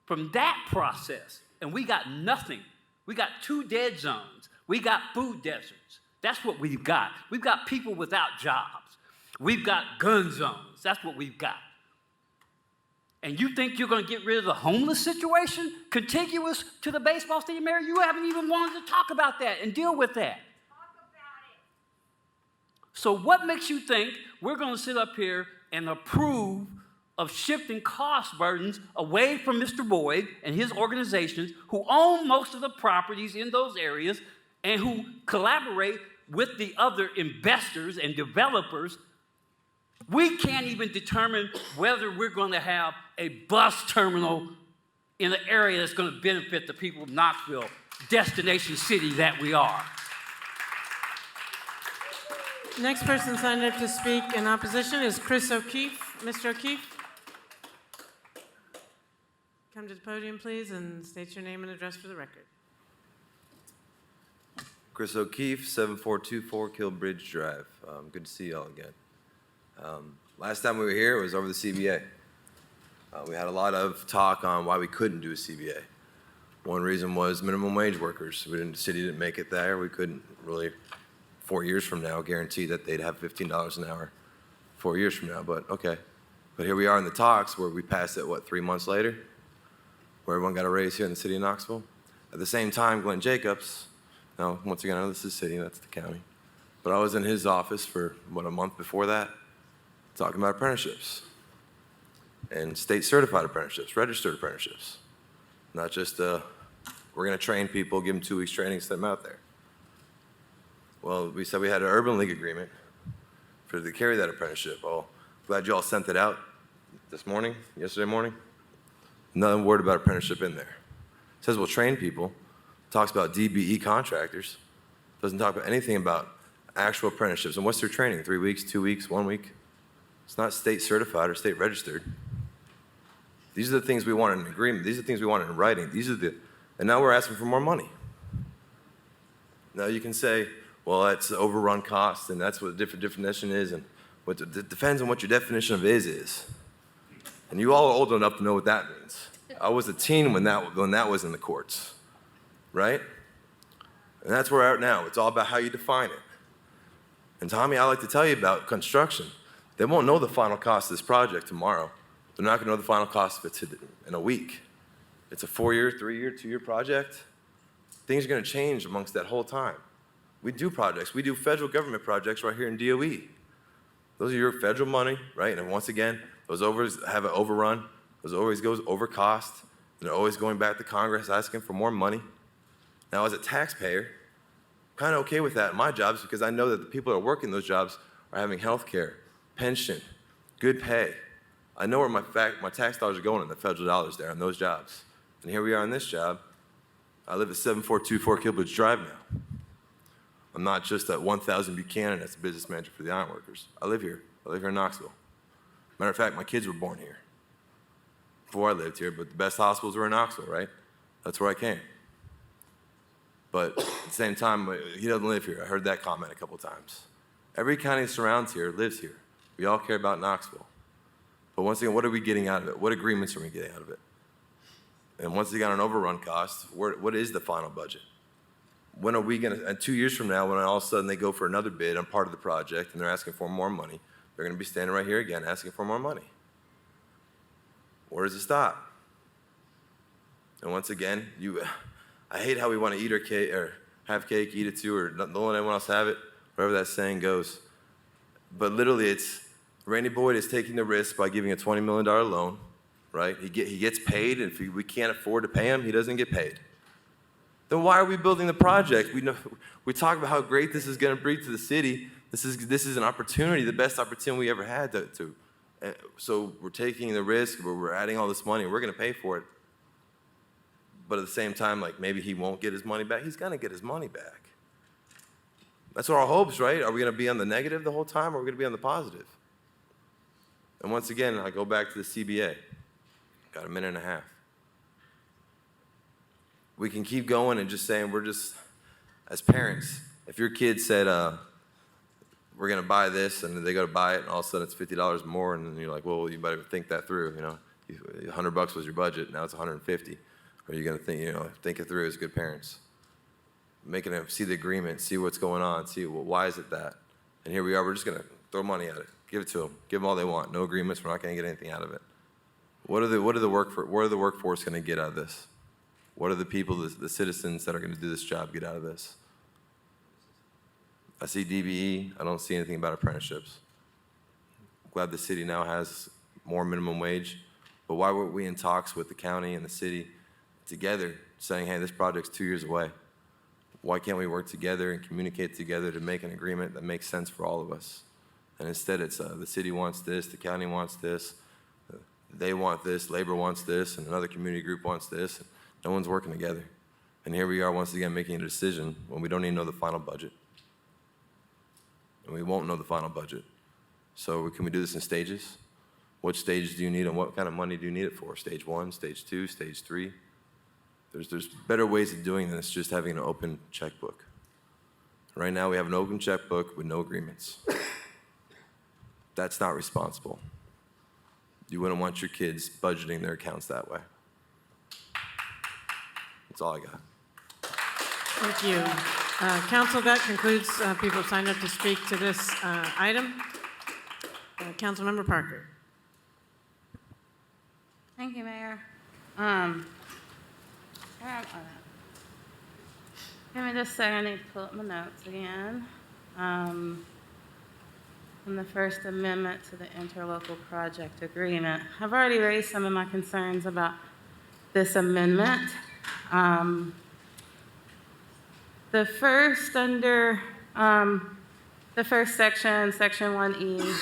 from that process, and we got nothing. We got 2 dead zones. We got food deserts. That's what we've got. We've got people without jobs. We've got gun zones. That's what we've got. And you think you're going to get rid of the homeless situation contiguous to the baseball stadium area? You haven't even wanted to talk about that and deal with that. So what makes you think we're going to sit up here and approve of shifting cost burdens away from Mr. Boyd and his organizations who own most of the properties in those areas and who collaborate with the other investors and developers? We can't even determine whether we're going to have a bus terminal in an area that's going to benefit the people of Knoxville, destination city that we are. Next person signed up to speak in opposition is Chris O'Keefe. Mr. O'Keefe, come to the podium, please, and state your name and address for the record. Chris O'Keefe, 7424 Killbridge Drive. Good to see y'all again. Last time we were here, it was over the CBA. We had a lot of talk on why we couldn't do a CBA. One reason was minimum wage workers. The city didn't make it there. We couldn't really, 4 years from now, guarantee that they'd have $15 an hour 4 years from now, but okay. But here we are in the talks where we passed it, 3 months later, where everyone got a raise here in the city of Knoxville. At the same time, Glenn Jacobs, now, once again, I know this is the city, that's the county, but I was in his office for, a month before that, talking about apprenticeships and state certified apprenticeships, registered apprenticeships. Not just, we're gonna train people, give them 2 weeks training, send them out there. Well, we said we had an Urban League agreement to carry that apprenticeship. Oh, glad you all sent it out yesterday morning. Another word about apprenticeship in there. It says we'll train people, talks about DBE contractors, doesn't talk about anything about actual apprenticeships. And what's their training? 3 weeks, 2 weeks, 1 week? It's not state certified or state registered. These are the things we want in an agreement. These are the things we want in writing. And now we're asking for more money. Now you can say, well, that's overrun cost, and that's what the different definition is, and it depends on what your definition of is. And you all are old enough to know what that means. I was a teen when that was in the courts, right? And that's where we're at now. It's all about how you define it. And Tommy, I like to tell you about construction. They won't know the final cost of this project tomorrow. They're not going to know the final cost of it in a week. It's a 4-year, 3-year, 2-year project. Things are going to change amongst that whole time. We do projects. We do federal government projects right here in DOE. Those are your federal money, right? And once again, those have an overrun. Those always goes over cost. And they're always going back to Congress asking for more money. Now, as a taxpayer, I'm kind of okay with that in my jobs because I know that the people that are working those jobs are having health care, pension, good pay. I know where my tax dollars are going in the federal dollars there on those jobs. And here we are on this job. I live at 7424 Killbridge Drive now. I'm not just at 1000 Buchanan as a business manager for the ironworkers. I live here. I live here in Knoxville. Matter of fact, my kids were born here before I lived here, but the best hospitals were in Knoxville, right? That's where I came. But at the same time, he doesn't live here. I heard that comment a couple times. Every county that surrounds here lives here. We all care about Knoxville. But once again, what are we getting out of it? What agreements are we getting out of it? And once again, on overrun costs, what is the final budget? When are we going to, and 2 years from now, when all of a sudden they go for another bid on part of the project and they're asking for more money, they're going to be standing right here again asking for more money. Where does it stop? And once again, I hate how we want to eat our cake or have cake, eat it too, or don't let anyone else have it, wherever that saying goes. But literally, it's Randy Boyd is taking the risk by giving a $20 million loan, right? He gets paid, and if we can't afford to pay him, he doesn't get paid. Then why are we building the project? We talk about how great this is going to bring to the city. This is an opportunity, the best opportunity we ever had so we're taking the risk, we're adding all this money, we're going to pay for it. But at the same time, like, maybe he won't get his money back. He's going to get his money back. That's our hopes, right? Are we going to be on the negative the whole time, or are we going to be on the positive? And once again, I go back to the CBA. Got a minute and a half. We can keep going and just saying, as parents, if your kid said, we're going to buy this, and they go to buy it, and all of a sudden it's $50 more, and then you're like, well, you better think that through, $100 was your budget, now it's $150. Or you're going to think it through as good parents. Making them see the agreement, see what's going on, see, well, why is it that? And here we are, we're just going to throw money at it, give it to them, give them all they want, no agreements, we're not going to get anything out of it. What are the workforce going to get out of this? What are the people, the citizens that are going to do this job get out of this? I see DBE, I don't see anything about apprenticeships. I'm glad the city now has more minimum wage, but why weren't we in talks with the county and the city together saying, hey, this project's 2 years away? Why can't we work together and communicate together to make an agreement that makes sense for all of us? And instead it's the city wants this, the county wants this, they want this, labor wants this, and another community group wants this. And no one's working together. And here we are once again making a decision when we don't even know the final budget. And we won't know the final budget. So can we do this in stages? What stage do you need and what kind of money do you need it for? Stage 1, stage 2, stage 3? There's better ways of doing this, just having an open checkbook. Right now we have an open checkbook with no agreements. That's not responsible. You wouldn't want your kids budgeting their accounts that way. That's all I got. Thank you. Council, that concludes people who signed up to speak to this item. Councilmember Parker. Thank you, Mayor. Give me just a second, I need to pull up my notes again. From the First Amendment to the interlocal project agreement. I've already raised some of my concerns about this amendment. The first section, Section 1E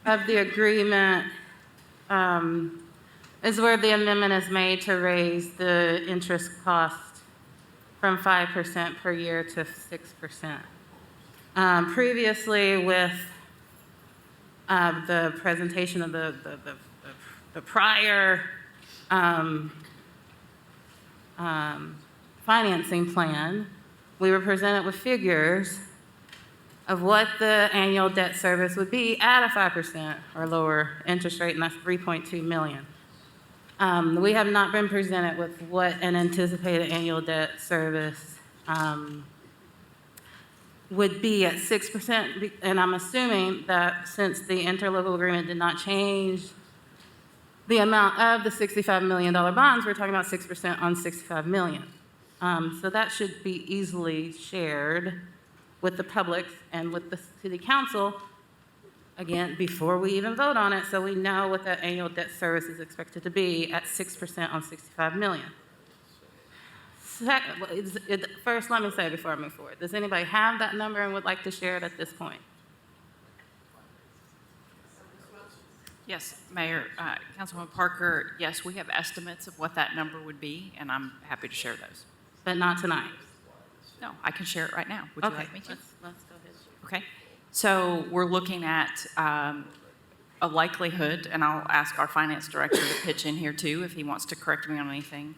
of the agreement, is where the amendment is made to raise the interest cost from 5% per year to 6%. Previously, with the presentation of the prior financing plan, we were presented with figures of what the annual debt service would be at a 5% or lower interest rate, and that's $3.2 million. We have not been presented with what an anticipated annual debt service would be at 6%, and I'm assuming that since the interlocal agreement did not change the amount of the $65 million bonds, we're talking about 6% on $65 million. So that should be easily shared with the public and with the city council, again, before we even vote on it, so we know what that annual debt service is expected to be at 6% on $65 million. First, let me say before I move forward, does anybody have that number and would like to share it at this point? Yes, Mayor, Councilwoman Parker, yes, we have estimates of what that number would be, and I'm happy to share those. But not tonight? No, I can share it right now. Would you like me to? Let's go ahead. Okay. So we're looking at a likelihood, and I'll ask our finance director to pitch in here too if he wants to correct me on anything,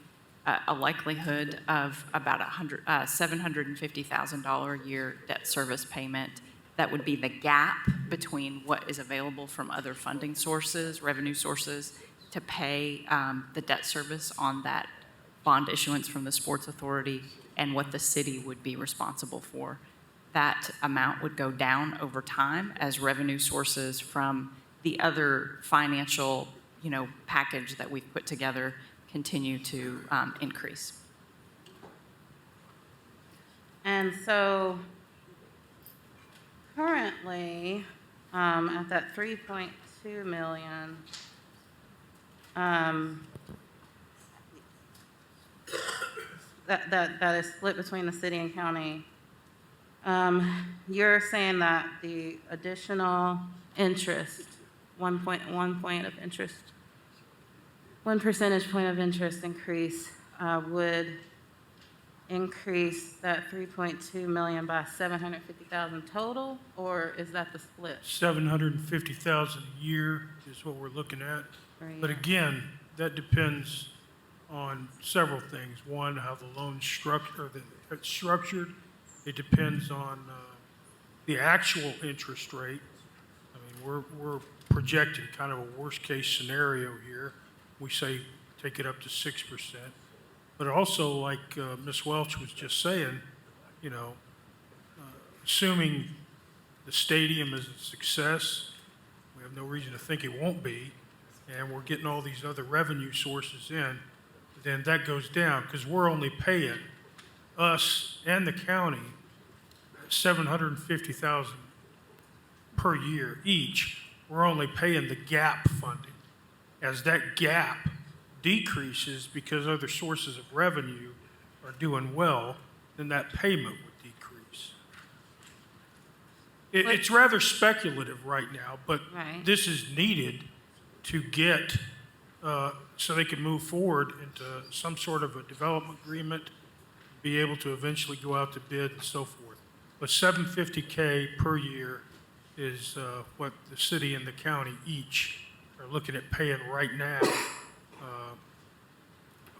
a likelihood of about $750,000 a year debt service payment. That would be the gap between what is available from other funding sources, revenue sources, to pay the debt service on that bond issuance from the Sports Authority and what the city would be responsible for. That amount would go down over time as revenue sources from the other financial, package that we've put together continue to increase. And so currently, at that 3.2 million, that is split between the city and county. You're saying that the additional interest, 1 point of interest, 1 percentage point of interest increase would increase that 3.2 million by 750,000 total, or is that the split? 750,000 a year is what we're looking at. But again, that depends on several things. One, how the loan it's structured. It depends on the actual interest rate. I mean, we're projecting kind of a worst-case scenario here. We say take it up to 6%. But also, like Ms. Welch was just saying, assuming the stadium is a success, we have no reason to think it won't be, and we're getting all these other revenue sources in, then that goes down, because we're only paying us and the county $750,000 per year each. We're only paying the gap funding. As that gap decreases because other sources of revenue are doing well, then that payment would decrease. It's rather speculative right now, but this is needed to get so they can move forward into some sort of a development agreement, be able to eventually go out to bid and so forth. But $750K per year is what the city and the county each are looking at paying right now,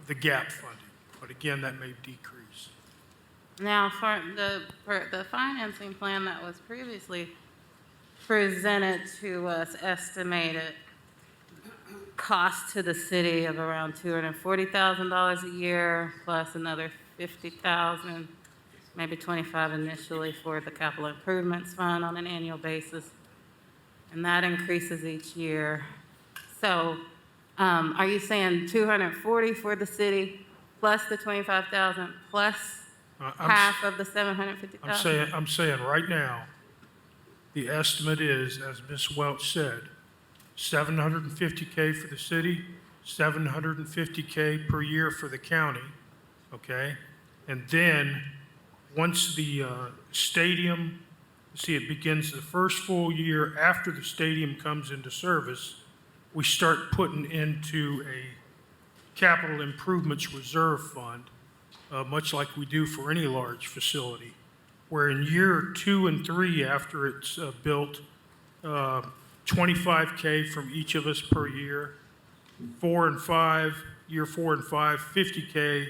the gap funding. But again, that may decrease. Now, for the financing plan that was previously presented to us, estimated cost to the city of around $240,000 a year, plus another $50,000, maybe $25,000 initially for the capital improvements fund on an annual basis, and that increases each year. So, are you saying $240,000 for the city, plus the $25,000, plus half of the $750,000? I'm saying right now, the estimate is, as Ms. Welch said, $750K for the city, $750K per year for the county, okay? And then, once the stadium, it begins the first full year after the stadium comes into service, we start putting into a capital improvements reserve fund, much like we do for any large facility, where in year 2 and 3 after it's built, $25K from each of us per year, 4 and 5, year 4 and 5, $50K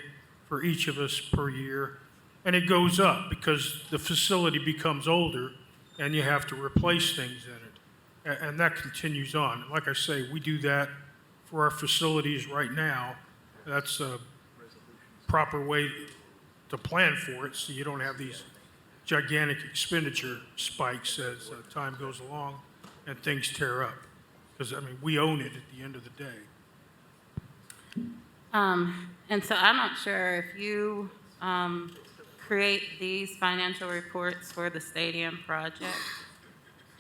for each of us per year. And it goes up because the facility becomes older and you have to replace things in it. And that continues on. And like I say, we do that for our facilities right now. That's a proper way to plan for it so you don't have these gigantic expenditure spikes as time goes along and things tear up. Because, I mean, we own it at the end of the day. And so I'm not sure if you create these financial reports for the stadium project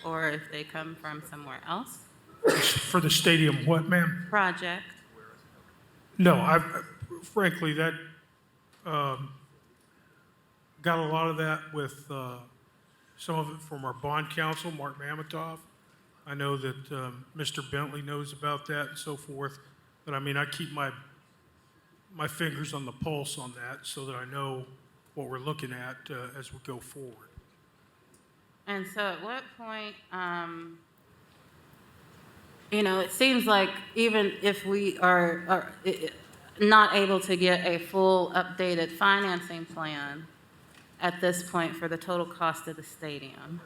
or if they come from somewhere else. For the stadium what, ma'am? Project. No, frankly, that got a lot of that with some of it from our bond counsel, Mark Mamatoff. I know that Mr. Bentley knows about that and so forth. But I mean, I keep my fingers on the pulse on that so that I know what we're looking at as we go forward. And so at what point, it seems like even if we are not able to get a full updated financing plan at this point for the total cost of the stadium,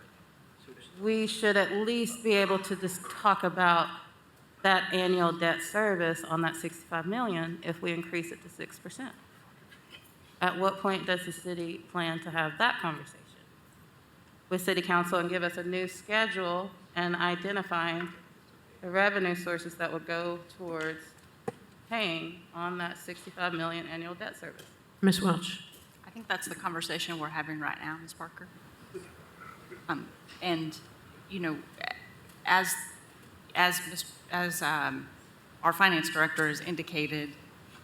we should at least be able to just talk about that annual debt service on that $65 million if we increase it to 6%. At what point does the city plan to have that conversation with City Council and give us a new schedule and identifying the revenue sources that would go towards paying on that 65 million annual debt service. Ms. Welch? I think that's the conversation we're having right now, Ms. Parker. And, you know, as our finance director has indicated,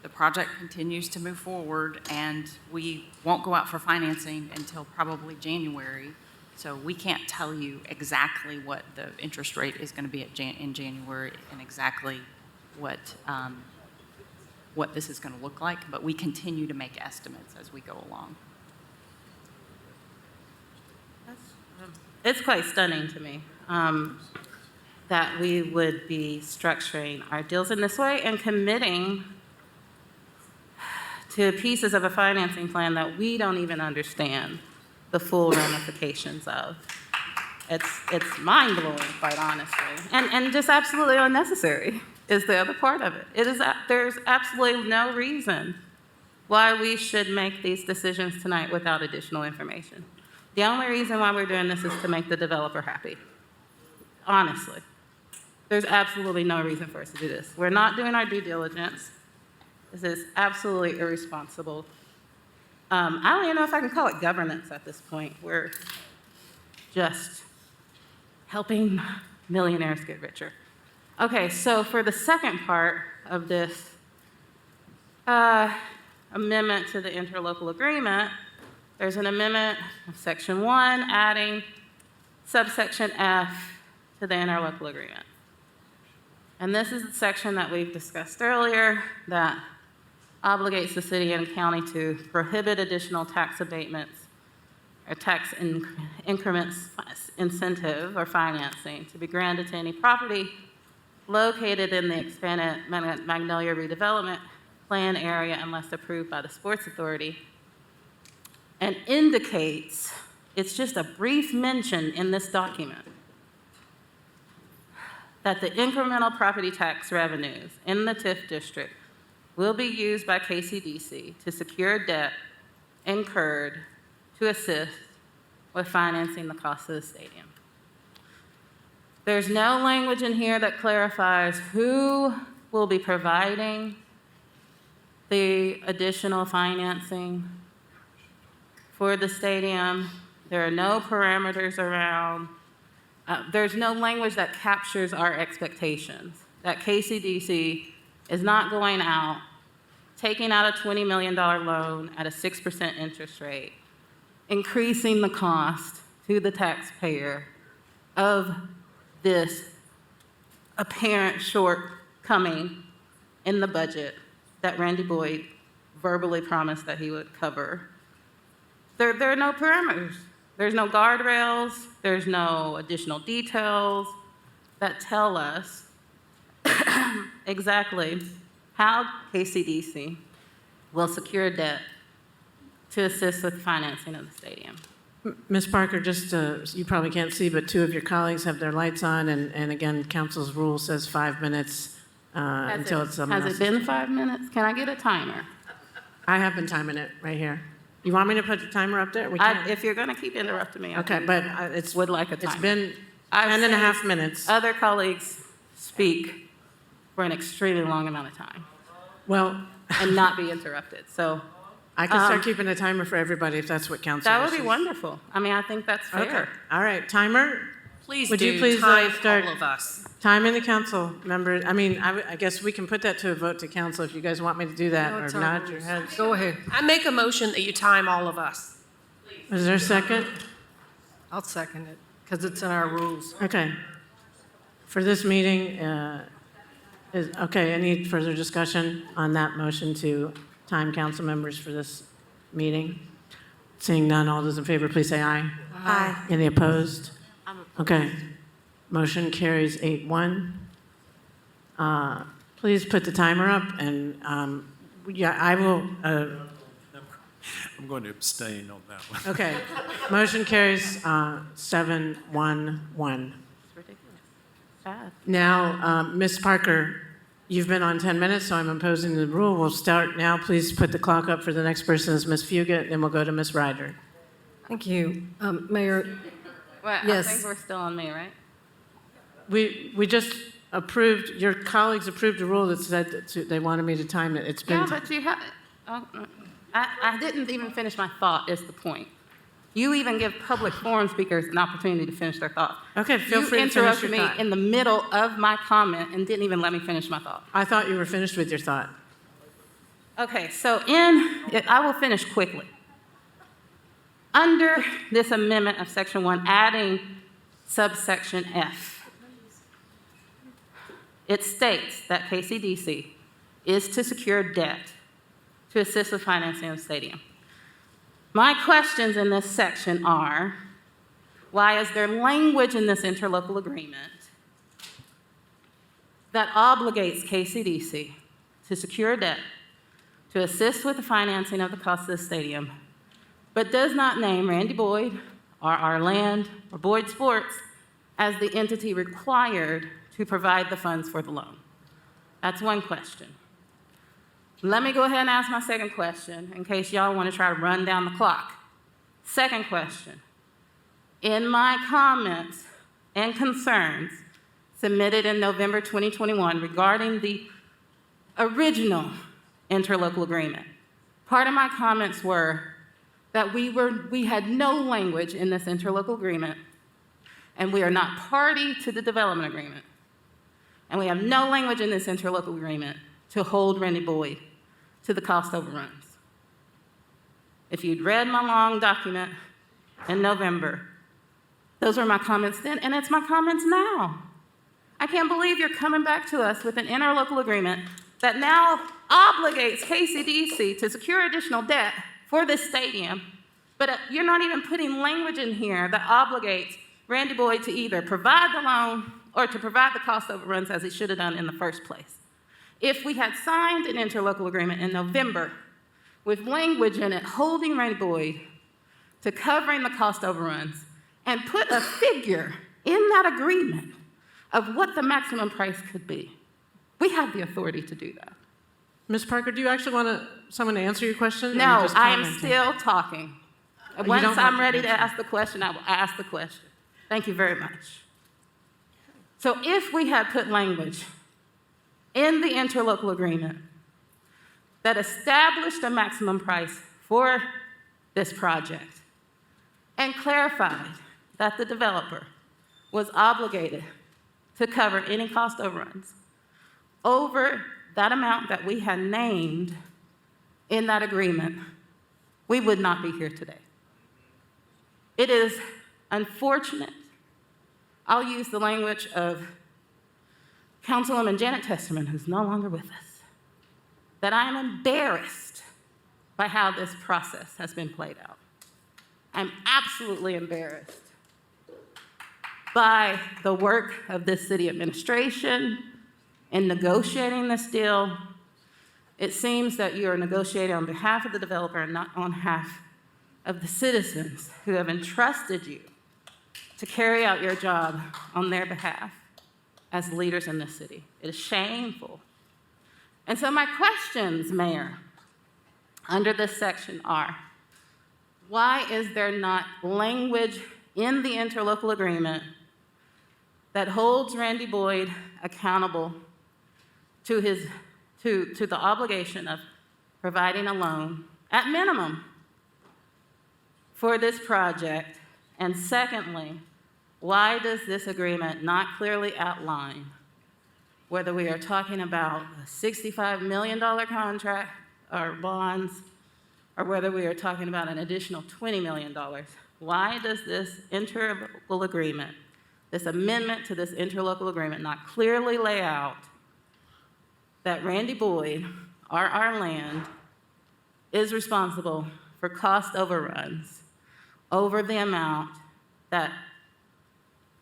the project continues to move forward, and we won't go out for financing until probably January. So we can't tell you exactly what the interest rate is going to be in January and exactly what this is going to look like, but we continue to make estimates as we go along. It's quite stunning to me that we would be structuring our deals in this way and committing to pieces of a financing plan that we don't even understand the full ramifications of. It's mind-blowing, quite honestly, and just absolutely unnecessary is the other part of it. There's absolutely no reason why we should make these decisions tonight without additional information. The only reason why we're doing this is to make the developer happy. Honestly. There's absolutely no reason for us to do this. We're not doing our due diligence. This is absolutely irresponsible. I don't even know if I can call it governance at this point. We're just helping millionaires get richer. Okay, so for the second part of this amendment to the interlocal agreement, there's an amendment of Section 1 adding subsection F to the interlocal agreement. And this is the section that we've discussed earlier that obligates the city and county to prohibit additional tax abatements or tax increments, incentive, or financing to be granted to any property located in the expanded Magnolia redevelopment plan area unless approved by the Sports Authority, and indicates, it's just a brief mention in this document, that the incremental property tax revenues in the TIF district will be used by KCDC to secure debt incurred to assist with financing the cost of the stadium. There's no language in here that clarifies who will be providing the additional financing for the stadium. There are no parameters around. There's no language that captures our expectations, that KCDC is not going out, taking out a $20 million loan at a 6% interest rate, increasing the cost to the taxpayer of this apparent shortcoming in the budget that Randy Boyd verbally promised that he would cover. There are no parameters. There's no guardrails. There's no additional details that tell us exactly how KCDC will secure debt to assist with financing of the stadium. Ms. Parker, just, you probably can't see, but two of your colleagues have their lights on, and again, council's rule says 5 minutes until it's someone Has it been 5 minutes? Can I get a timer? I have been timing it right here. You want me to put the timer up there? We can. If you're going to keep interrupting me, Okay, but would like a timer. it's been I've 10 and a seen half minutes. Other colleagues speak for an extremely long amount of time. Well, and not be interrupted. So I can start keeping a timer for everybody if that's what council that would be wishes. wonderful. I mean, I think that's fair. Okay. All right, timer. Please Would do you please time start all of us. timing the council members? I mean, I guess we can put that to a vote to council if you guys want me to do that, No, or it's our nod rules. your heads. Go ahead. I make a motion that you time all of us. Is there a second? I'll second it, because it's in our rules. Okay. For this meeting, any further discussion on that motion to time council members for this meeting? Seeing none, all those in favor, please say aye. Aye. Any opposed? I'm opposed. Okay. Motion carries 8-1. Please put the timer up, and I will. I'm going to abstain on that one. Okay. Motion carries 7-1-1. It's ridiculous. Bad. Now, Ms. Parker, you've been on 10 minutes, so I'm imposing the rule. We'll start now. Please put the clock up for the next person is Ms. Fugit, then we'll go to Ms. Ryder. Thank you. Mayor, Well, Yes. I think we're still on me, right? We just, approved, your colleagues approved a rule that said that they wanted me to time it. It's been. Yeah, but you have, I didn't even finish my thought, is the point. You even give public forum speakers an opportunity to finish their thought. Okay, feel free to finish your You interrupted thought. me in the middle of my comment and didn't even let me finish my thought. I thought you were finished with your thought. Okay, so I will finish quickly. Under this amendment of Section 1, adding subsection F, it states that KCDC is to secure debt to assist with financing of the stadium. My questions in this section are, why is there language in this interlocal agreement that obligates KCDC to secure debt to assist with the financing of the cost of the stadium, but does not name Randy Boyd or our land or Boyd Sports as the entity required to provide the funds for the loan? That's one question. Let me go ahead and ask my second question in case y'all want to try to run down the clock. Second question. In my comments and concerns submitted in November 2021 regarding the original interlocal agreement, part of my comments were that we had no language in this interlocal agreement, and we are not party to the development agreement. And we have no language in this interlocal agreement to hold Randy Boyd to the cost overruns. If you'd read my long document in November, those were my comments then, and it's my comments now. I can't believe you're coming back to us with an interlocal agreement that now obligates KCDC to secure additional debt for this stadium, but you're not even putting language in here that obligates Randy Boyd to either provide the loan or to provide the cost overruns as he should have done in the first place. If we had signed an interlocal agreement in November with language in it holding Randy Boyd to covering the cost overruns and put a figure in that agreement of what the maximum price could be, we have the authority to do that. Ms. Parker, do you actually want someone to answer your question? Or are No, you just I am commenting? still talking. You Once don't I'm have ready to to ask the question, I will ask the question. Thank you very much. So if we had put language in the interlocal agreement that established a maximum price for this project and clarified that the developer was obligated to cover any cost overruns over that amount that we had named in that agreement, we would not be here today. It is unfortunate. I'll use the language of Councilwoman Janet Testerman, who's no longer with us, that I am embarrassed by how this process has been played out. I'm absolutely embarrassed by the work of this city administration in negotiating this deal. It seems that you are negotiating on behalf of the developer and not on behalf of the citizens who have entrusted you to carry out your job on their behalf as leaders in this city. It is shameful. And so my questions, Mayor, under this section are, why is there not language in the interlocal agreement that holds Randy Boyd accountable to the obligation of providing a loan at minimum for this project? And secondly, why does this agreement not clearly outline whether we are talking about a $65 million contract or bonds, or whether we are talking about an additional $20 million? Why does this interlocal agreement, this amendment to this interlocal agreement, not clearly lay out that Randy Boyd, or our land, is responsible for cost overruns over the amount that,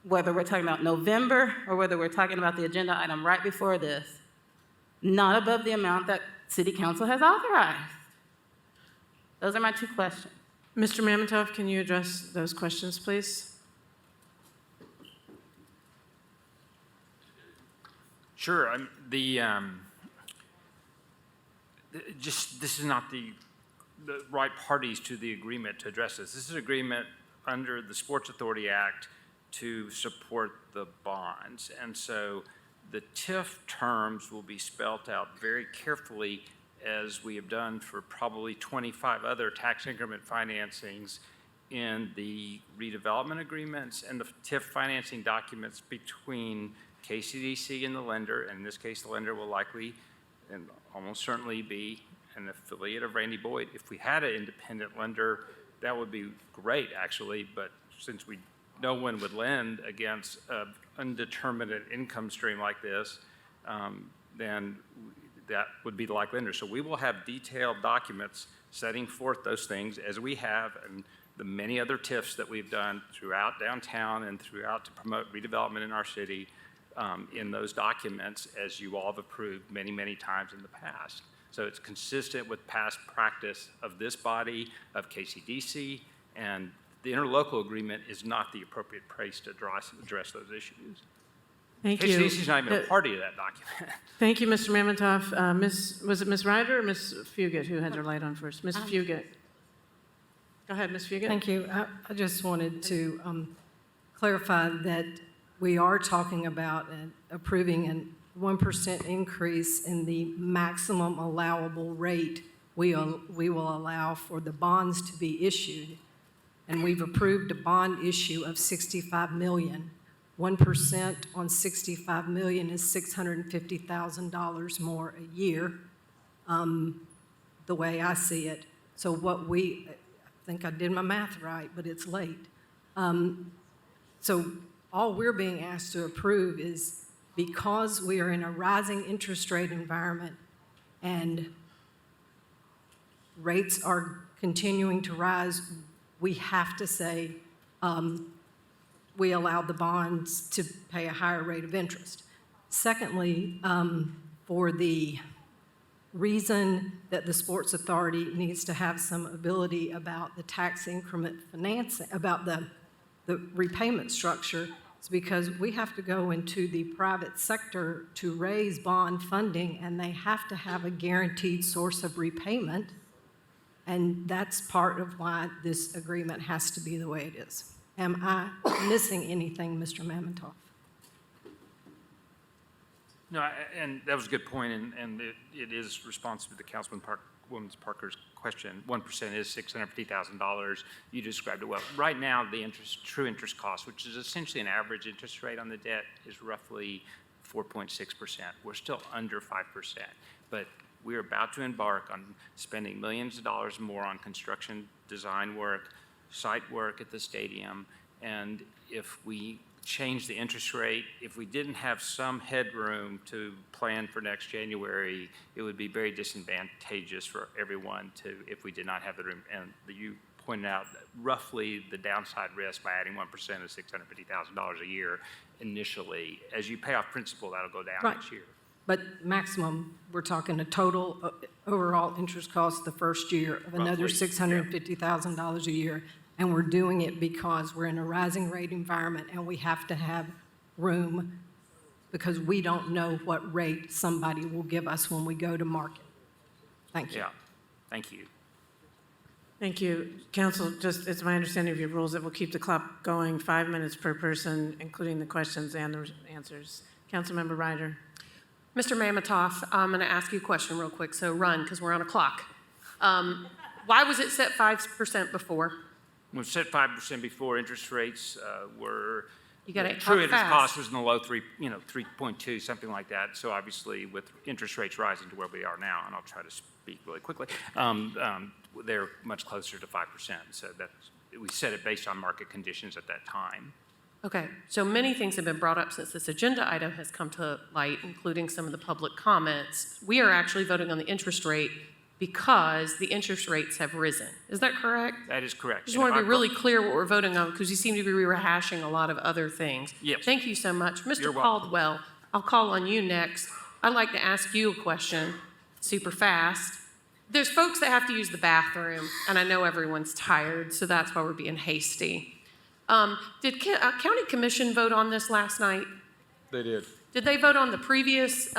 whether we're talking about November or whether we're talking about the agenda item right before this, not above the amount that City Council has authorized? Those are my two questions. Mr. Mamontoff, can you address those questions, please? Sure. This is not the right parties to the agreement to address this. This is an agreement under the Sports Authority Act to support the bonds. And so the TIF terms will be spelt out very carefully, as we have done for probably 25 other tax increment financings in the redevelopment agreements and the TIF financing documents between KCDC and the lender. And in this case, the lender will likely and almost certainly be an affiliate of Randy Boyd. If we had an independent lender, that would be great, actually, but since no one would lend against an undetermined income stream like this, then that would be the like lender. So we will have detailed documents setting forth those things, as we have in the many other TIFs that we've done throughout downtown and throughout to promote redevelopment in our city, in those documents, as you all have approved many, many times in the past. So it's consistent with past practice of this body, of KCDC, and the interlocal agreement is not the appropriate place to address those issues. Thank you. KCDC is not even a party to that document. Thank you, Mr. Mamontoff. Was it Ms. Ryder or Ms. Fugit who had her light on first? Ms. Fugit. Go ahead, Ms. Fugit. Thank you. I just wanted to clarify that we are talking about approving a 1% increase in the maximum allowable rate we will allow for the bonds to be issued. And we've approved a bond issue of $65 million. 1% on $65 million is $650,000 more a year, the way I see it. So I think I did my math right, but it's late. So all we're being asked to approve is, because we are in a rising interest rate environment and rates are continuing to rise, we have to say we allow the bonds to pay a higher rate of interest. Secondly, for the reason that the Sports Authority needs to have some ability about the tax increment financing, about the repayment structure, is because we have to go into the private sector to raise bond funding, and they have to have a guaranteed source of repayment. And that's part of why this agreement has to be the way it is. Am I missing anything, Mr. Mamontoff? No, and that was a good point, and it is responsive to Councilwoman Parker's question. 1% is $650,000. You described it well. Right now, the true interest cost, which is essentially an average interest rate on the debt, is roughly 4.6%. We're still under 5%, but we're about to embark on spending millions of dollars more on construction design work, site work at the stadium, and if we change the interest rate, if we didn't have some headroom to plan for next January, it would be very disadvantageous for everyone if we did not have the room. And you pointed out that roughly the downside risk by adding 1% is $650,000 a year initially. As you pay off principal, that'll go down Right. each year. But maximum, we're talking a total overall interest cost the first year of another Roughly, $650,000 a year. And we're doing it because we're in a rising rate environment and we have to have room because we don't know what rate somebody will give us when we go to market. Thank you. Yeah, thank you. Thank you. Council, just it's my understanding of your rules that we'll keep the clock going 5 minutes per person, including the questions and the answers. Councilmember Ryder. Mr. Mamontoff, I'm going to ask you a question real quick, so run, because we're on a clock. Why was it set 5% before? We set 5% before. Interest rates were. You got to true talk interest fast. cost was in the low 3.2, something like that. So obviously, with interest rates rising to where we are now, and I'll try to speak really quickly, they're much closer to 5%. So we set it based on market conditions at that time. Okay, so many things have been brought up since this agenda item has come to light, including some of the public comments. We are actually voting on the interest rate because the interest rates have risen. Is that correct? That is correct. I just want to be really clear what we're voting on because you seem to be rehashing a lot of other things. Yes. Thank you so much. Mr. You're welcome. Caldwell, I'll call on you next. I'd like to ask you a question super fast. There's folks that have to use the bathroom, and I know everyone's tired, so that's why we're being hasty. Did County Commission vote on this last night? They did. Did they vote on the previous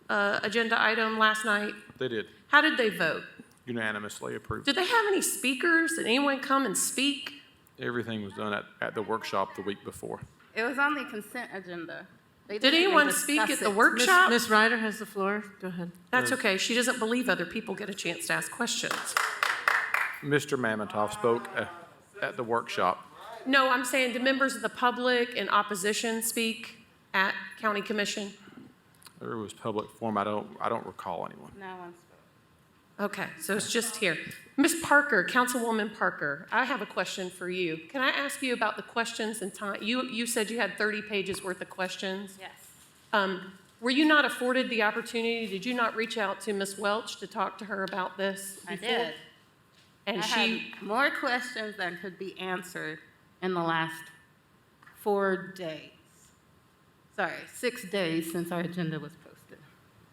agenda item last night? They did. How did they vote? Unanimously approved. Did they have any speakers? Did anyone come and speak? Everything was done at the workshop the week before. It was on the consent agenda. They Did didn't even anyone speak discuss at the it. workshop? Ms. Ryder has the floor. Go ahead. That's okay. She doesn't believe other people get a chance to ask questions. Mr. Mamontoff spoke at the workshop. No, I'm saying, do members of the public and opposition speak at county commission? There was public forum. I don't recall anyone. No one spoke. Okay, so it's just here. Ms. Parker, Councilwoman Parker, I have a question for you. Can I ask you about the questions and time? You said you had 30 pages worth of questions. Yes. Were you not afforded the opportunity? Did you not reach out to Ms. Welch to talk to her about this before? I did. And I she, had more questions than could be answered in the last 4 days. Sorry, 6 days since our agenda was posted.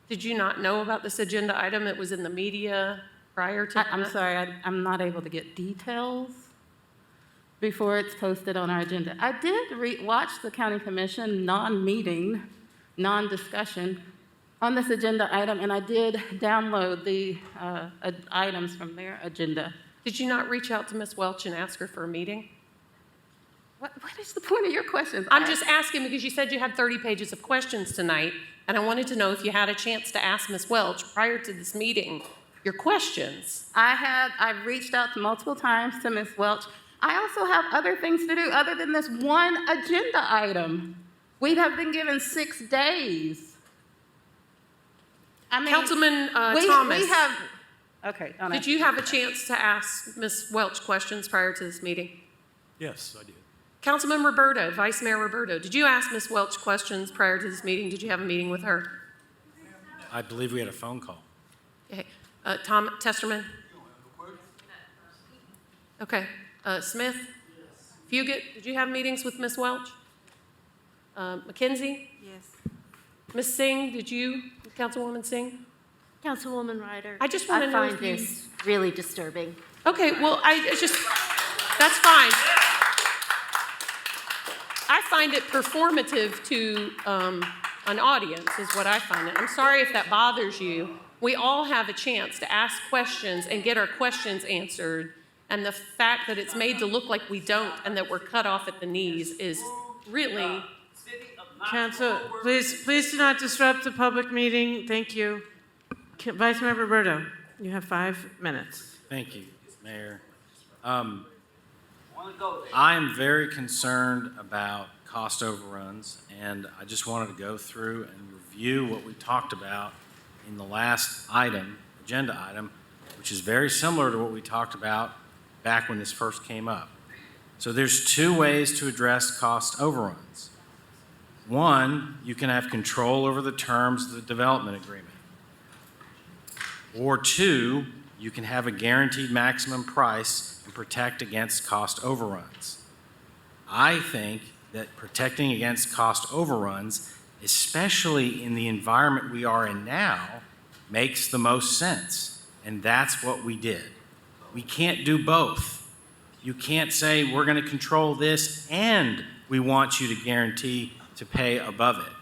did you not know about this agenda item? It was in the media prior to I'm that? sorry, I'm not able to get details before it's posted on our agenda. I did watch the county commission non-meeting, non-discussion on this agenda item, and I did download the items from their agenda. Did you not reach out to Ms. Welch and ask her for a meeting? What is the point of your questions? I'm just asking because you said you had 30 pages of questions tonight, and I wanted to know if you had a chance to ask Ms. Welch prior to this meeting your questions. I've reached out multiple times to Ms. Welch. I also have other things to do other than this one agenda item. We have been given 6 days. I mean, Councilman Thomas, We have, okay. did you have a chance to ask Ms. Welch questions prior to this meeting? Yes, I did. Councilman Roberto, Vice Mayor Roberto, did you ask Ms. Welch questions prior to this meeting? Did you have a meeting with her? I believe we had a phone call. Okay. Tom Testerman? Okay. Smith? Fugit, did you have meetings with Ms. Welch? McKenzie? Yes. Ms. Singh, did you, Councilwoman Singh? Councilwoman Ryder. I just want to know I find if you... this really disturbing. Okay, well, that's fine. I find it performative to an audience is what I find it. I'm sorry if that bothers you. We all have a chance to ask questions and get our questions answered. And the fact that it's made to look like we don't and that we're cut off at the knees is really... Council, please do not disrupt the public meeting. Thank you. Vice Mayor Roberto, you have 5 minutes. Thank you, Mayor. I am very concerned about cost overruns, and I just wanted to go through and review what we talked about in the last item, agenda item, which is very similar to what we talked about back when this first came up. So there's 2 ways to address cost overruns. One, you can have control over the terms of the development agreement. Or 2, you can have a guaranteed maximum price and protect against cost overruns. I think that protecting against cost overruns, especially in the environment we are in now, makes the most sense. And that's what we did. We can't do both. You can't say we're going to control this and we want you to guarantee to pay above it.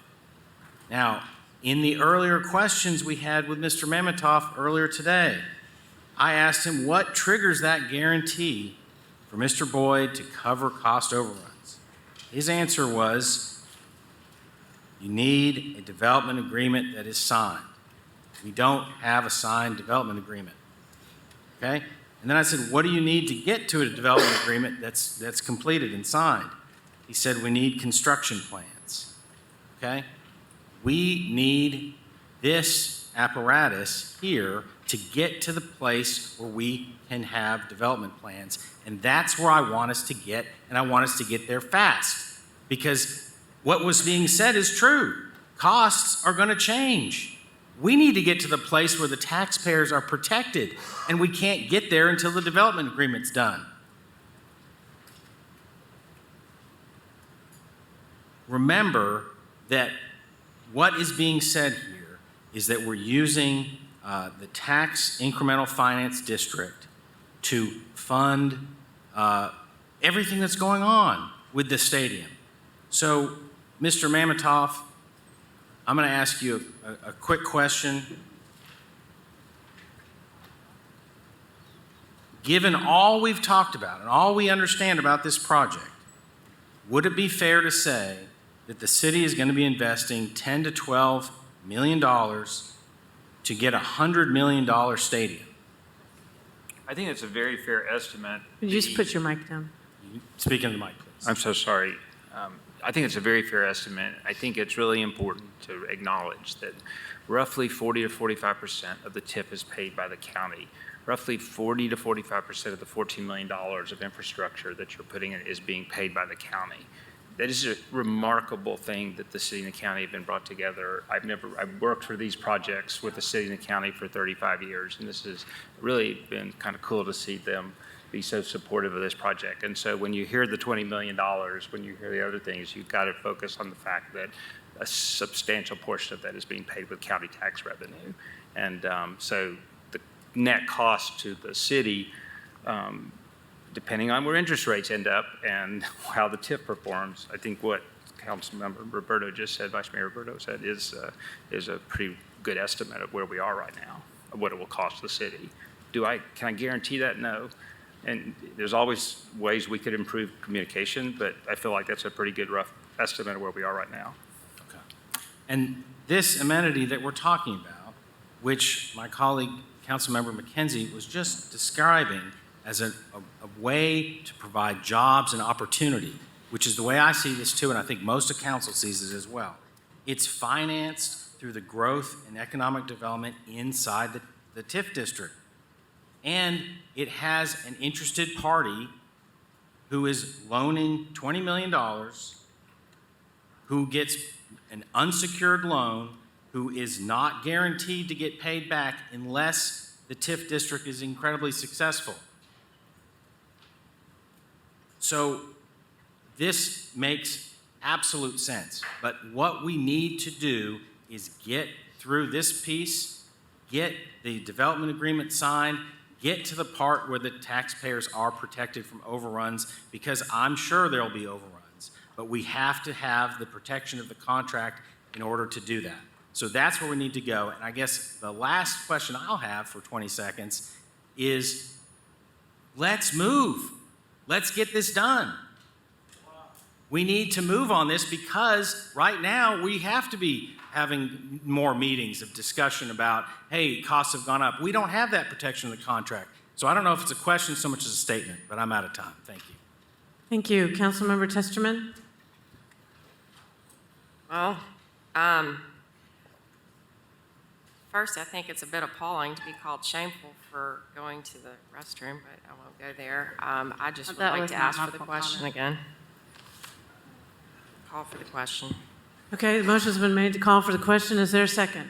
Now, in the earlier questions we had with Mr. Mamontoff earlier today, I asked him what triggers that guarantee for Mr. Boyd to cover cost overruns. His answer was, you need a development agreement that is signed. We don't have a signed development agreement. Okay? And then I said, what do you need to get to a development agreement that's completed and signed? He said, we need construction plans. Okay? We need this apparatus here to get to the place where we can have development plans. And that's where I want us to get, and I want us to get there fast. Because what was being said is true. Costs are going to change. We need to get to the place where the taxpayers are protected, and we can't get there until the development agreement's done. Remember that what is being said here is that we're using the tax incremental finance district to fund everything that's going on with the stadium. So, Mr. Mamontoff, I'm going to ask you a quick question. Given all we've talked about and all we understand about this project, would it be fair to say that the city is going to be investing $10 to $12 million to get a $100 million stadium. I think it's a very fair estimate. Could you just put your mic down? Speak into the mic, please. I'm so sorry. I think it's a very fair estimate. I think it's really important to acknowledge that roughly 40 to 45% of the TIF is paid by the county. Roughly 40 to 45% of the $14 million of infrastructure that you're putting in is being paid by the county. That is a remarkable thing that the city and the county have been brought together. I've worked for these projects with the city and the county for 35 years, and this has really been kind of cool to see them be so supportive of this project. And so when you hear the $20 million, when you hear the other things, you've got to focus on the fact that a substantial portion of that is being paid with county tax revenue. And so the net cost to the city, depending on where interest rates end up and how the TIF performs, I think what Councilmember Roberto just said, Vice Mayor Roberto said, is a pretty good estimate of where we are right now, of what it will cost the city. Can I guarantee that? No. And there's always ways we could improve communication, but I feel like that's a pretty good rough estimate of where we are right now. Okay. And this amenity that we're talking about, which my colleague, Councilmember McKenzie, was just describing as a way to provide jobs and opportunity, which is the way I see this too, and I think most of council sees it as well. It's financed through the growth and economic development inside the TIF district. And it has an interested party who is loaning $20 million, who gets an unsecured loan, who is not guaranteed to get paid back unless the TIF district is incredibly successful. So this makes absolute sense. But what we need to do is get through this piece, get the development agreement signed, get to the part where the taxpayers are protected from overruns, because I'm sure there'll be overruns, but we have to have the protection of the contract in order to do that. So that's where we need to go. And I guess the last question I'll have for 20 seconds is, let's move. Let's get this done. We need to move on this because right now we have to be having more meetings of discussion about, hey, costs have gone up. We don't have that protection of the contract. So I don't know if it's a question so much as a statement, but I'm out of time. Thank you. Thank you. Councilmember Testerman? Well, first, I think it's a bit appalling to be called shameful for going to the restroom, but I won't go there. I just would like to ask for the question again. Call for the question. Okay, the motion's been made to call for the question. Is there a second?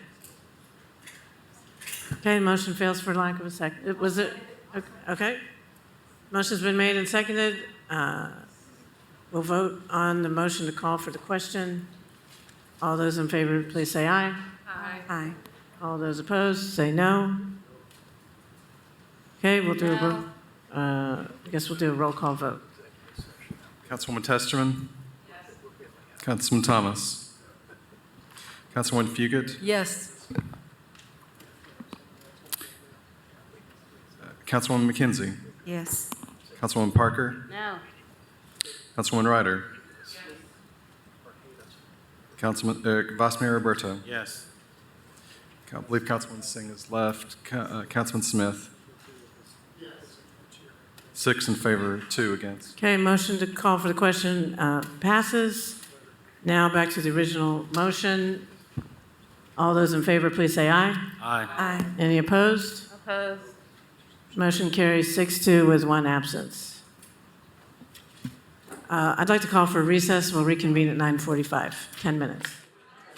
Okay, the motion fails for lack of a second. Was it? Okay. Motion's been made and seconded. We'll vote on the motion to call for the question. All those in favor, please say aye. Aye. Aye. All those opposed, say no. Okay, we'll do I guess we'll do a roll call vote. Councilwoman Testerman? Yes. Councilman Thomas? Councilwoman Fugit? Yes. Councilwoman McKenzie? Yes. Councilwoman Parker? No. Councilwoman Ryder? Vice Mayor Roberto? Yes. I believe Councilman Singh is left. Councilman Smith? 6 in favor, 2 against. Okay, motion to call for the question passes. Now back to the original motion. All those in favor, please say aye. Aye. Aye. Any opposed? Opposed? Motion carries 6-2 with 1 absence. I'd like to call for recess. We'll reconvene at 9:45, 10 minutes.